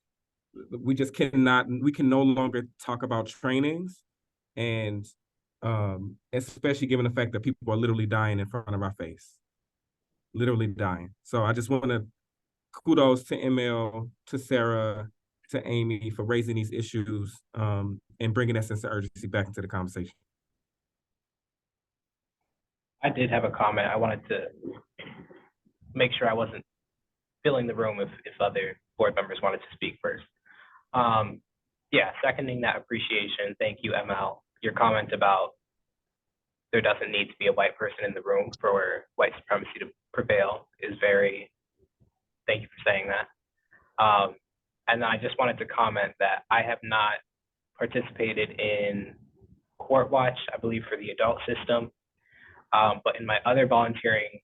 We can no longer talk about trainings, and especially given the fact that people are literally dying in front of our face, literally dying. So I just want to kudos to ML, to Sarah, to Amy for raising these issues and bringing that sense of urgency back into the conversation. I did have a comment. I wanted to make sure I wasn't filling the room if other board members wanted to speak first. Yeah, seconding that appreciation. Thank you, ML. Your comment about there doesn't need to be a white person in the room for white supremacy to prevail is thank you for saying that. And I just wanted to comment that I have not participated in Court Watch, I believe for the adult system, but in my other volunteering,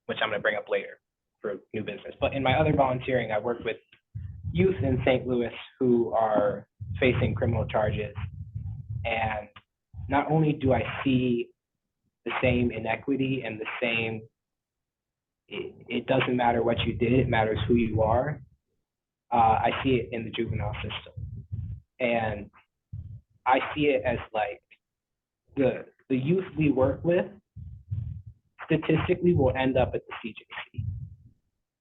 which I'm gonna bring up later for new business, but in my other volunteering, I worked with youth in St. Louis who are facing criminal charges. And not only do I see the same inequity and the same, it doesn't matter what you did, it matters who you are. I see it in the juvenile system. And I see it as like the youth we work with statistically will end up at the CJC.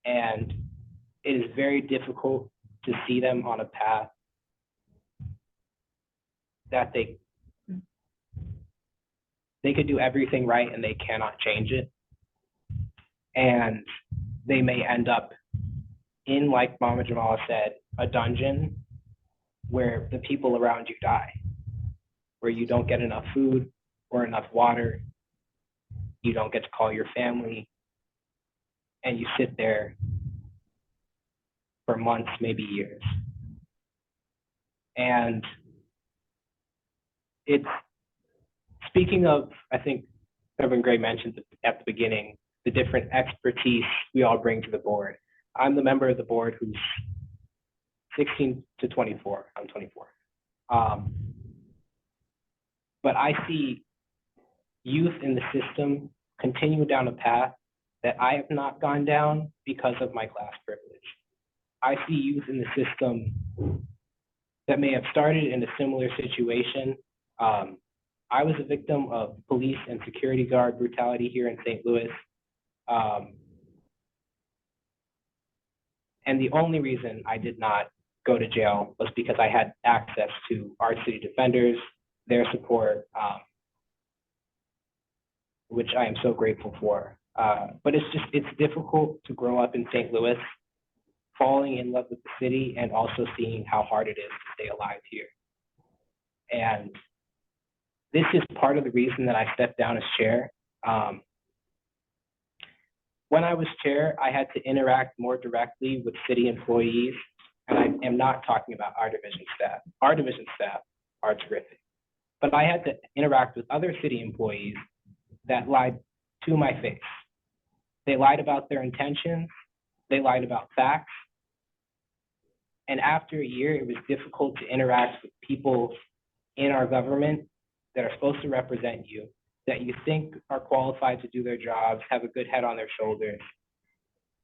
And it is very difficult to see them on a path that they could do everything right and they cannot change it. And they may end up in, like Mama Jamala said, a dungeon where the people around you die, where you don't get enough food or enough water, you don't get to call your family, and you sit there for months, maybe years. And it's, speaking of, I think Reverend Gray mentioned at the beginning, the different expertise we all bring to the board. I'm the member of the board who's 16 to 24. I'm 24. But I see youth in the system continue down a path that I have not gone down because of my class privilege. I see youth in the system that may have started in a similar situation. I was a victim of police and security guard brutality here in St. Louis. And the only reason I did not go to jail was because I had access to our city defenders, their support, which I am so grateful for. But it's difficult to grow up in St. Louis, falling in love with the city and also seeing how hard it is to stay alive here. And this is part of the reason that I stepped down as chair. When I was chair, I had to interact more directly with city employees, and I am not talking about our division staff. Our division staff are terrific. But I had to interact with other city employees that lied to my face. They lied about their intentions, they lied about facts. And after a year, it was difficult to interact with people in our government that are supposed to represent you, that you think are qualified to do their jobs, have a good head on their shoulders.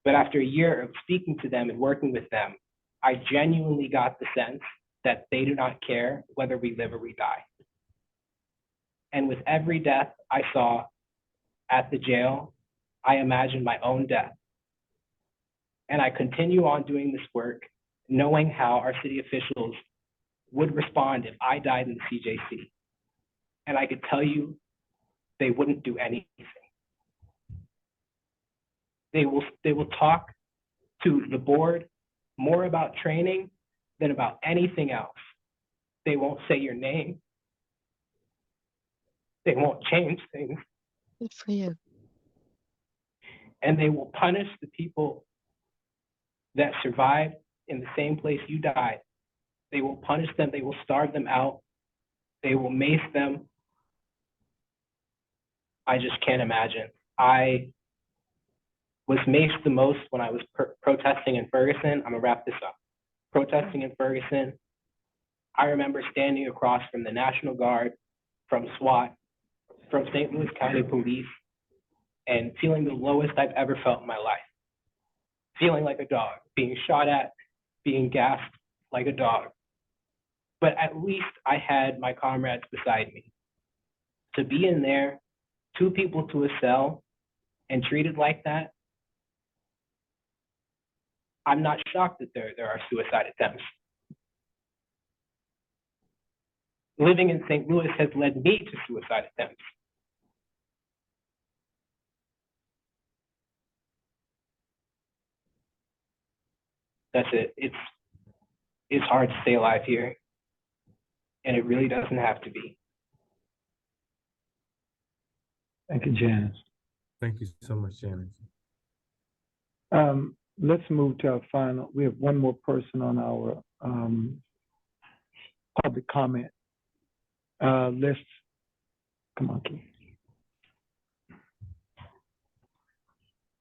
But after a year of speaking to them and working with them, I genuinely got the sense that they do not care whether we live or we die. And with every death I saw at the jail, I imagined my own death. And I continue on doing this work, knowing how our city officials would respond if I died in the CJC. And I could tell you, they wouldn't do anything. They will talk to the board more about training than about anything else. They won't say your name. They won't change things. Good for you. And they will punish the people that survived in the same place you died. They will punish them. They will starve them out. They will mace them. I just can't imagine. I was maced the most when I was protesting in Ferguson. I'm gonna wrap this up. Protesting in Ferguson, I remember standing across from the National Guard, from SWAT, from St. Louis County Police, and feeling the lowest I've ever felt in my life. Feeling like a dog, being shot at, being gassed like a dog. But at least I had my comrades beside me. To be in there, 2 people to a cell, and treated like that, I'm not shocked that there are suicide attempts. Living in St. Louis has led me to suicide attempts. That's it. It's hard to stay alive here, and it really doesn't have to be. Thank you, Janice. Thank you so much, Janice. Let's move to our final. We have one more person on our public comment list. Come on, Keith.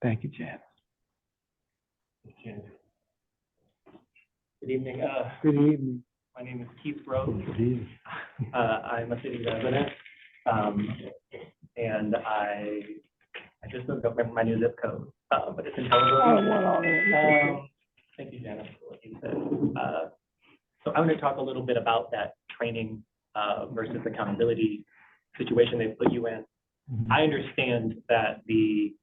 Thank you, Janice. Good evening. Good evening. My name is Keith Rose. Good evening. I'm a city resident, and I just moved up my new zip code, but it's in Hillsborough. Thank you, Janice, for what you said. So I'm going to talk a little bit about that training versus accountability situation they put you in. I understand that the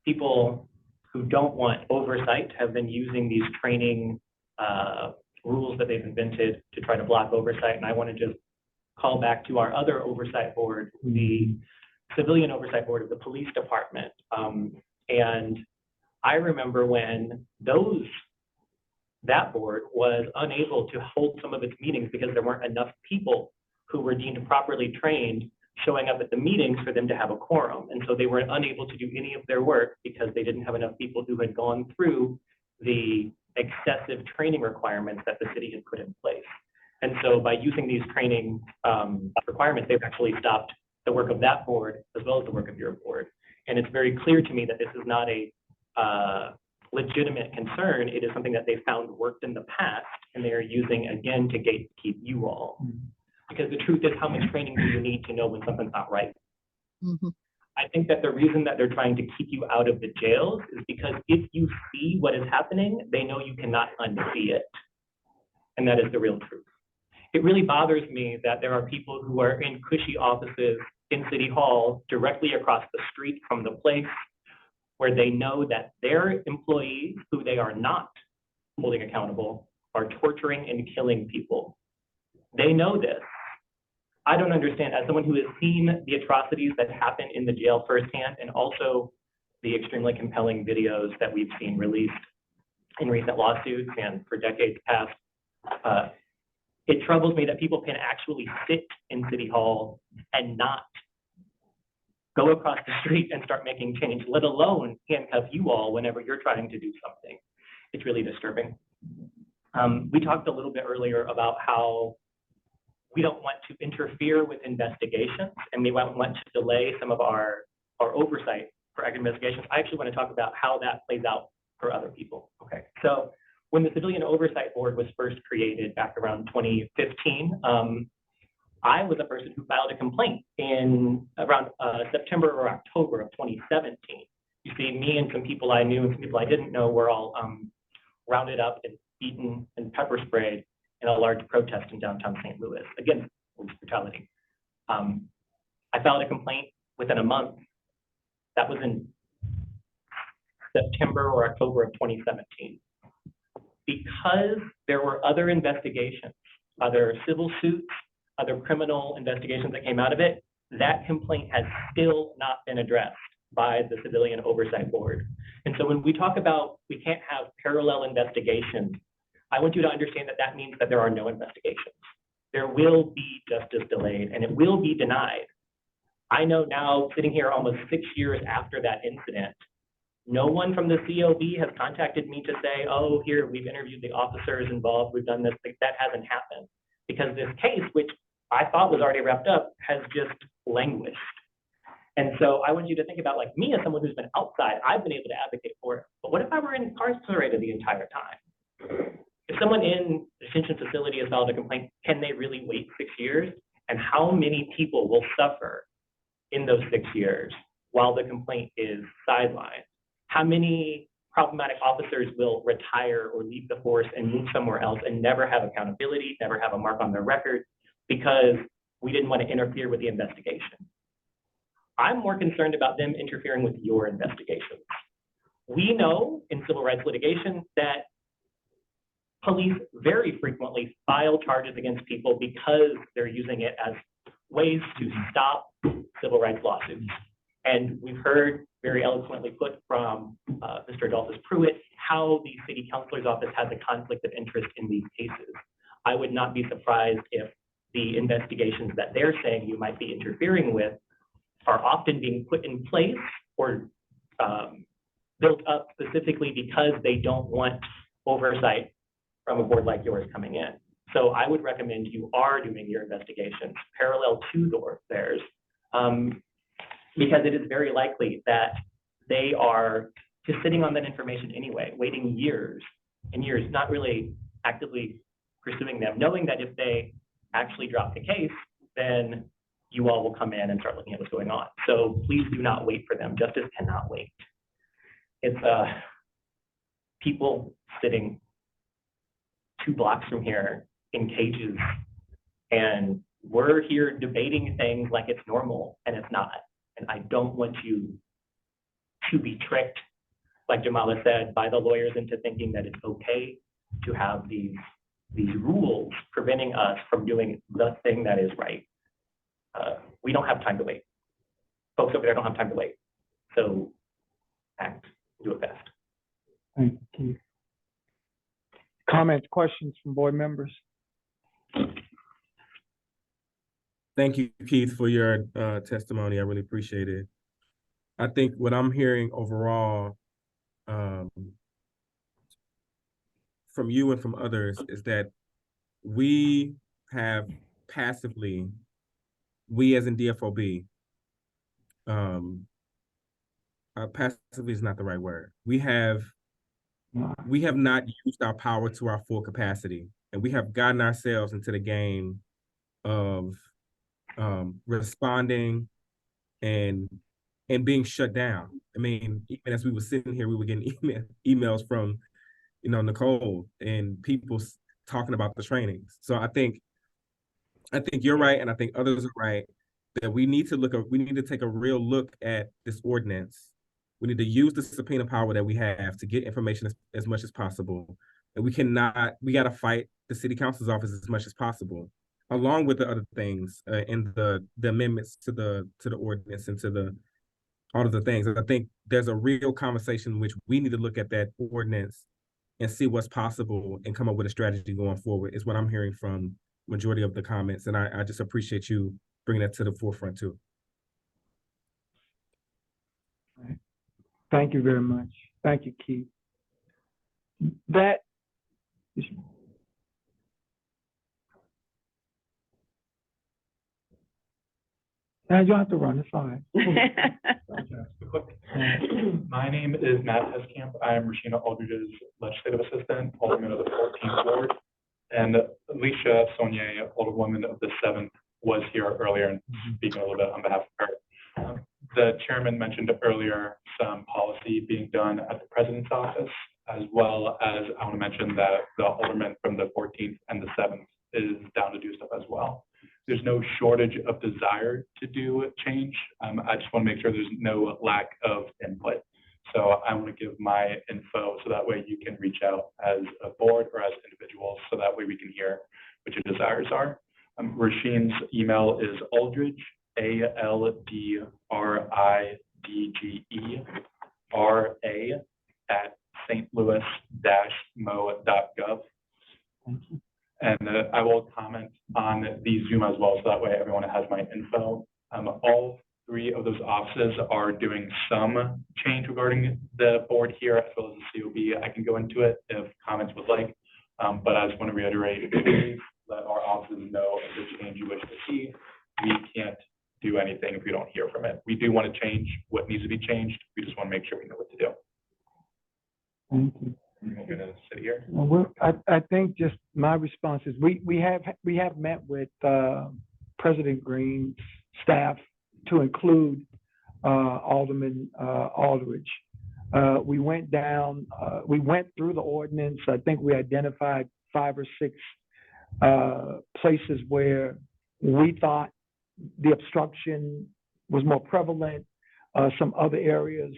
people who don't want oversight have been using these training rules that they've invented to try to block oversight. And I want to just call back to our other oversight board, the Civilian Oversight Board of the Police Department. And I remember when that board was unable to hold some of its meetings because there weren't enough people who were deemed properly trained showing up at the meetings for them to have a quorum. And so they were unable to do any of their work because they didn't have enough people who had gone through the excessive training requirements that the city had put in place. And so by using these training requirements, they've actually stopped the work of that board as well as the work of your board. And it's very clear to me that this is not a legitimate concern. It is something that they found worked in the past, and they are using again to gatekeep you all. Because the truth is, how much training do you need to know when something's not right? I think that the reason that they're trying to keep you out of the jails is because if you see what is happening, they know you cannot unsee it. And that is the real truth. It really bothers me that there are people who are in cushy offices in City Hall directly across the street from the place where they know that their employees, who they are not holding accountable, are torturing and killing people. They know this. I don't understand, as someone who has seen the atrocities that happen in the jail firsthand, and also the extremely compelling videos that we've seen released in recent lawsuits and for decades past, it troubles me that people can actually sit in City Hall and not go across the street and start making change, let alone handcuff you all whenever you're trying to do something. It's really disturbing. We talked a little bit earlier about how we don't want to interfere with investigations, and we want to delay some of our oversight for investigations. I actually want to talk about how that plays out for other people. Okay, so when the Civilian Oversight Board was first created back around 2015, I was a person who filed a complaint in around September or October of 2017. You see, me and some people I knew and some people I didn't know were all rounded up and beaten and pepper sprayed in a large protest in downtown St. Louis against police brutality. I filed a complaint within a month. That was in September or October of 2017. Because there were other investigations, other civil suits, other criminal investigations that came out of it, that complaint has still not been addressed by the Civilian Oversight Board. And so when we talk about we can't have parallel investigations, I want you to understand that that means that there are no investigations. There will be justice delayed and it will be denied. I know now, sitting here almost 6 years after that incident, no one from the COB has contacted me to say, oh, here, we've interviewed the officers involved, we've done this. That hasn't happened because this case, which I thought was already wrapped up, has just languished. And so I want you to think about, like, me as someone who's been outside, I've been able to advocate for it. But what if I were incarcerated the entire time? If someone in a detention facility has filed a complaint, can they really wait 6 years? And how many people will suffer in those 6 years while the complaint is sidelined? How many problematic officers will retire or leave the force and move somewhere else and never have accountability, never have a mark on their record because we didn't want to interfere with the investigation? I'm more concerned about them interfering with your investigations. We know in civil rights litigation that police very frequently file charges against people because they're using it as ways to stop civil rights lawsuits. And we've heard very eloquently put from Mr. Adolphus Pruitt how the city councilor's office has a conflict of interest in these cases. I would not be surprised if the investigations that they're saying you might be interfering with are often being put in place or built up specifically because they don't want oversight from a board like yours coming in. So I would recommend you are doing your investigations parallel to theirs, because it is very likely that they are just sitting on that information anyway, waiting years and years, not really actively pursuing them, knowing that if they actually drop the case, then you all will come in and start looking at what's going on. So please do not wait for them. Justice cannot wait. It's people sitting 2 blocks from here in cages and we're here debating things like it's normal, and it's not. And I don't want you to be tricked, like Jamala said, by the lawyers into thinking that it's okay to have these rules preventing us from doing the thing that is right. We don't have time to wait. Folks over there don't have time to wait. So act, do it fast. Thank you. Comments, questions from board members? Thank you, Keith, for your testimony. I really appreciate it. I think what I'm hearing overall from you and from others is that we have passively, we as in DFOB, passively is not the right word. We have not used our power to our full capacity, and we have gotten ourselves into the game of responding and being shut down. I mean, even as we were sitting here, we were getting emails from, Nicole and people talking about the trainings. So I think you're right, and I think others are right, that we need to take a real look at this ordinance. We need to use the subpoena power that we have to get information as much as possible. And we got to fight the city council's office as much as possible, along with the other things in the amendments to the ordinance and to all of the things. I think there's a real conversation in which we need to look at that ordinance and see what's possible and come up with a strategy going forward, is what I'm hearing from majority of the comments. And I just appreciate you bringing that to the forefront too. Thank you very much. Thank you, Keith. That now you don't have to run, it's fine. My name is Matt Heskamp. I am Rashina Aldridge's legislative assistant, alderman of the 14th ward. And Alicia Saunier, alderwoman of the 7th, was here earlier and speaking a little bit on behalf of her. The chairman mentioned earlier some policy being done at the president's office, as well as I want to mention that the alderman from the 14th and the 7th is down to do stuff as well. There's no shortage of desire to do change. I just want to make sure there's no lack of input. So I want to give my info so that way you can reach out as a board or as individuals, so that way we can hear what your desires are. Rashine's email is Aldridge, ALDRIDGE, RA at stlouis-mo.gov. And I will comment on the Zoom as well, so that way everyone has my info. All three of those offices are doing some change regarding the board here, as well as the COB. I can go into it if comments would like, but I just want to reiterate, please let our offices know of the change you wish to see. We can't do anything if we don't hear from it. We do want to change what needs to be changed. We just want to make sure we know what to do. Thank you. We're going to sit here. Well, I think just my response is we have met with President Green's staff to include Alderman Aldridge. We went through the ordinance. I think we identified 5 or 6 places where we thought the obstruction was more prevalent. Some other areas,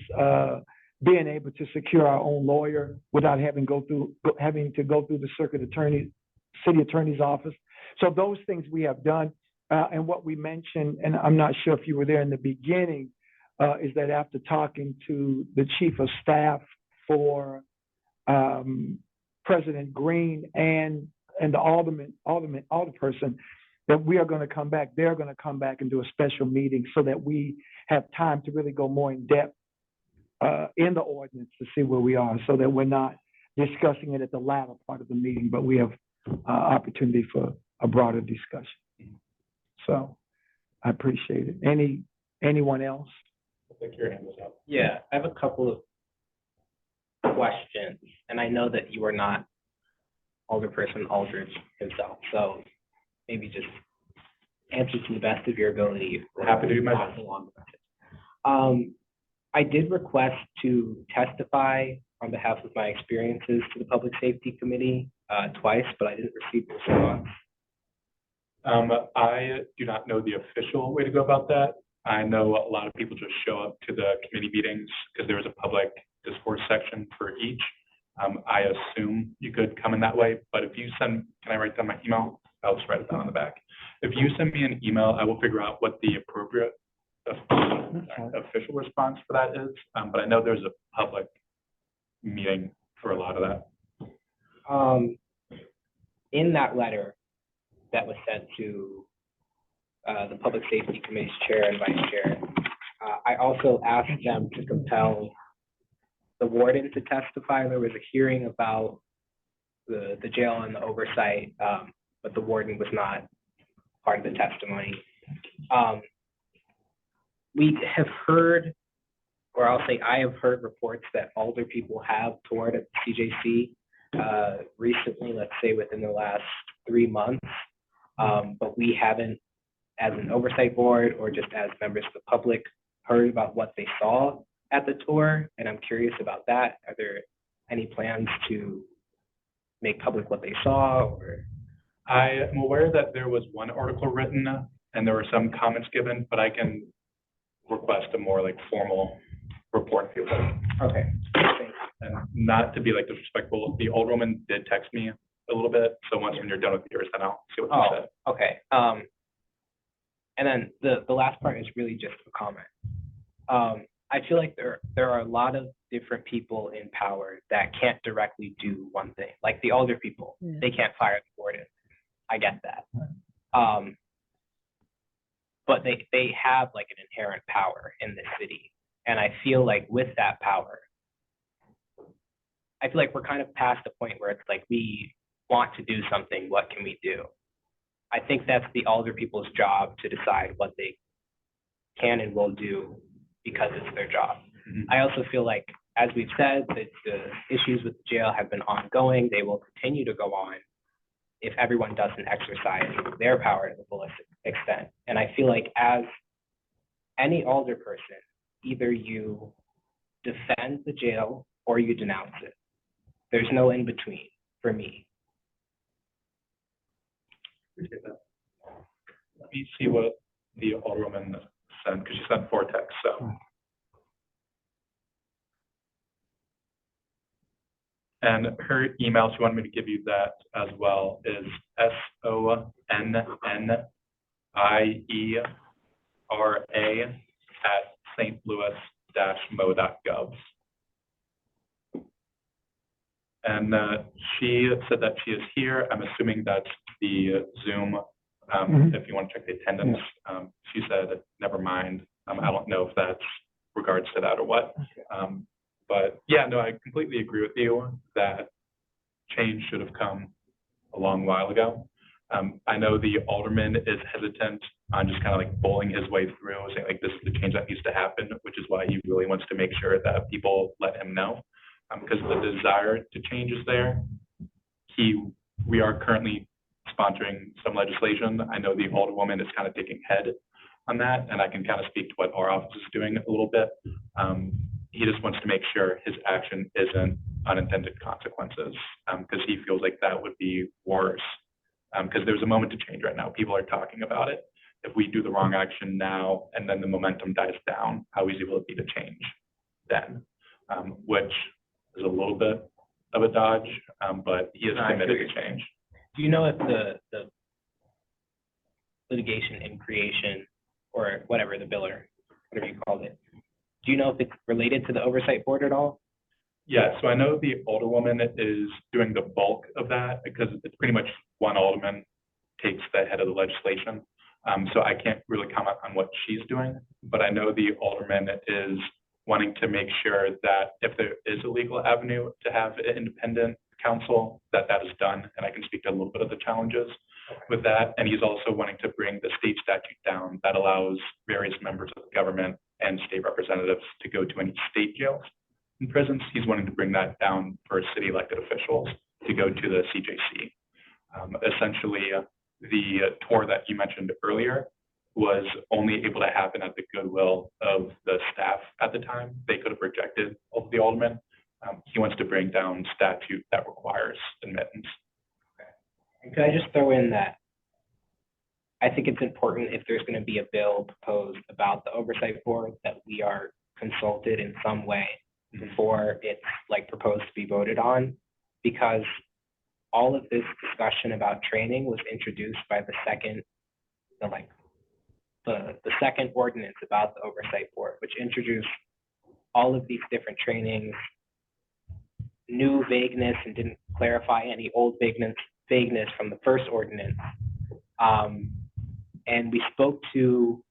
being able to secure our own lawyer without having to go through the city attorney's office. So those things we have done. And what we mentioned, and I'm not sure if you were there in the beginning, is that after talking to the chief of staff for President Green and the alderperson, that we are going to come back. They're going to come back and do a special meeting so that we have time to really go more in depth in the ordinance to see where we are, so that we're not discussing it at the latter part of the meeting, but we have opportunity for a broader discussion. So I appreciate it. Anyone else? I think your hand was up. Yeah, I have a couple of questions, and I know that you are not Alderperson Aldridge himself, so maybe just answer to the best of your ability. Happy to do my best. I did request to testify on behalf of my experiences to the Public Safety Committee twice, but I didn't receive a response. I do not know the official way to go about that. I know a lot of people just show up to the committee meetings because there is a public discourse section for each. I assume you could come in that way, but if you send, can I write down my email? I'll just write it down on the back. If you send me an email, I will figure out what the appropriate official response for that is. But I know there's a public meeting for a lot of that. In that letter that was sent to the Public Safety Committee's chair and vice chair, I also asked them to compel the warden to testify. There was a hearing about the jail and the oversight, but the warden was not part of the testimony. We have heard, or I'll say I have heard reports that older people have toured at the CJC recently, let's say within the last 3 months, but we haven't, as an oversight board or just as members of the public, heard about what they saw at the tour, and I'm curious about that. Are there any plans to make public what they saw? Or I am aware that there was one article written and there were some comments given, but I can request a more like formal report if you like. Okay. And not to be like disrespectful, the old woman did text me a little bit, so once when you're done with yours, then I'll see what you said. Okay. And then the last part is really just a comment. I feel like there are a lot of different people in power that can't directly do one thing. Like the older people, they can't fire the warden. I get that. But they have like an inherent power in this city. And I feel like with that power, I feel like we're kind of past the point where it's like, we want to do something, what can we do? I think that's the older people's job to decide what they can and will do because it's their job. I also feel like, as we've said, that the issues with the jail have been ongoing. They will continue to go on if everyone doesn't exercise their power to the fullest extent. And I feel like as any older person, either you defend the jail or you denounce it. There's no in between for me. Appreciate that. Let me see what the alderwoman sent, because she sent 4 texts, so. And her email, she wanted me to give you that as well, is sonnniera@stlouis-mo.gov. And she said that she is here. I'm assuming that's the Zoom. If you want to check the attendance, she said, never mind. I don't know if that's regards to that or what. But yeah, no, I completely agree with you that change should have come a long while ago. I know the alderman is hesitant on just kind of like bowling his way through, saying like, this is the change that needs to happen, which is why he really wants to make sure that people let him know. Because the desire to change is there. We are currently sponsoring some legislation. I know the alderwoman is kind of taking head on that, and I can kind of speak to what our office is doing a little bit. He just wants to make sure his action isn't unintended consequences, because he feels like that would be worse. Because there's a moment to change right now. People are talking about it. If we do the wrong action now and then the momentum dies down, how easy will it be to change then? Which is a little bit of a dodge, but he is committed to change. Do you know if the litigation in creation, or whatever, the bill or whatever you called it, do you know if it's related to the oversight board at all? Yeah, so I know the alderwoman is doing the bulk of that because it's pretty much one alderman takes the head of the legislation. So I can't really comment on what she's doing, but I know the alderman is wanting to make sure that if there is a legal avenue to have an independent counsel, that is done. And I can speak to a little bit of the challenges with that. And he's also wanting to bring the state statute down that allows various members of the government and state representatives to go to any state jails and prisons. He's wanting to bring that down for city elected officials to go to the CJC. Essentially, the tour that you mentioned earlier was only able to happen at the goodwill of the staff at the time. They could have rejected all of the aldermen. He wants to bring down statute that requires admittance. Okay. And could I just throw in that I think it's important if there's going to be a bill proposed about the oversight board that we are consulted in some way before it's like proposed to be voted on, because all of this discussion about training was introduced by the second ordinance about the oversight board, which introduced all of these different trainings, new vagueness, and didn't clarify any old vagueness from the first ordinance. And we spoke to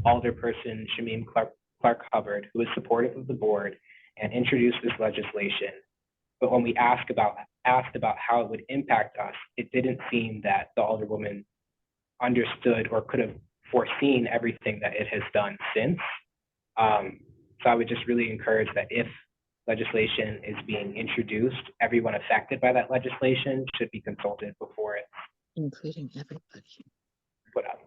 Alderperson Shamim Clark Hubbard, who is supportive of the board and introduced this legislation. But when we asked about how it would impact us, it didn't seem that the Alderwoman understood or could have foreseen everything that it has done since. So I would just really encourage that if legislation is being introduced, everyone affected by that legislation should be consulted before it's including everybody put up.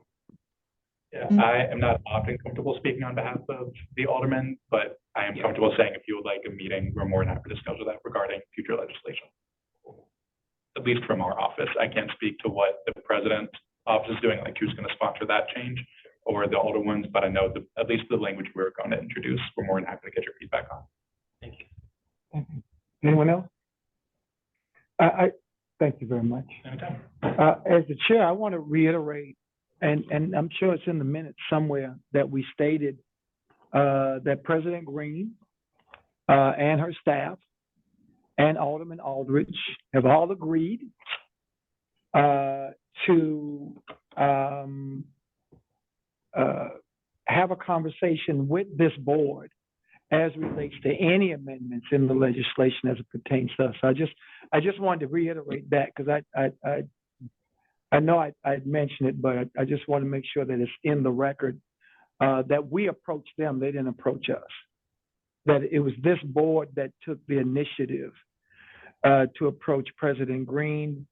Yeah, I am not often comfortable speaking on behalf of the aldermen, but I am comfortable saying if you would like a meeting, we're more than happy to schedule that regarding future legislation. At least from our office. I can't speak to what the president's office is doing, like who's going to sponsor that change, or the alderwomen's, but I know at least the language we're going to introduce, we're more than happy to get your feedback on. Thank you. Anyone else? I thank you very much. Anytime. As the chair, I want to reiterate, and I'm sure it's in the minutes somewhere, that we stated that President Green and her staff and Alderman Aldridge have all agreed to have a conversation with this board as relates to any amendments in the legislation as it pertains to us. I just wanted to reiterate that, because I know I'd mentioned it, but I just want to make sure that it's in the record that we approached them, they didn't approach us. That it was this board that took the initiative to approach President Green,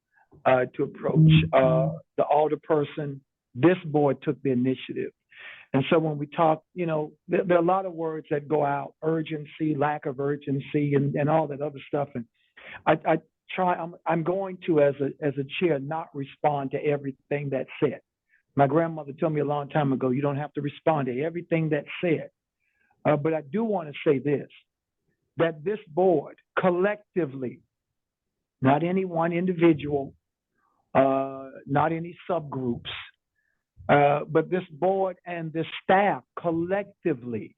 to approach the alderperson. This board took the initiative. And so when we talk, there are a lot of words that go out: urgency, lack of urgency, and all that other stuff. And I'm going to, as a chair, not respond to everything that's said. My grandmother told me a long time ago, you don't have to respond to everything that's said. But I do want to say this, that this board collectively, not any one individual, not any subgroups, but this board and this staff collectively,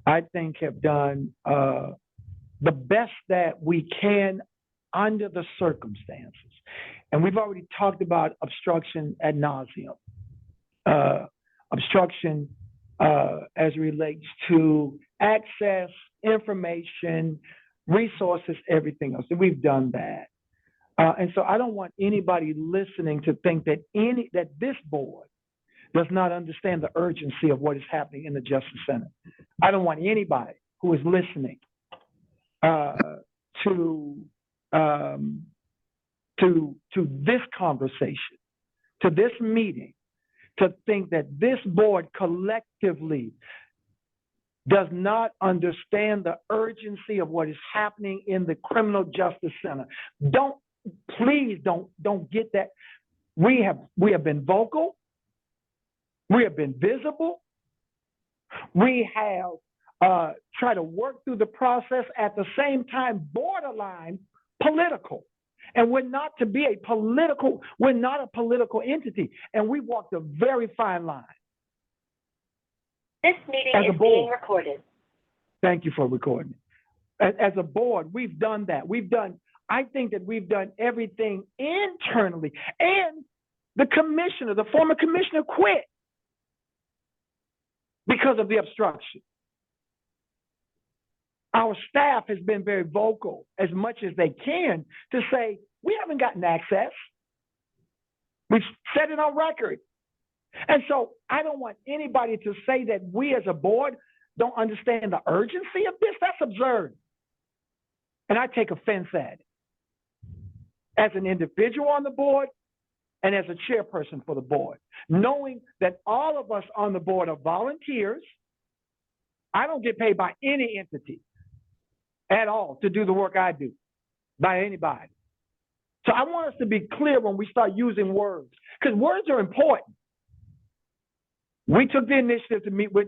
I think, have done the best that we can under the circumstances. And we've already talked about obstruction ad nauseum. Obstruction as it relates to access, information, resources, everything else. And we've done that. And so I don't want anybody listening to think that this board does not understand the urgency of what is happening in the Justice Center. I don't want anybody who is listening to this conversation, to this meeting, to think that this board collectively does not understand the urgency of what is happening in the criminal justice center. Please don't get that. We have been vocal. We have been visible. We have tried to work through the process, at the same time borderline political. And we're not a political entity. And we walked a very fine line. This meeting is being recorded. Thank you for recording. As a board, we've done that. I think that we've done everything internally. And the former commissioner quit because of the obstruction. Our staff has been very vocal as much as they can to say, we haven't gotten access. We've set it on record. And so I don't want anybody to say that we as a board don't understand the urgency of this. That's absurd. And I take offense at it. As an individual on the board and as a chairperson for the board, knowing that all of us on the board are volunteers. I don't get paid by any entity at all to do the work I do, by anybody. So I want us to be clear when we start using words, because words are important. We took the initiative to meet with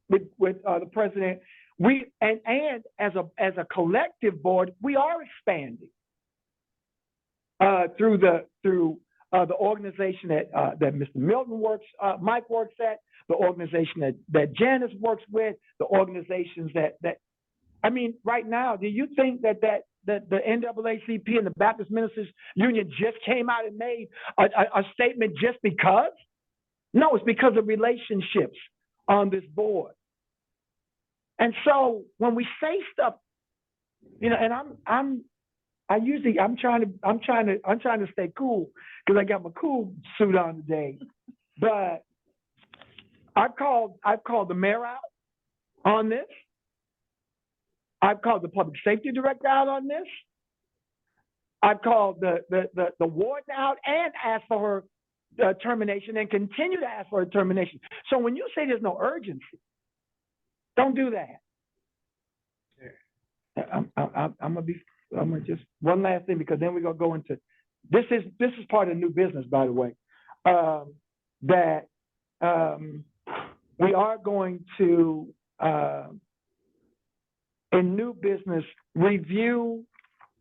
the president. And as a collective board, we are expanding through the organization that Mr. Milton Mike works at, the organization that Janice works with, the organizations that I mean, right now, do you think that the NAACP and the Baptist Ministers Union just came out and made a statement just because? No, it's because of relationships on this board. And so when we say stuff, you know, and I'm trying to stay cool because I got my cool suit on today. But I've called the mayor out on this. I've called the public safety director out on this. I've called the warden out and asked for her termination and continue to ask for her termination. So when you say there's no urgency, don't do that. I'm gonna just one last thing, because then we're gonna go into this is part of new business, by the way. That we are going to in new business review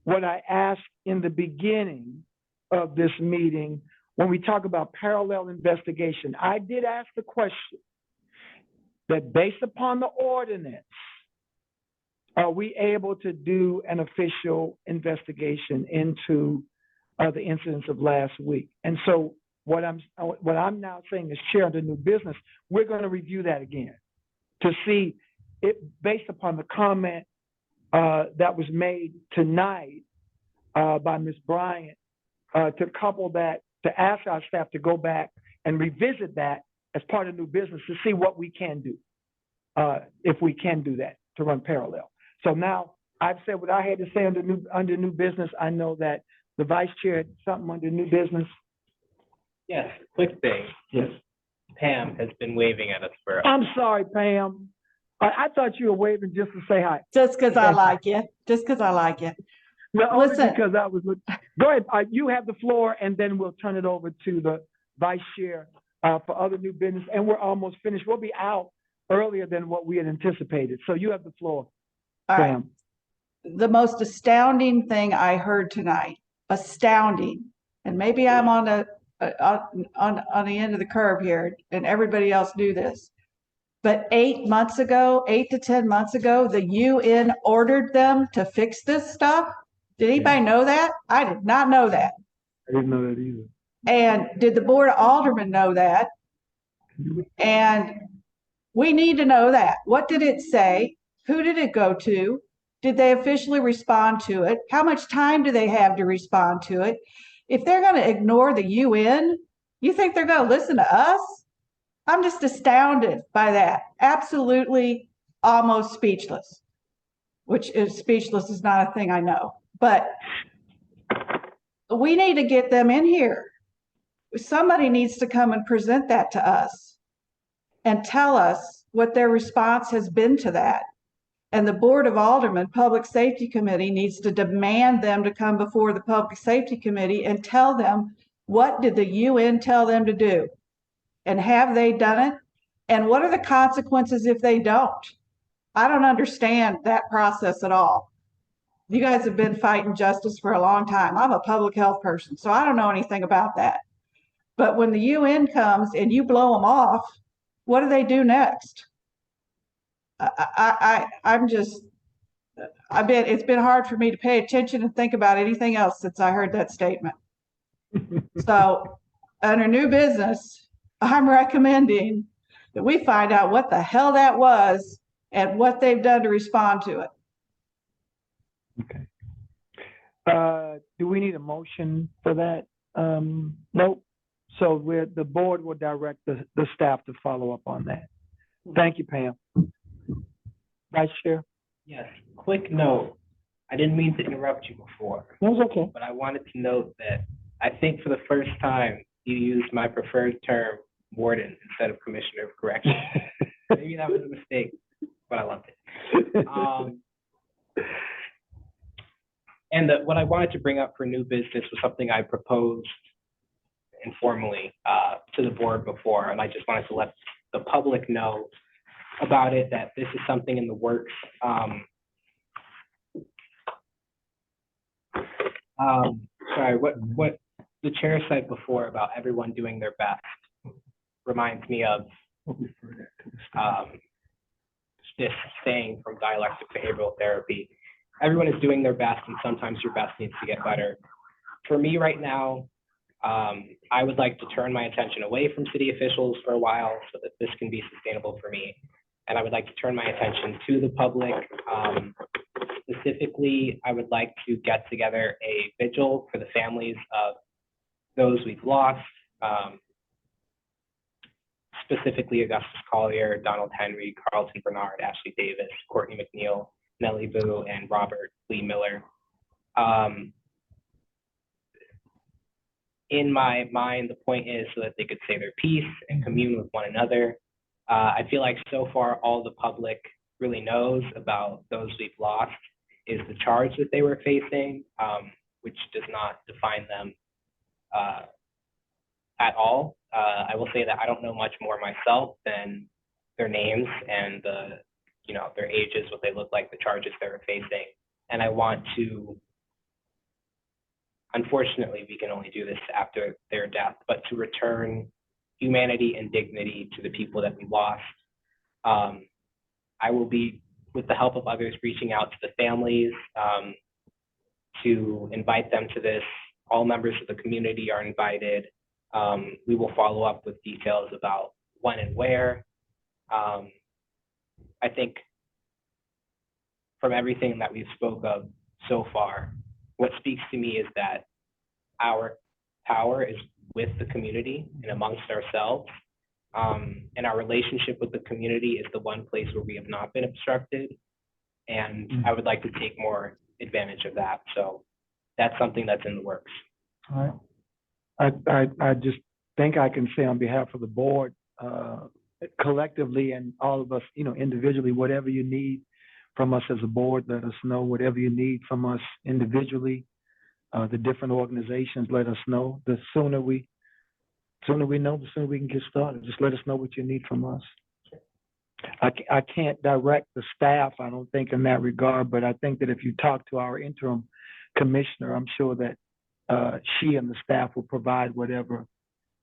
what I asked in the beginning of this meeting when we talk about parallel investigation. I did ask the question that based upon the ordinance, are we able to do an official investigation into the incidents of last week? And so what I'm now saying as chair of the new business, we're going to review that again to see it based upon the comment that was made tonight by Ms. Bryant, to couple that, to ask our staff to go back and revisit that as part of new business to see what we can do, if we can do that, to run parallel. So now I've said what I had to say under new business. I know that the vice chair had something under new business. Yes, quick thing. Yes. Pam has been waving at us for. I'm sorry, Pam. I thought you were waving just to say hi. Just because I like you. Just because I like you. No, only Listen. because I was. Go ahead. You have the floor, and then we'll turn it over to the vice chair for other new business. And we're almost finished. We'll be out earlier than what we had anticipated. So you have the floor, Pam. Right. The most astounding thing I heard tonight, astounding, and maybe I'm on the end of the curve here, and everybody else knew this. But 8 to 10 months ago, the UN ordered them to fix this stuff. Did anybody know that? I did not know that. I didn't know that either. And did the Board of Aldermen know that? And we need to know that. What did it say? Who did it go to? Did they officially respond to it? How much time do they have to respond to it? If they're going to ignore the UN, you think they're going to listen to us? I'm just astounded by that. Absolutely almost speechless, which is speechless is not a thing I know, but we need to get them in here. Somebody needs to come and present that to us and tell us what their response has been to that. And the Board of Aldermen Public Safety Committee needs to demand them to come before the Public Safety Committee and tell them, what did the UN tell them to do? And have they done it? And what are the consequences if they don't? I don't understand that process at all. You guys have been fighting justice for a long time. I'm a public health person, so I don't know anything about that. But when the UN comes and you blow them off, what do they do next? It's been hard for me to pay attention and think about anything else since I heard that statement. So under new business, I'm recommending that we find out what the hell that was and what they've done to respond to it. Okay. Do we need a motion for that? Nope. So the board will direct the staff to follow up on that. Thank you, Pam. Vice Chair? Yes, quick note. I didn't mean to interrupt you before. That was okay. But I wanted to note that I think for the first time, you used my preferred term, warden, instead of commissioner of corrections. Maybe that was a mistake, but I loved it. And what I wanted to bring up for new business was something I proposed informally to the board before, and I just wanted to let the public know about it, that this is something in the works. Sorry, what the chair said before about everyone doing their best reminds me of this saying from dialectic behavioral therapy. Everyone is doing their best, and sometimes your best needs to get better. For me right now, I would like to turn my attention away from city officials for a while so that this can be sustainable for me. And I would like to turn my attention to the public. Specifically, I would like to get together a vigil for the families of those we've lost. Specifically Augustus Collier, Donald Henry, Carlton Bernard, Ashley Davis, Courtney McNeil, Nellie Boo, and Robert Lee Miller. In my mind, the point is so that they could say their piece and commune with one another. I feel like so far all the public really knows about those we've lost is the charge that they were facing, which does not define them at all. I will say that I don't know much more myself than their names and their ages, what they look like, the charges they were facing. And I want to, unfortunately, we can only do this after their death, but to return humanity and dignity to the people that we lost. I will be, with the help of others, reaching out to the families to invite them to this. All members of the community are invited. We will follow up with details about when and where. I think from everything that we've spoke of so far, what speaks to me is that our power is with the community and amongst ourselves. And our relationship with the community is the one place where we have not been obstructed. And I would like to take more advantage of that. So that's something that's in the works. All right. I just think I can say on behalf of the board, collectively and all of us, individually, whatever you need from us as a board, let us know. Whatever you need from us individually, the different organizations, let us know. The sooner we know, the sooner we can get started. Just let us know what you need from us. I can't direct the staff, I don't think, in that regard, but I think that if you talk to our interim commissioner, I'm sure that she and the staff will provide whatever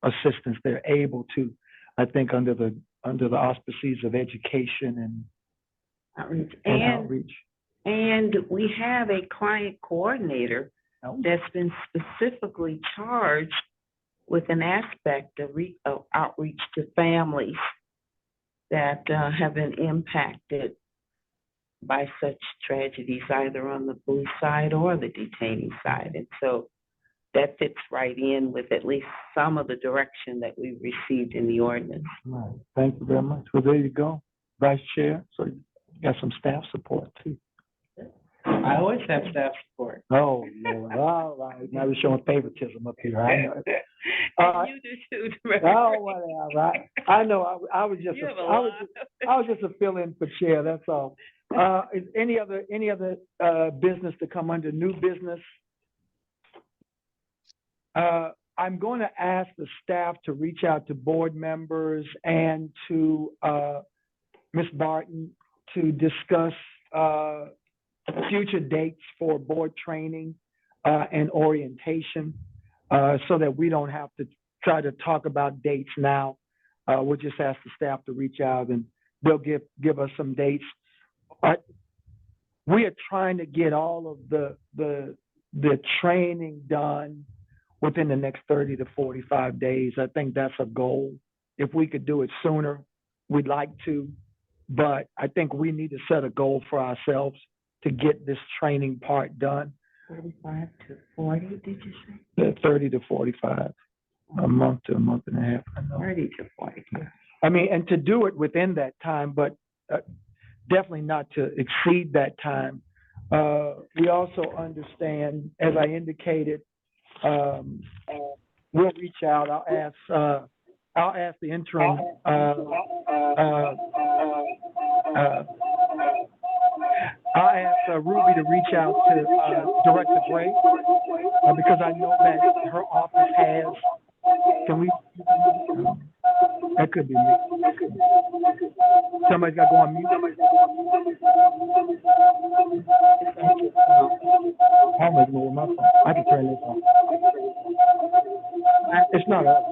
assistance they're able to. I think under the auspices of education and outreach. And we have a client coordinator that's been specifically charged with an aspect of outreach to families that have been impacted by such tragedies, either on the police side or the detainee side. And so that fits right in with at least some of the direction that we've received in the ordinance. Right. Thank you very much. Well, there you go, Vice Chair. So you got some staff support too. I always have staff support. Oh, Lord. All right. Now we're showing favoritism up here. I know. You do too. Oh, whatever. I know. I was just a fill-in for chair. That's all. Is any other business to come under new business? I'm going to ask the staff to reach out to board members and to Ms. Barton to discuss future dates for board training and orientation so that we don't have to try to talk about dates now. We'll just ask the staff to reach out and they'll give us some dates. We are trying to get all of the training done within the next 30 to 45 days. I think that's a goal. If we could do it sooner, we'd like to, but I think we need to set a goal for ourselves to get this training part done. 35 to 40, did you say? 30 to 45, a month to a month and a half. I know. 30 to 40. I mean, and to do it within that time, but definitely not to exceed that time. We also understand, as I indicated, we'll reach out. I'll ask the interim. I'll ask Ruby to reach out to Director Gray because I know that her office has. could be me. Somebody's got to go on mute. I almost know my phone. I can turn this on. It's not us.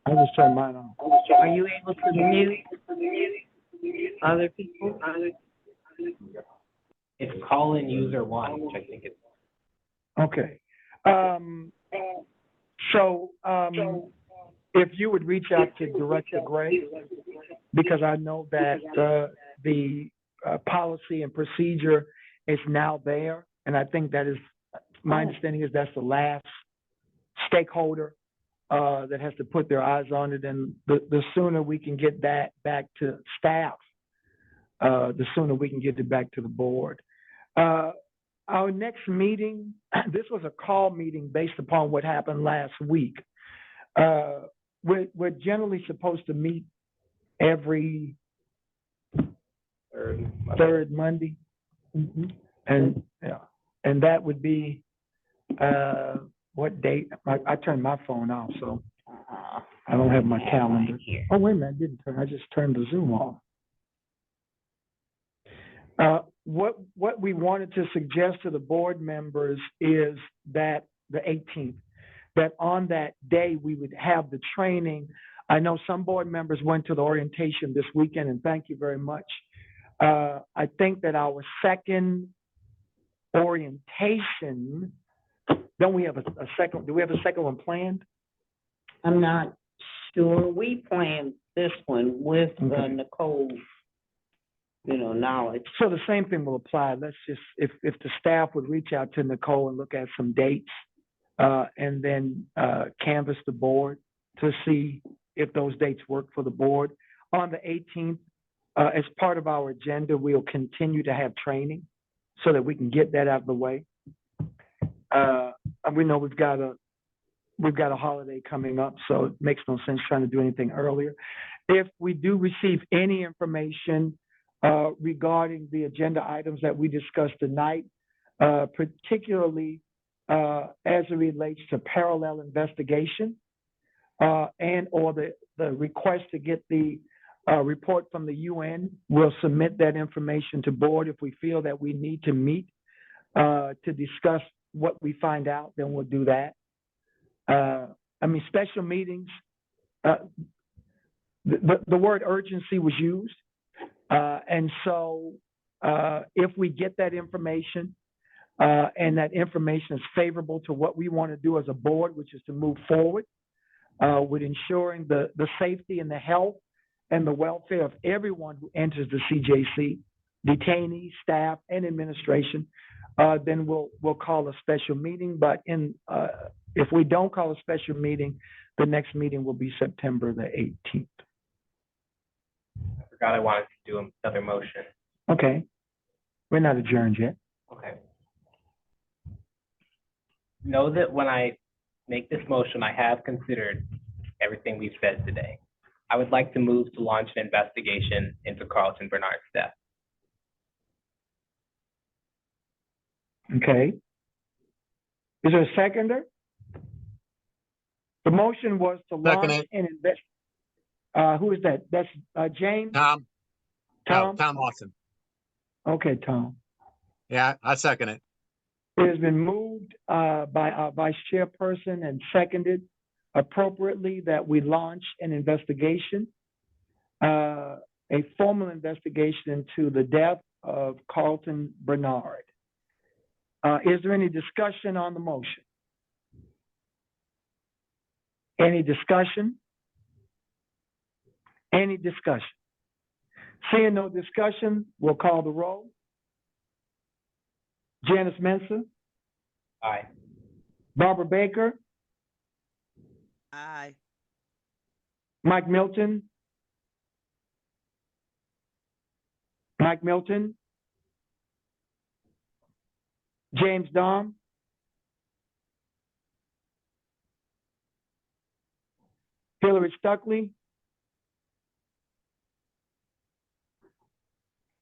I just turned mine on. Are you able to mute other people? It's call-in user one, which I think is. Okay. If you would reach out to Director Gray, because I know that the policy and procedure is now there, and I think that is, my understanding is that's the last stakeholder that has to put their eyes on it, and the sooner we can get that back to staff, the sooner we can get it back to the board. Our next meeting, this was a call meeting based upon what happened last week. We're generally supposed to meet every third Monday. And that would be, what date? I turned my phone off, so I don't have my calendar. Oh, wait a minute, I didn't turn, I just turned the Zoom off. What we wanted to suggest to the board members is that the 18th, that on that day we would have the training. I know some board members went to the orientation this weekend, and thank you very much. I think that our second orientation, don't we have a second, do we have a second one planned? I'm not sure. We planned this one with Nicole, knowledge. So the same thing will apply. Let's just, if the staff would reach out to Nicole and look at some dates, and then canvass the board to see if those dates work for the board. On the 18th, as part of our agenda, we'll continue to have training so that we can get that out of the way. We know we've got a holiday coming up, so it makes no sense trying to do anything earlier. If we do receive any information regarding the agenda items that we discussed tonight, particularly as it relates to parallel investigation and or the request to get the report from the UN, we'll submit that information to board. If we feel that we need to meet to discuss what we find out, then we'll do that. Special meetings, the word urgency was used. And so if we get that information and that information is favorable to what we want to do as a board, which is to move forward with ensuring the safety and the health and the welfare of everyone who enters the CJC, detainees, staff, and administration, then we'll call a special meeting. But if we don't call a special meeting, the next meeting will be September the 18th. I forgot I wanted to do another motion. Okay. We're not adjourned yet. Okay. Know that when I make this motion, I have considered everything we've said today. I would like to move to launch an investigation into Carlton Bernard's death. Okay. Is there a seconder? The motion was to launch an investigation. Who is that? That's James? Tom. Tom? No, Tom Watson. Okay, Tom. Yeah, I second it. It has been moved by our vice chairperson and seconded appropriately that we launch an investigation, a formal investigation into the death of Carlton Bernard. Is there any discussion on the motion? Any discussion? Any discussion? Seeing no discussion, we'll call the roll. Janice Mensah? Aye. Barbara Baker? Aye. Mike Milton? Mike Milton? James Dom? Hillary Stuckley?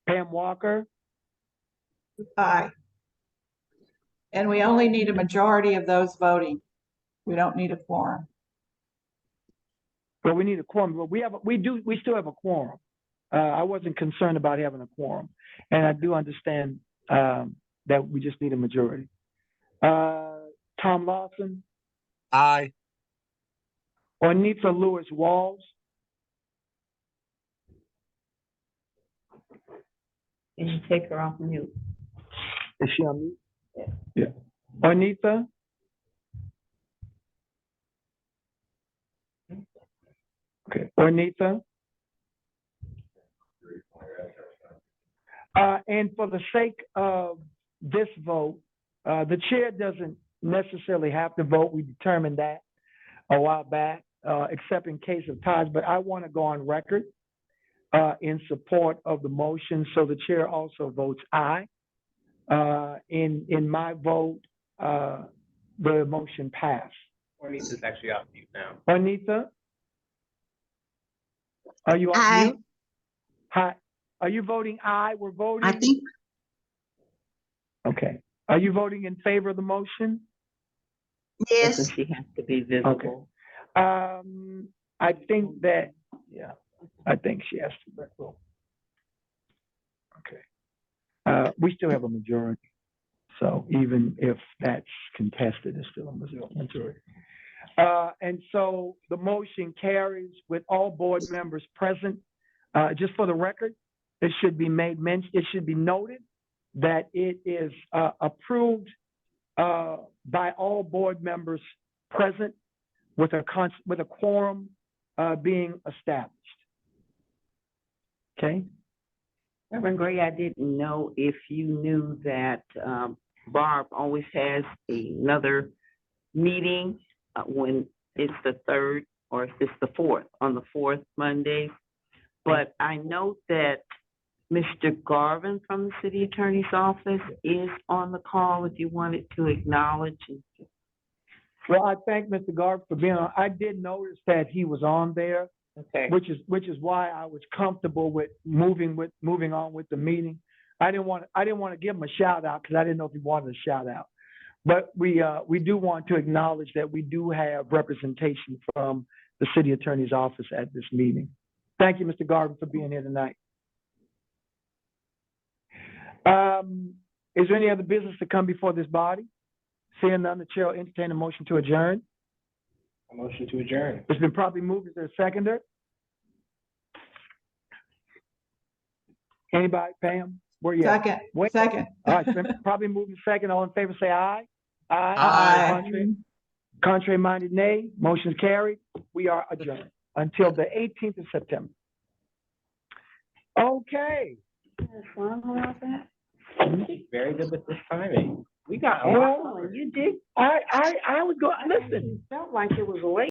Pam Walker? Aye. And we only need a majority of those voting. We don't need a quorum. Well, we need a quorum, but we still have a quorum. I wasn't concerned about having a quorum, and I do understand that we just need a majority. Tom Lawson, Aye. Juanita Lewis Walls, Can you take her off mute? is she on mute? Yeah. Juanita, okay, Juanita. And for the sake of this vote, the chair doesn't necessarily have to vote. We determined that a while back, except in case of ties, but I want to go on record in support of the motion. So the chair also votes aye. In my vote, the motion passed. Juanita's actually off mute now. Juanita, are you off Aye. mute? Hi. Are you voting aye? We're voting. I think, Okay. Are you voting in favor of the motion? yes, Doesn't she have to be visible? I think that, yeah, I think she has to. Okay. We still have a majority. So even if that's contested, it's still a majority. And so the motion carries with all board members present. Just for the record, it should be it should be noted that it is approved by all board members present with a quorum being established. Okay. Reverend Gray, I didn't know if you knew that Barb always has another meeting when it's the 3rd or if it's the 4th, on the 4th Monday. But I know that Mr. Garvin from the city attorney's office is on the call if you wanted to acknowledge. Well, I thank Mr. Garvin for being on. I did notice that he was on there. Okay. Which is why I was comfortable with moving on with the meeting. I didn't want to give him a shout out because I didn't know if he wanted a shout out. But we do want to acknowledge that we do have representation from the city attorney's office at this meeting. Thank you, Mr. Garvin, for being here tonight. Is there any other business to come before this body? Seeing none, the chair will entertain a motion to adjourn. A motion to adjourn. It's been properly moved. Is there a seconder? Anybody? Pam? Where you at? Second, Wait. second. All right, it's been probably moved in second. All in favor, say aye. Aye. Contrary minded, nay. Motion carried. We are adjourned until the 18th of September. Okay. Very good with this timing. We got. Oh, you did. I was going. Listen. Felt like it was late.